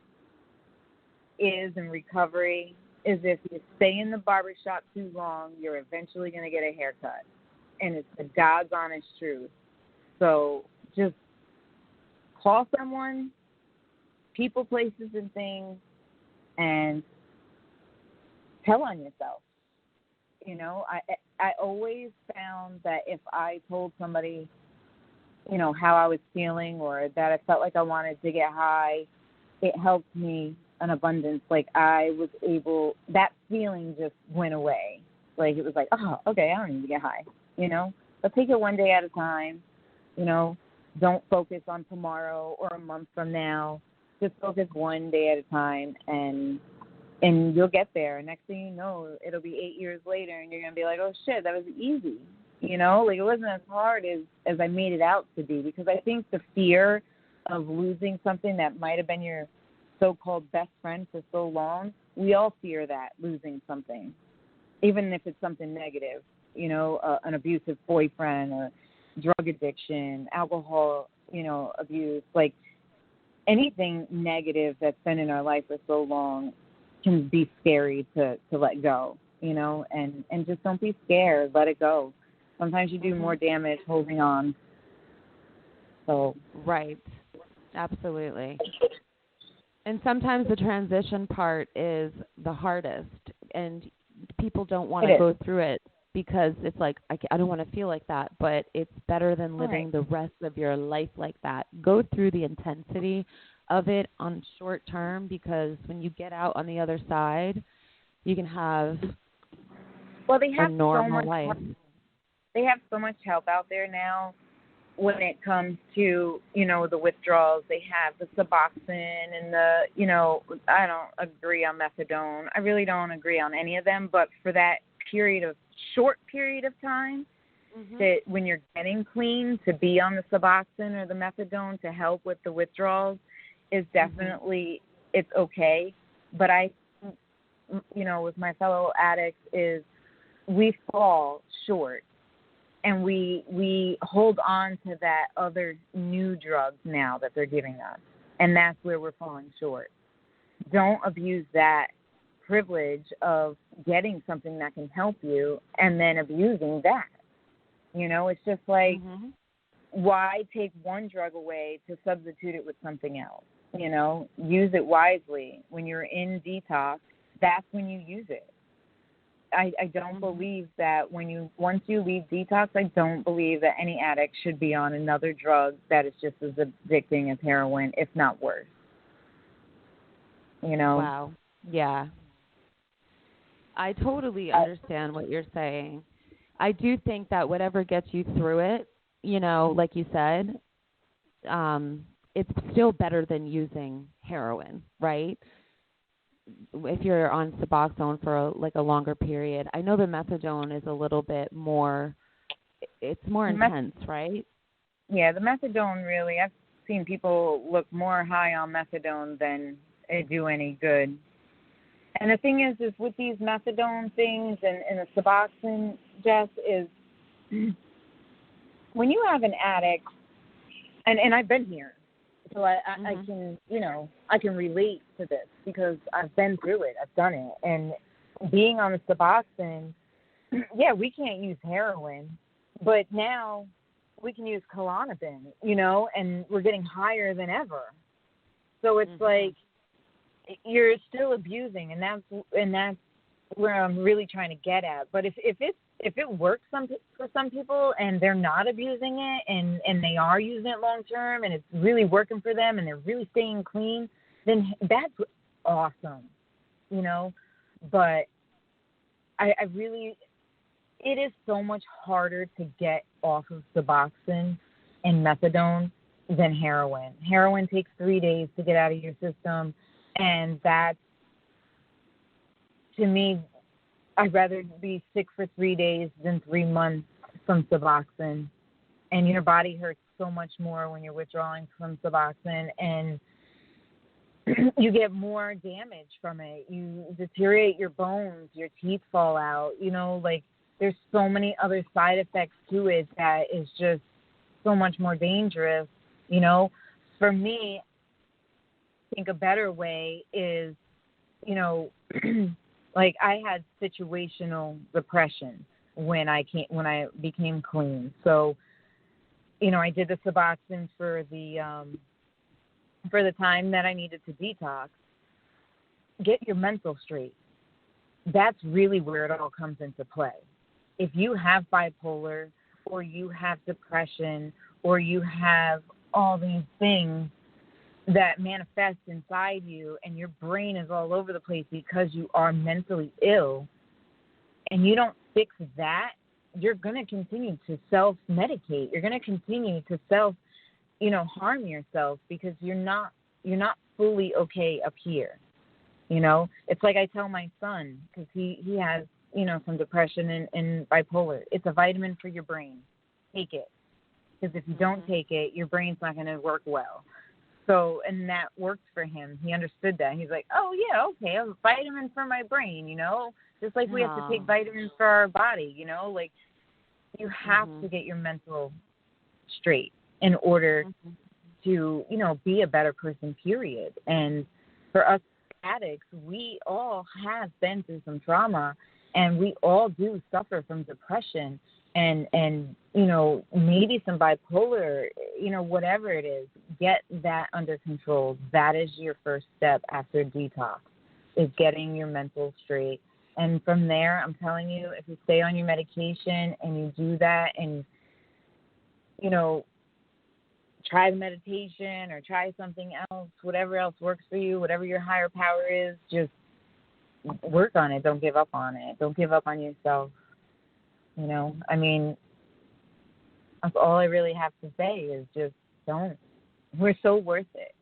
is in recovery is if you stay in the barbershop too long, you're eventually going to get a haircut. And it's the God's honest truth. So just call someone, people, places, and things, and tell on yourself. You know, I always found that if I told somebody, you know, how I was feeling or that I felt like I wanted to get high, it helped me an abundance. Like I was able, that feeling just went away. Like it was like, oh, okay, I don't need to get high, you know. But take it one day at a time, you know. Don't focus on tomorrow or a month from now. Just focus one day at a time, and you'll get there. Next thing you know, it'll be 8 years later, and you're going to be like, oh, shit, that was easy. You know, like it wasn't as hard as I made it out to be, because I think the fear of losing something that might have been your so-called best friend for so long, we all fear that, losing something, even if it's something negative, you know, an abusive boyfriend or drug addiction, alcohol, you know, abuse, like anything negative that's been in our life for so long can be scary to let go, you know, and just don't be scared. Let it go. Sometimes you do more damage holding on. So right. Absolutely. And sometimes the transition part is the hardest, and people don't want to go through it because it's like, I don't want to feel like that, but it's better than living the rest of your life like that. Go through the intensity of it on short term, because when you get out on the other side, you can have a normal life. They have so much help out there now when it comes to, you know, the withdrawals. They have the Suboxone and the, you know, I don't agree on methadone. I really don't agree on any of them, but for that short period of time, that when you're getting clean, to be on the Suboxone or the methadone to help with the withdrawals is definitely, it's okay. But I, you know, with my fellow addicts is we fall short, and we hold on to that other new drugs now that they're giving us, and that's where we're falling short. Don't abuse that privilege of getting something that can help you and then abusing that. You know, it's just like why take one drug away to substitute it with something else? You know, use it wisely. When you're in detox, that's when you use it. I don't believe that once you leave detox, I don't believe that any addict should be on another drug that is just as addicting as heroin, if not worse. You know? Wow. Yeah. I totally understand what you're saying. I do think that whatever gets you through it, you know, like you said, it's still better than using heroin, right? If you're on Suboxone for a longer period. I know the methadone is a little bit more, it's more intense, right? Yeah, the methadone really, I've seen people look more high on methadone than it do any good. And the thing is with these methadone things and the Suboxone, Jess, is when you have an addict, and I've been here, so I can, you know, I can relate to this because I've been through it. I've done it. And being on the Suboxone, yeah, we can't use heroin, but now we can use Klonopin, you know, and we're getting higher than ever. So it's like you're still abusing, and that's where I'm really trying to get at. But if it works for some people and they're not abusing it and they are using it long term and it's really working for them and they're really staying clean, then that's awesome, you know. But I really, it is so much harder to get off of Suboxone and methadone than heroin. Heroin takes 3 days to get out of your system, and that's, to me, I'd rather be sick for 3 days than 3 months from Suboxone. And your body hurts so much more when you're withdrawing from Suboxone, and you get more damage from it. You deteriorate your bones, your teeth fall out, you know, like there's so many other side effects to it that is just so much more dangerous, you know. For me, I think a better way is, you know, like I had situational depression when I became clean. So, you know, I did the Suboxone for the time that I needed to detox. Get your mental straight. That's really where it all comes into play. If you have bipolar or you have depression or you have all these things that manifest inside you and your brain is all over the place because you are mentally ill and you don't fix that, you're going to continue to self-medicate. You're going to continue to harm yourself because you're not fully okay up here. You know, it's like I tell my son, because he has, you know, some depression and bipolar. It's a vitamin for your brain. Take it. Because if you don't take it, your brain's not going to work well. So, and that worked for him. He understood that. He's like, oh, yeah, okay, a vitamin for my brain, you know, just like we have to take vitamins for our body, you know, like you have to get your mental straight in order to, you know, be a better person, period. And for us addicts, we all have been through some trauma, and we all do suffer from depression and you know, maybe some bipolar, you know, whatever it is. Get that under control. That is your first step after detox, is getting your mental straight. And from there, I'm telling you, if you stay on your medication and you do that and, you know, try the meditation or try something else, whatever else works for you, whatever your higher power is, just work on it. Don't give up on it. Don't give up on yourself. You know, I mean, that's all I really have to say is just don't. We're so worth it.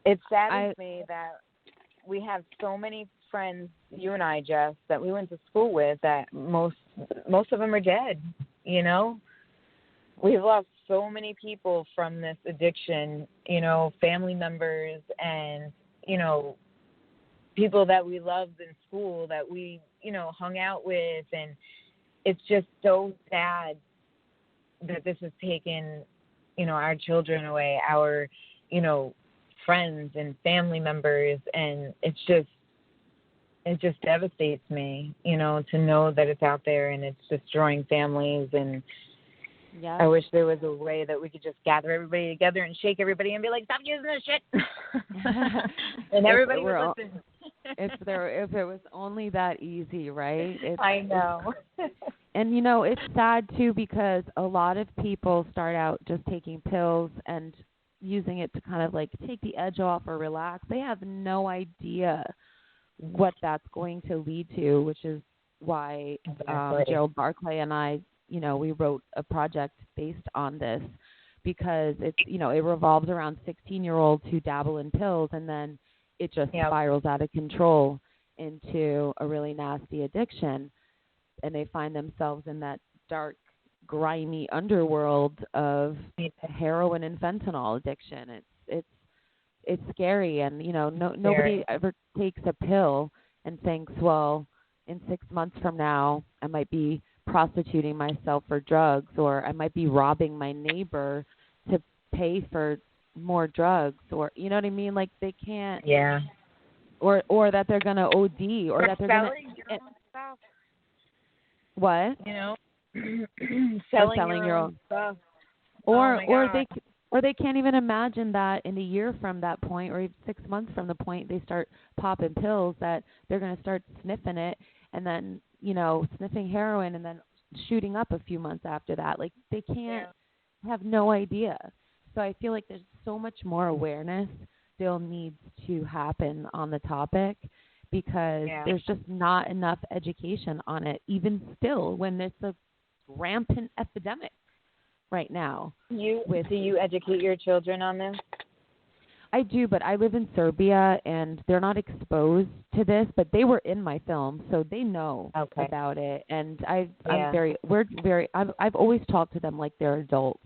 It saddens me that we have so many friends, you and I, Jess, that we went to school with that most of them are dead, you know. We've lost so many people from this addiction, you know, family members and, you know, people that we loved in school that we, you know, hung out with. And it's just so sad that this has taken, you know, our children away, our, you know, friends and family members. And it's just, it just devastates me, to know that it's out there and it's destroying families. And Yeah. I wish there was a way that we could just gather everybody together and shake everybody and be like, stop using this shit. And everybody would listen. If it was only that easy, right? I know. And, it's sad, too, because a lot of people start out just taking pills and using it to kind of, like, take the edge off or relax. They have no idea what that's going to lead to, which is why Gerald Barclay and I, we wrote a project based on this, because it's, it revolves around 16-year-olds who dabble in pills, and then it just spirals out of control into a really nasty addiction, and they find themselves in that dark, grimy underworld of heroin and fentanyl addiction. It's scary, and nobody ever takes a pill and thinks, well, in 6 months from now I might be prostituting myself for drugs, or I might be robbing my neighbor to pay for more drugs, or you know what I mean? Like, they can't. Yeah. Or that they're gonna OD, or that they're gonna stuff. What? Selling your own stuff. Or they can't even imagine that in a year from that point, or even 6 months from the point they start popping pills, that they're going to start sniffing it, and then, sniffing heroin, and then shooting up a few months after that. Like, they can't have no idea. So I feel like there's so much more awareness still needs to happen on the topic, because there's just not enough education on it, even still, when it's a rampant epidemic right now. Do you educate your children on this? I do, but I live in Serbia, and they're not exposed to this, but they were in my film, so they know about it. And I've always talked to them like they're adults.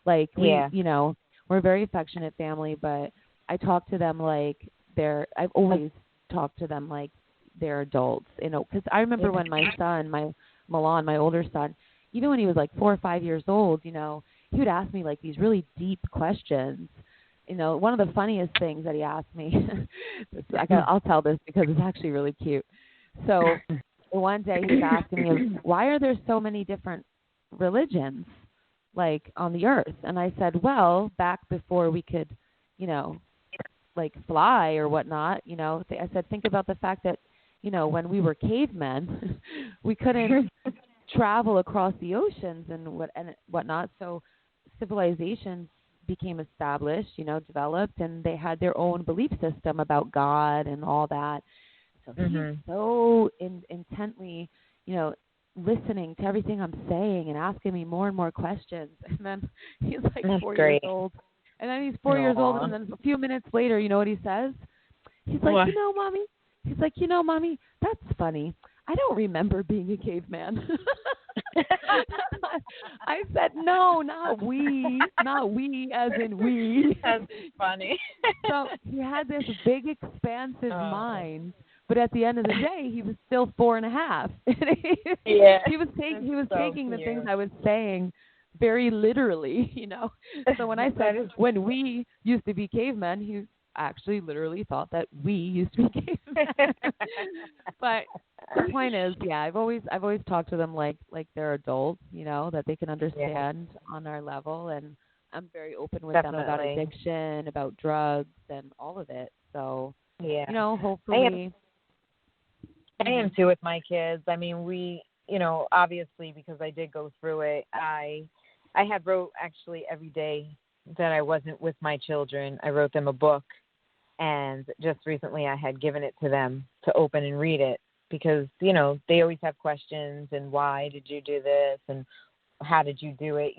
Like, we're a very affectionate family, but I talk to them like I've always talked to them like they're adults, because I remember when my son, Milan, my older son, even when he was like 4 or 5 years old, he would ask me like these really deep questions. One of the funniest things that he asked me, I'll tell this because it's actually really cute. So one day he was asking me, why are there so many different religions, like, on the earth? And I said, well, back before we could, like, fly or whatnot, I said, think about the fact that, when we were cavemen, we couldn't travel across the oceans and whatnot. So civilizations became established, developed, and they had their own belief system about God and all that. So he's so intently, listening to everything I'm saying and asking me more and more questions. And then he's like 4 years old. And then he's 4 years old, and then a few minutes later, you know what he says? He's like, Mommy. He's like, Mommy, that's funny. I don't remember being a caveman. I said, no, not we as in we. That's funny. So he had this big, expansive mind, but at the end of the day, he was still 4.5. He was taking the things I was saying very literally, So when I said when we used to be cavemen, he actually literally thought that we used to be cavemen. But the point is, I've always talked to them like they're adults, that they can understand on our level, and I'm very open with them about addiction, about drugs, and all of it. So hopefully. I am too with my kids. I mean, we, obviously, because I did go through it, I had wrote actually every day that I wasn't with my children. I wrote them a book, and just recently I had given it to them to open and read it, because, they always have questions, and why did you do this, and how did you do it,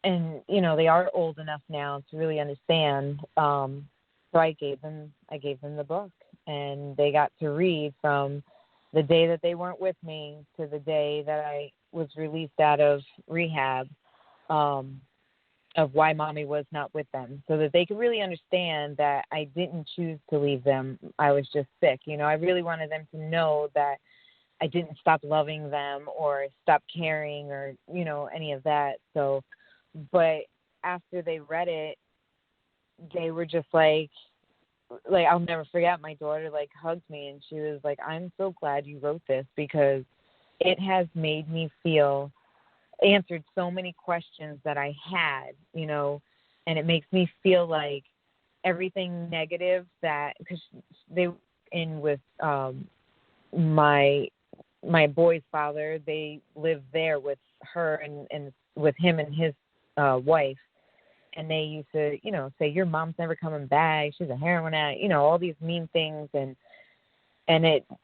and, they are old enough now to really understand. So I gave them the book, and they got to read from the day that they weren't with me to the day that I was released out of rehab, of why Mommy was not with them, so that they could really understand that I didn't choose to leave them. I was just sick. I really wanted them to know that I didn't stop loving them or stop caring or, any of that. So, but after they read it, they were just like, like, I'll never forget, my daughter, like, hugged me, and she was like, I'm so glad you wrote this, because it has made me feel, answered so many questions that I had, you know, and it makes me feel like everything negative that, because they in with my boy's father, they lived there with her and with him and his wife, and they used to, you know, say, your mom's never coming back, she's a heroin addict, you know, all these mean things, and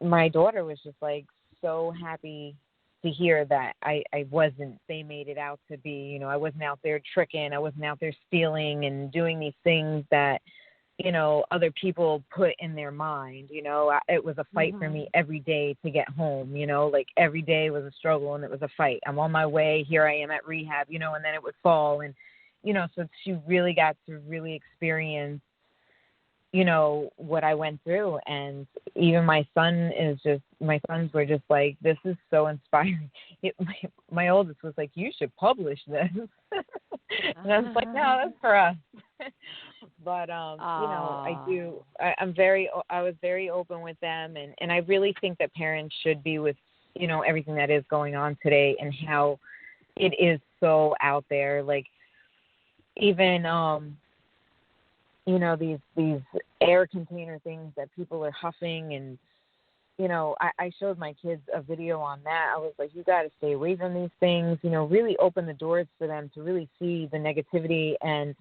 my daughter was just like so happy to hear that I wasn't, they made it out to be, you know, I wasn't out there tricking, I wasn't out there stealing and doing these things that, you know, other people put in their mind. You know, it was a fight for me every day to get home, you know, like every day was a struggle and it was a fight. I'm on my way, here I am at rehab, you know, and then it would fall. And, you know, so she really got to really experience, you know, what I went through. And even my sons were just like, this is so inspiring. My oldest was like, you should publish this. And I was like, no, that's for us. But, you know, I was very open with them. And I really think that parents should be with, you know, everything that is going on today and how it is so out there. Like, even, you know, these air container things that people are huffing, and, you know, I showed my kids a video on that. I was like, you got to stay away from these things, you know, really open the doors for them to really see the negativity and,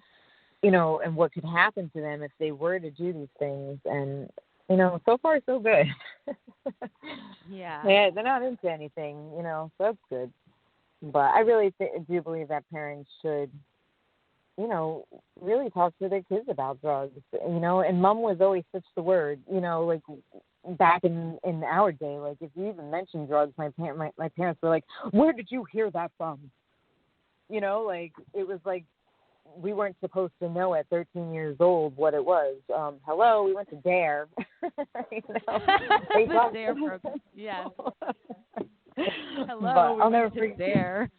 you know, and what could happen to them if they were to do these things. And, you know, so far so good. Yeah. Yeah, they're not into anything, you know, so that's good. But I really do believe that parents should, you know, really talk to their kids about drugs, you know, and mom was always such the word, you know, like back in our day, like if you even mentioned drugs, my parents were like, where did you hear that from? You know, like it was like we weren't supposed to know at 13 years old what it was. Hello, we went to DARE. You know, DARE program. Yeah. Hello, but I'll never forget DARE.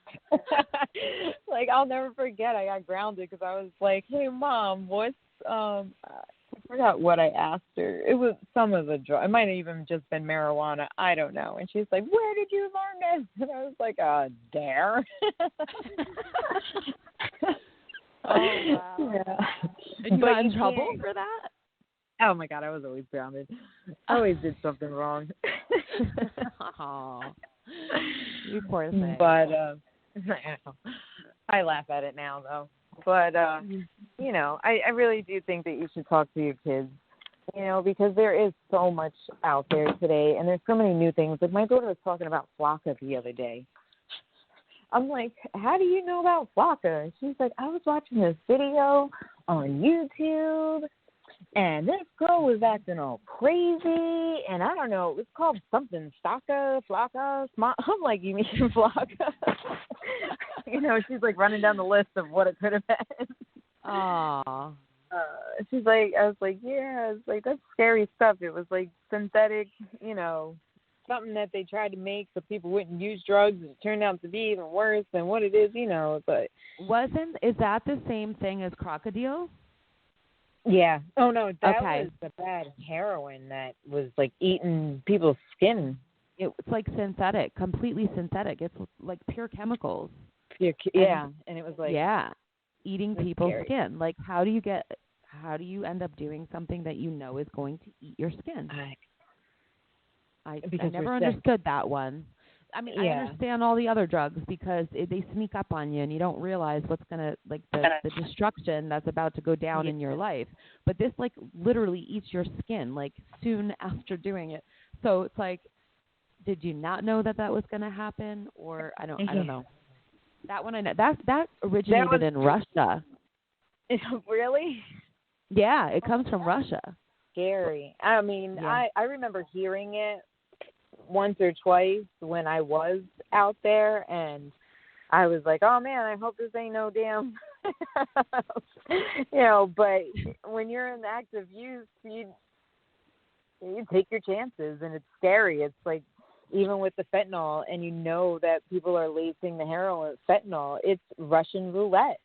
Like, I'll never forget, I got grounded because I was like, hey, Mom, what's, I forgot what I asked her. It was some of the drug. It might have even just been marijuana. I don't know. And she's like, where did you learn this? And I was like, DARE. Oh, wow. Yeah. And you got in trouble for that? Oh, my God, I was always grounded. I always did something wrong. Oh, you poor thing. But I laugh at it now, though. But, you know, I really do think that you should talk to your kids, you know, because there is so much out there today, and there's so many new things. Like, my daughter was talking about Flocka the other day. I'm like, how do you know about Flocka? She's like, I was watching this video on YouTube, and this girl was acting all crazy, and I don't know, it was called something, Flocka. I'm like, you mean Flocka? You know, she's like running down the list of what it could have been. Aww. She's like, I was like, yeah, it's like, that's scary stuff. It was like synthetic, you know, something that they tried to make so people wouldn't use drugs, and it turned out to be even worse than what it is, you know. But is that the same thing as crocodile? Yeah. Oh no, that okay. was the bad heroin that was like eating people's skin. It's like synthetic, completely synthetic. It's like pure chemicals. Yeah, and it was like eating people's scary. skin. Like how do you end up doing something that you know is going to eat your skin? I never understood that one. I mean, I understand all the other drugs because they sneak up on you and you don't realize what's going to, like, the destruction that's about to go down in your life. But this, like, literally eats your skin, like, soon after doing it. So it's like, did you not know that was going to happen? Or I don't know. That one I know. That originated in Russia. Really? Yeah, it comes from Russia. Scary. I mean, I remember hearing it once or twice when I was out there, and I was like, oh man, I hope this ain't no damn you know, but when you're in active use, you take your chances, and it's scary. It's like, even with the fentanyl, and you know that people are lacing the heroin with fentanyl, it's Russian roulette.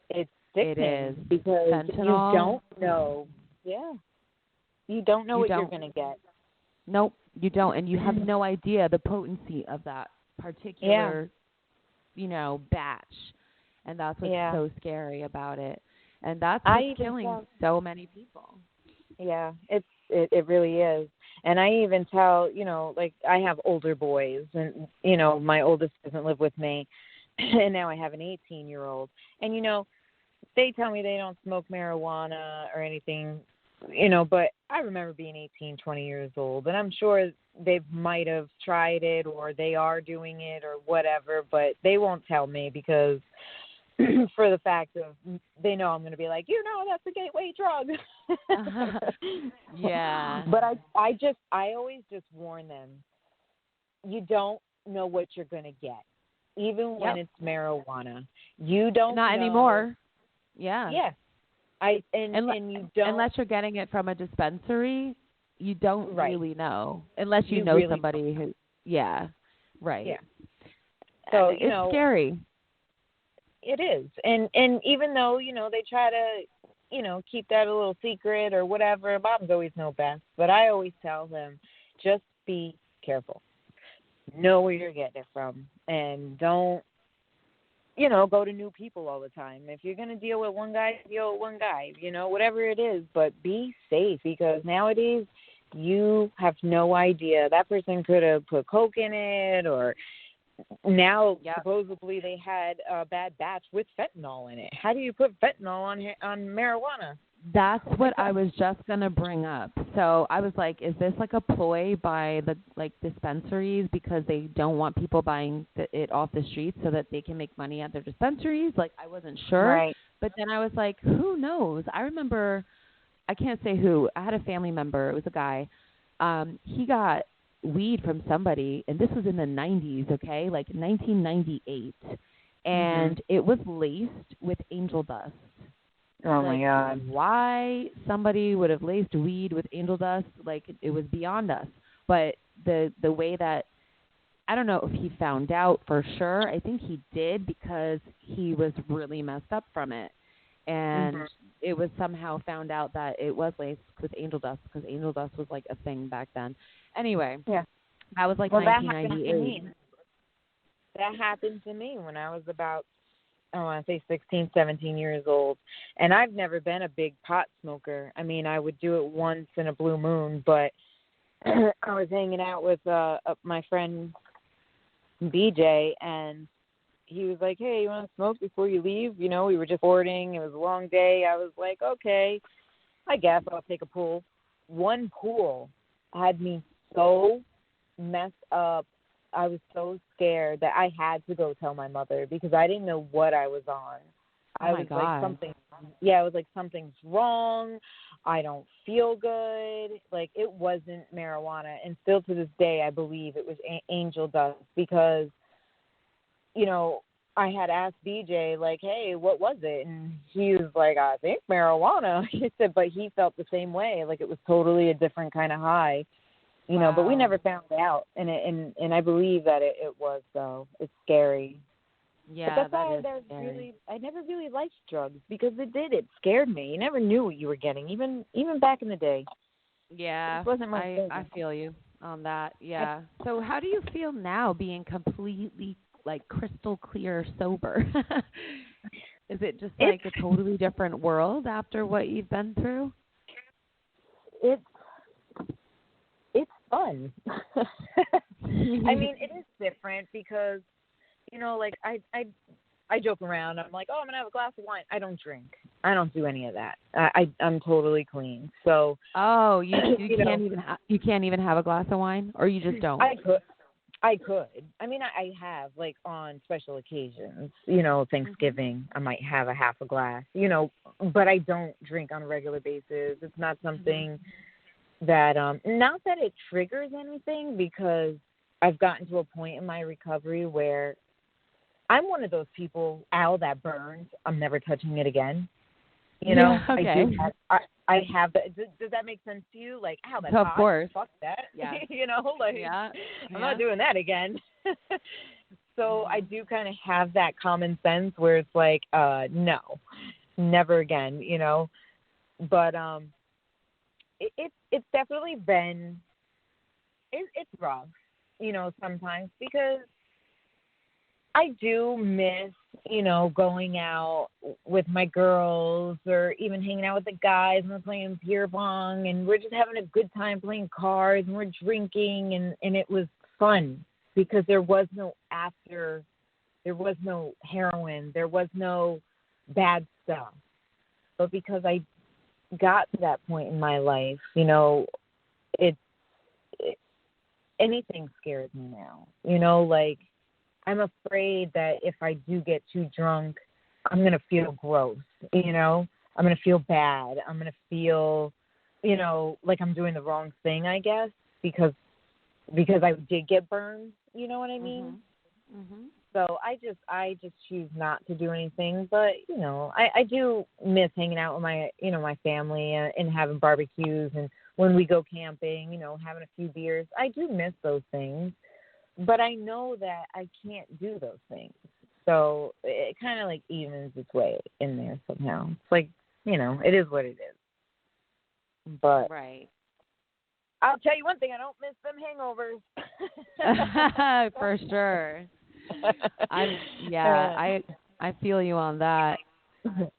It's sickening. It is. Because fentanyl. You don't know. Yeah. You don't know You what don't. you're going to get. Nope, you don't, and you have no idea the potency of that particular, batch, and that's what's so scary about it, and that's what's killing so many people. Yeah, it really is, and I even tell, like I have older boys, and my oldest doesn't live with me, and now I have an 18-year-old, and they tell me they don't smoke marijuana or anything. But I remember being 18, 20 years old, and I'm sure they might have tried it or they are doing it or whatever, but they won't tell me because for the fact of they know I'm going to be like, that's a gateway drug. Yeah. But I always just warn them, you don't know what you're going to get, even when it's marijuana. You don't Not know. Anymore. Yeah. Yeah. And you don't, unless you're getting it from a dispensary, you don't really know unless you know really somebody who. Yeah, right. Yeah. So it's scary. It is, and even though they try to keep that a little secret or whatever, moms always know best. But I always tell them, just be careful, know where you're getting it from, and don't go to new people all the time. If you're going to deal with one guy, deal with one guy, whatever it is, but be safe, because nowadays you have no idea. That person could have put coke in it, or now supposedly they had a bad batch with fentanyl in it. How do you put fentanyl on marijuana? That's what I was just going to bring up. So I was like, is this like a ploy by the dispensaries because they don't want people buying it off the streets so that they can make money at their dispensaries? Like, I wasn't sure. Right. But then I was like, who knows? I remember, I can't say who. I had a family member. It was a guy. He got weed from somebody, and this was in the 90s, okay, like 1998. And it was laced with angel dust. Oh, my God. Why somebody would have laced weed with angel dust, it was beyond us. But the way that, I don't know if he found out for sure. I think he did because he was really messed up from it. And it was somehow found out that it was laced with angel dust because angel dust was like a thing back then. Anyway, that was 1998. That happened to me when I was about, I want to say 16, 17 years old. And I've never been a big pot smoker. I mean, I would do it once in a blue moon, but I was hanging out with my friend BJ, and he was like, hey, you want to smoke before you leave? We were just boarding. It was a long day. I was like, okay, I guess I'll take a pull. One pull had me so messed up. I was so scared that I had to go tell my mother because I didn't know what I was on. Oh my God. I was like, something's wrong. I don't feel good. Like, it wasn't marijuana. And still to this day, I believe it was angel dust because, I had asked BJ, like, hey, what was it? And he was like, I think marijuana. He said, but he felt the same way. Like, it was totally a different kind of high. Wow. But we never found out, and I believe that it was, though. It's scary. Yeah, but that's why scary. I never really liked drugs because it scared me. You never knew what you were getting, even back in the day. Yeah, it wasn't my thing. I feel you on that. Yeah. So how do you feel now being completely crystal clear sober? Is it just a totally different world after what you've been through? It's fun. I mean, it is different because, I joke around. I'm like, oh, I'm going to have a glass of wine. I don't drink. I don't do any of that. I'm totally clean. So. Oh, you can't even have a glass of wine, or you just don't? I could. I mean, I have, on special occasions, Thanksgiving, I might have a half a glass, but I don't drink on a regular basis. It's not something that, not that it triggers anything, because I've gotten to a point in my recovery where I'm one of those people, ow, that burns, I'm never touching it again. Yeah, okay. I have that. Does that make sense to you? Like, ow, that's of hot. course. Fuck that. Yeah. I'm not doing that again. So I do kind of have that common sense where it's like, no, never again, But it's it's definitely been, it's rough, sometimes, because I do miss, going out with my girls, or even hanging out with the guys, and we're playing beer pong, and we're just having a good time playing cards, and we're drinking, and it was fun because there was no heroin, there was no bad stuff. But because I got to that point in my life, anything scares me now. Like, I'm afraid that if I do get too drunk, I'm going to feel gross, I'm going to feel bad. I'm going to feel, like I'm doing the wrong thing, I guess, because I did get burned, you know what I mean? Mm-hmm. So I just choose not to do anything. But, I do miss hanging out with my, my family, and having barbecues, and when we go camping, having a few beers. I do miss those things. But I know that I can't do those things. So it kind of like evens its way in there somehow. It's like, it is what it is. But right. I'll tell you one thing, I don't miss them hangovers. For sure. I feel you on that.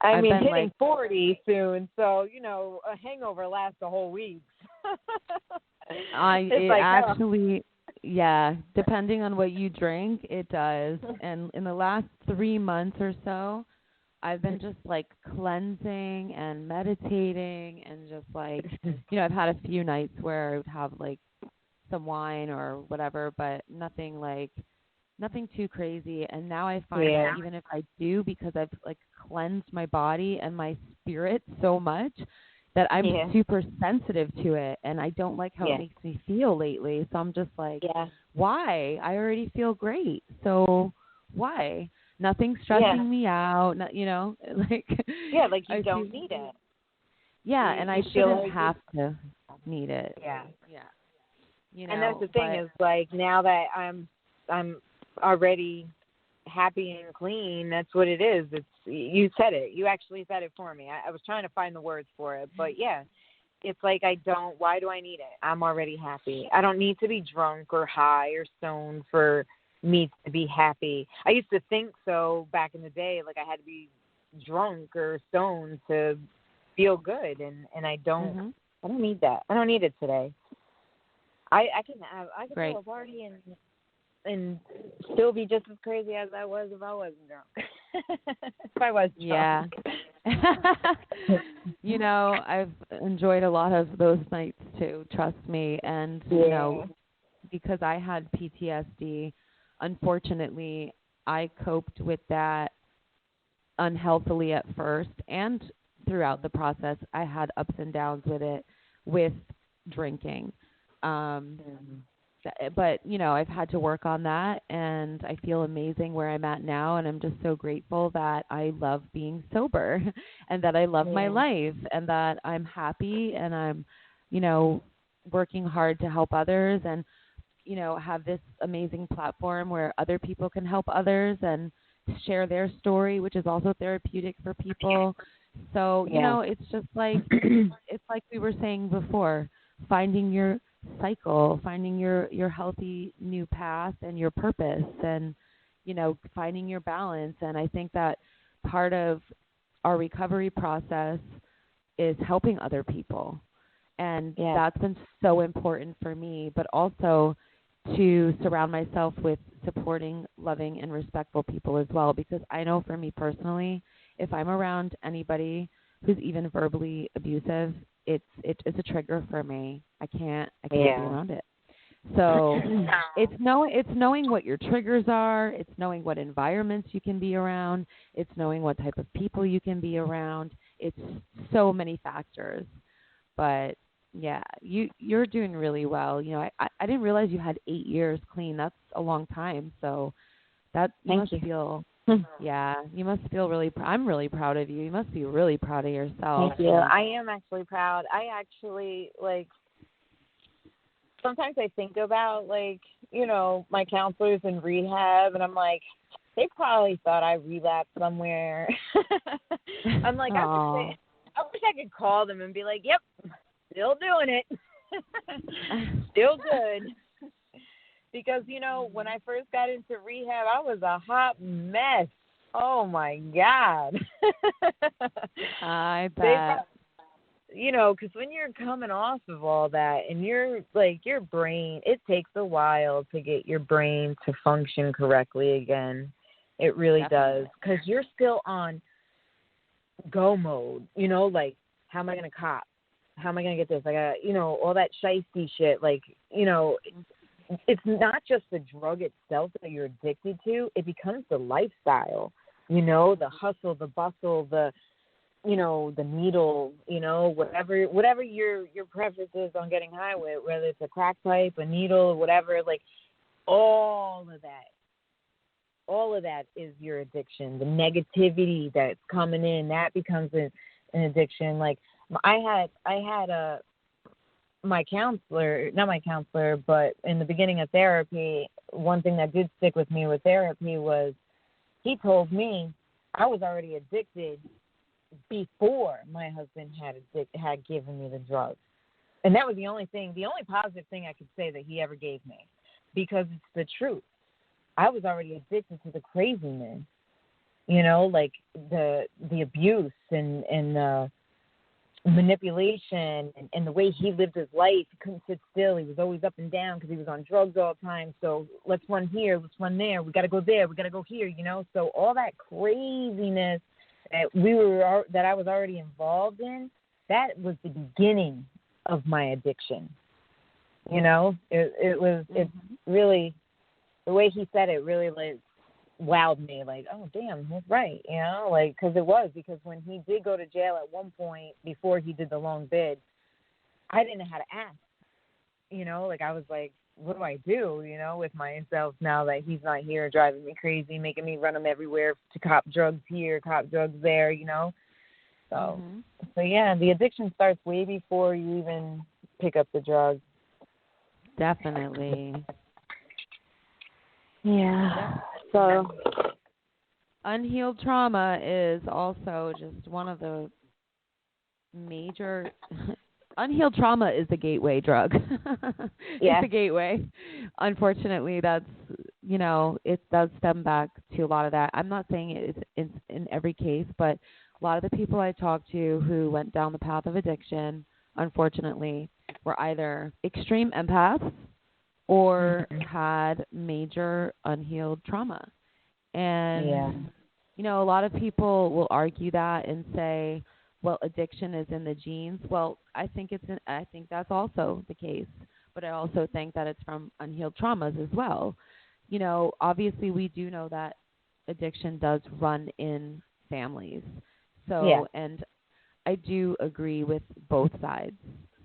I mean, hitting 40 soon, so, a hangover lasts a whole week. Yeah, depending on what you drink, it does. And in the last 3 months or so, I've been just like cleansing and meditating, and just like, I've had a few nights where I would have like some wine or whatever, but nothing too crazy. And now I find that even if I do, because I've like cleansed my body and my spirit so much, that I'm super sensitive to it, and I don't like how it makes me feel lately. So I'm just like, why? I already feel great. So why? Nothing's stressing me out, like... Yeah, like you don't need it. Yeah, and I shouldn't have to need it. Yeah. Yeah. And that's the thing is, like, now that I'm already happy and clean, that's what it is. You said it. You actually said it for me. I was trying to find the words for it, but it's like why do I need it? I'm already happy. I don't need to be drunk or high or stoned for me to be happy. I used to think so back in the day, like I had to be drunk or stoned to feel good, and I don't need that. I don't need it today. I can throw a party and still be just as crazy as I was if I wasn't drunk. If I was drunk. Yeah. I've enjoyed a lot of those nights too, trust me. And, because I had PTSD, unfortunately, I coped with that unhealthily at first, and throughout the process, I had ups and downs with it, with drinking. But, I've had to work on that, and I feel amazing where I'm at now, and I'm just so grateful that I love being sober and that I love my life, and that I'm happy, and I'm, working hard to help others, and, have this amazing platform where other people can help others and share their story, which is also therapeutic for people. So, it's just like, it's like we were saying before, finding your cycle, finding your healthy new path and your purpose, and finding your balance. And I think that part of our recovery process is helping other people, and that's been so important for me, but also to surround myself with supporting, loving, and respectful people as well, because I know for me personally, if I'm around anybody who's even verbally abusive, it's a trigger for me. I can't be around it. So it's knowing what your triggers are. It's knowing what environments you can be around. It's knowing what type of people you can be around. It's so many factors. But you're doing really well. I didn't realize you had 8 years clean. That's a long time. So you must feel really. I'm really proud of you. You must be really proud of yourself. Thank you. I am actually proud. I actually sometimes I think about my counselors in rehab, and I'm like, they probably thought I relapsed somewhere. I'm like, I wish I could call them and be like, yep, still doing it. Still good. Because, you know, when I first got into rehab, I was a hot mess. Oh, my God. I bet. You know, because when you're coming off of all that and you're like your brain, it takes a while to get your brain to function correctly again. It really does. Because you're still on go mode, you know, like, how am I going to cop? How am I going to get this? I got, you know, all that shiesty shit. Like, you know, it's not just the drug itself that you're addicted to. It becomes the lifestyle, you know, the hustle, the bustle, the, you know, the needle, you know, whatever your preference is on getting high with, whether it's a crack pipe, a needle, whatever, like all of that is your addiction. The negativity that's coming in, that becomes an addiction. Like I had my counselor, not my counselor, but in the beginning of therapy, one thing that did stick with me with therapy was he told me I was already addicted before my husband had given me the drugs. And that was the only positive thing I could say that he ever gave me, because it's the truth. I was already addicted to the craziness, you know, like the abuse and the manipulation and the way he lived his life. He couldn't sit still. He was always up and down because he was on drugs all the time. So let's run here, let's run there. We got to go there. We got to go here, you know. So all that craziness that I was already involved in, that was the beginning of my addiction. You know, it really, the way he said it really like wowed me. Like, oh damn, he's right. You know, like, because when he did go to jail at one point before he did the long bid, I didn't know how to act. You know, like I was like, what do I do, you know, with myself now that he's not here, driving me crazy, making me run him everywhere to cop drugs here, cop drugs there, you know. So, so yeah, the addiction starts way before you even pick up the drugs. Definitely. Yeah. So unhealed trauma is also just one of the major unhealed trauma is the gateway drug. Yeah. It's the gateway. Unfortunately, that's, you know, it does stem back to a lot of that. I'm not saying it is in every case, but a lot of the people I talked to who went down the path of addiction, unfortunately, were either extreme empaths or had major unhealed trauma. And, you know, a lot of people will argue that and say, well, addiction is in the genes. Well, I think that's also the case, but I also think that it's from unhealed traumas as well. You know, obviously we do know that addiction does run in families. So, and I do agree with both sides.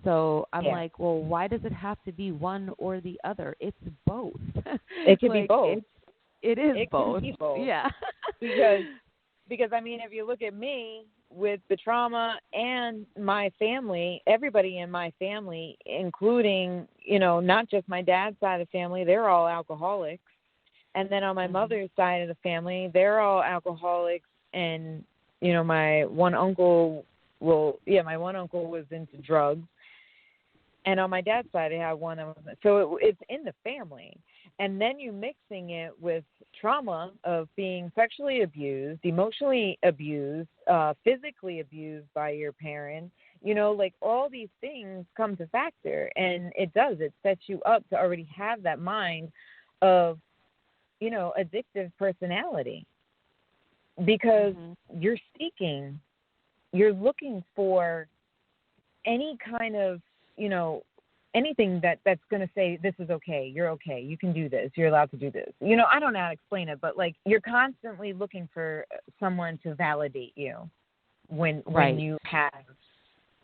So I'm like, well, why does it have to be one or the other? It's both. It could be both. It is both. Can be both. Yeah. Because I mean, if you look at me with the trauma and my family, everybody in my family, including, you know, not just my dad's side of the family, they're all alcoholics. And then on my mother's side of the family, they're all alcoholics. And, you know, my one uncle was into drugs. And on my dad's side, I had one. So it's in the family. And then you mixing it with trauma of being sexually abused, emotionally abused, physically abused by your parents, you know, like all these things come to factor. And it sets you up to already have that mind of, you know, addictive personality. Because you're looking for any kind of, you know, anything that's going to say, this is okay, you're okay, you can do this, you're allowed to do this. You know, I don't know how to explain it, but like you're constantly looking for someone to validate you when you have,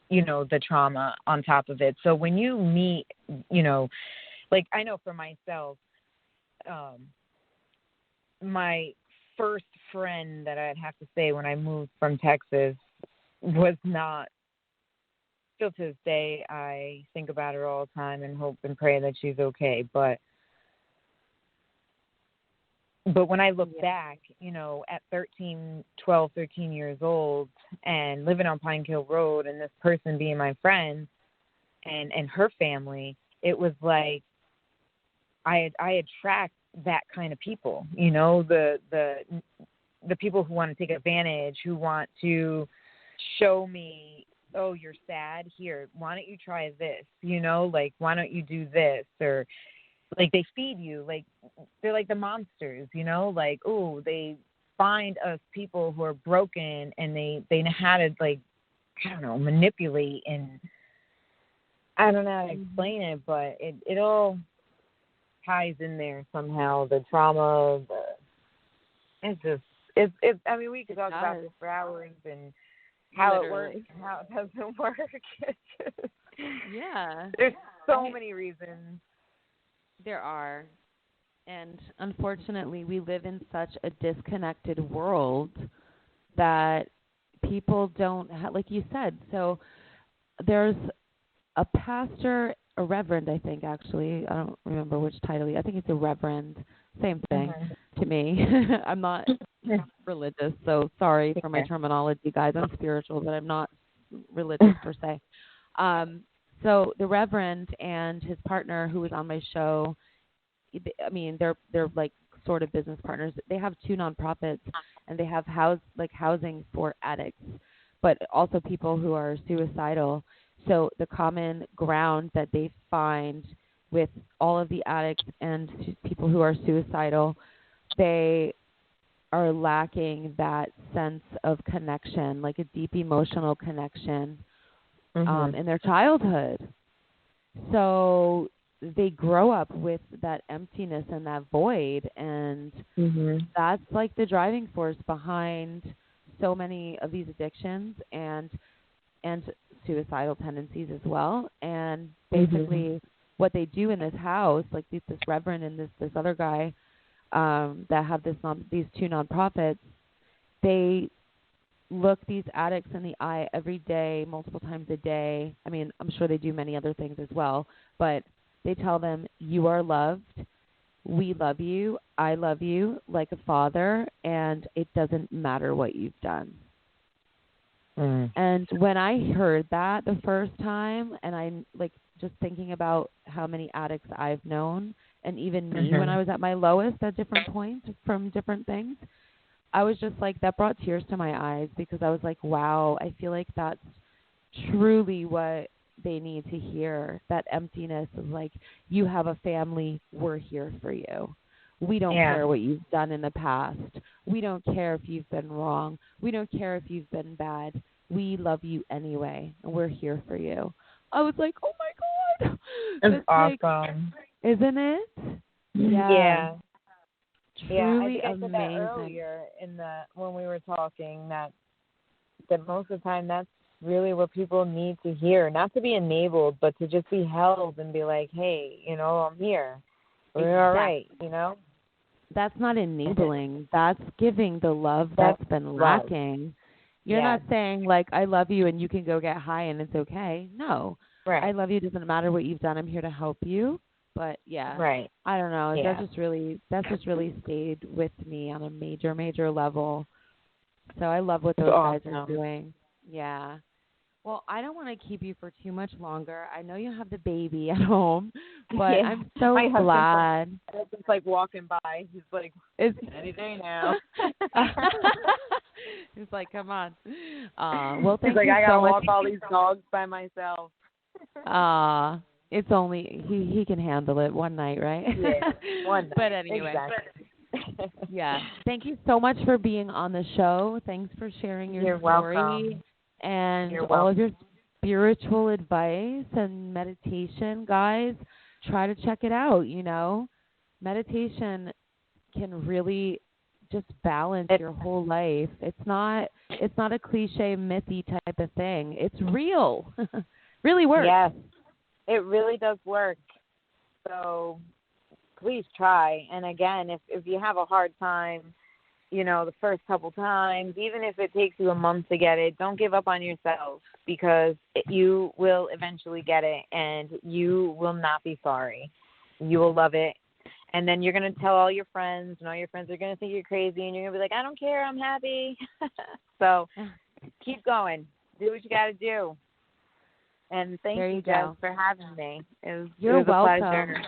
you know, the trauma on top of it. So when you meet, you know, like I know for myself, my first friend that I'd have to say when I moved from Texas was not, still to this day, I think about her all the time and hope and pray that she's okay. But when I look back, you know, at 12, 13 years old and living on Pine Hill Road and this person being my friend, and her family, it was like I attract that kind of people, you know, the people who want to take advantage, who want to show me, oh, you're sad? Here, why don't you try this? You know, like, why don't you do this? Or, like, they feed you. Like, they're like the monsters, you know? Like, oh, they find us people who are broken, and they know how to, like, I don't know, manipulate. And I don't know how to explain it, but it all ties in there somehow. The trauma, it's I mean, we could talk about this for hours, and how it works and how it doesn't work. Yeah. There's so many reasons. There are. And unfortunately, we live in such a disconnected world that people don't like you said. So there's a pastor, a reverend, I think, actually. I don't remember which title. I think it's a reverend. Same thing to me. I'm not religious, so sorry for my terminology, guys. I'm spiritual, but I'm not religious per se. So the reverend and his partner, who was on my show, I mean, they're like sort of business partners. They have 2 nonprofits, and they have housing for addicts, but also people who are suicidal. So the common ground that they find with all of the addicts and people who are suicidal, they are lacking that sense of connection, like a deep emotional connection in their childhood. So they grow up with that emptiness and that void, and that's like the driving force behind so many of these addictions and suicidal tendencies as well. And basically what they do in this house, like this reverend and this other guy that have these 2 nonprofits, they look these addicts in the eye every day, multiple times a day. I mean, I'm sure they do many other things as well, but they tell them, you are loved, we love you, I love you like a father, and it doesn't matter what you've done. And when I heard that the first time, and I like just thinking about how many addicts I've known, and even me when I was at my lowest at different points from different things, I was just like, that brought tears to my eyes, because I was like, wow, I feel like that's truly what they need to hear. That emptiness of like, you have a family, we're here for you. We don't care what you've done in the past. We don't care if you've been wrong. We don't care if you've been bad. We love you anyway, and we're here for you. I was like, oh my God. It's awesome. Like, isn't it? Yeah. Truly I think I said amazing. that earlier when we were talking, that most of the time that's really what people need to hear. Not to be enabled, but to just be held and be like, hey, you know, I'm here. We're all right, you know? That's not enabling. That's giving the love that's been lacking. You're not saying, like, I love you and you can go get high and it's okay. No. Right. I love you doesn't matter what you've done. I'm here to help you. But, I don't know. Yeah. That's just really stayed with me on a major, major level. So I love what those guys are doing. Yeah. Well, I don't want to keep you for too much longer. I know you have the baby at home, but I'm so glad. My husband's like walking by. He's like, it's any day now. He's like, come on. Well, thank you I gotta so much. walk all these dogs by myself. It's only he can handle it one night, right? Yeah, one night. But anyway. Exactly. Yeah. Thank you so much for being on the show. Thanks for sharing your story. Welcome. And all of your spiritual advice and meditation. Guys, try to check it out, you know. Meditation can really just balance your whole life. It's not a cliche, mythy type of thing. It's real. Really works. Yes, it really does work. So please try. And again, if you have a hard time, you know, the first couple times, even if it takes you a month to get it, don't give up on yourself, because you will eventually get it and you will not be sorry. You will love it. And then you're going to tell all your friends, and all your friends are going to think you're crazy, and you're going to be like, I don't care, I'm happy. So keep going. Do what you got to do. And thank There you, you Jess, go. for having me. You're it was a welcome. pleasure.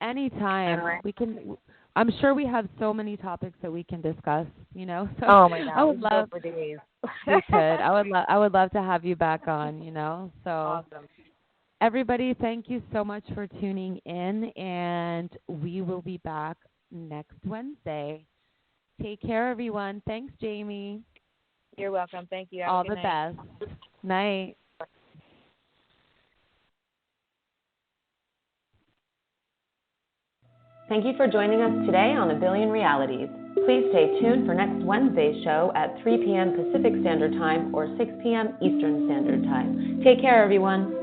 Anytime. All right. We can. I'm sure we have so many topics that we can discuss. You know, so Oh my God, I would we could love. go for days. We could. I would love to have you back on. You know, so. Awesome. Everybody, thank you so much for tuning in, and we will be back next Wednesday. Take care, everyone. Thanks, Jamie. You're welcome. Thank you. Have All a good the night. best. Night. Thank you for joining us today on A Billion Realities. Please stay tuned for next Wednesday's show at 3 p.m. Pacific Standard Time or 6 p.m. Eastern Standard Time. Take care, everyone.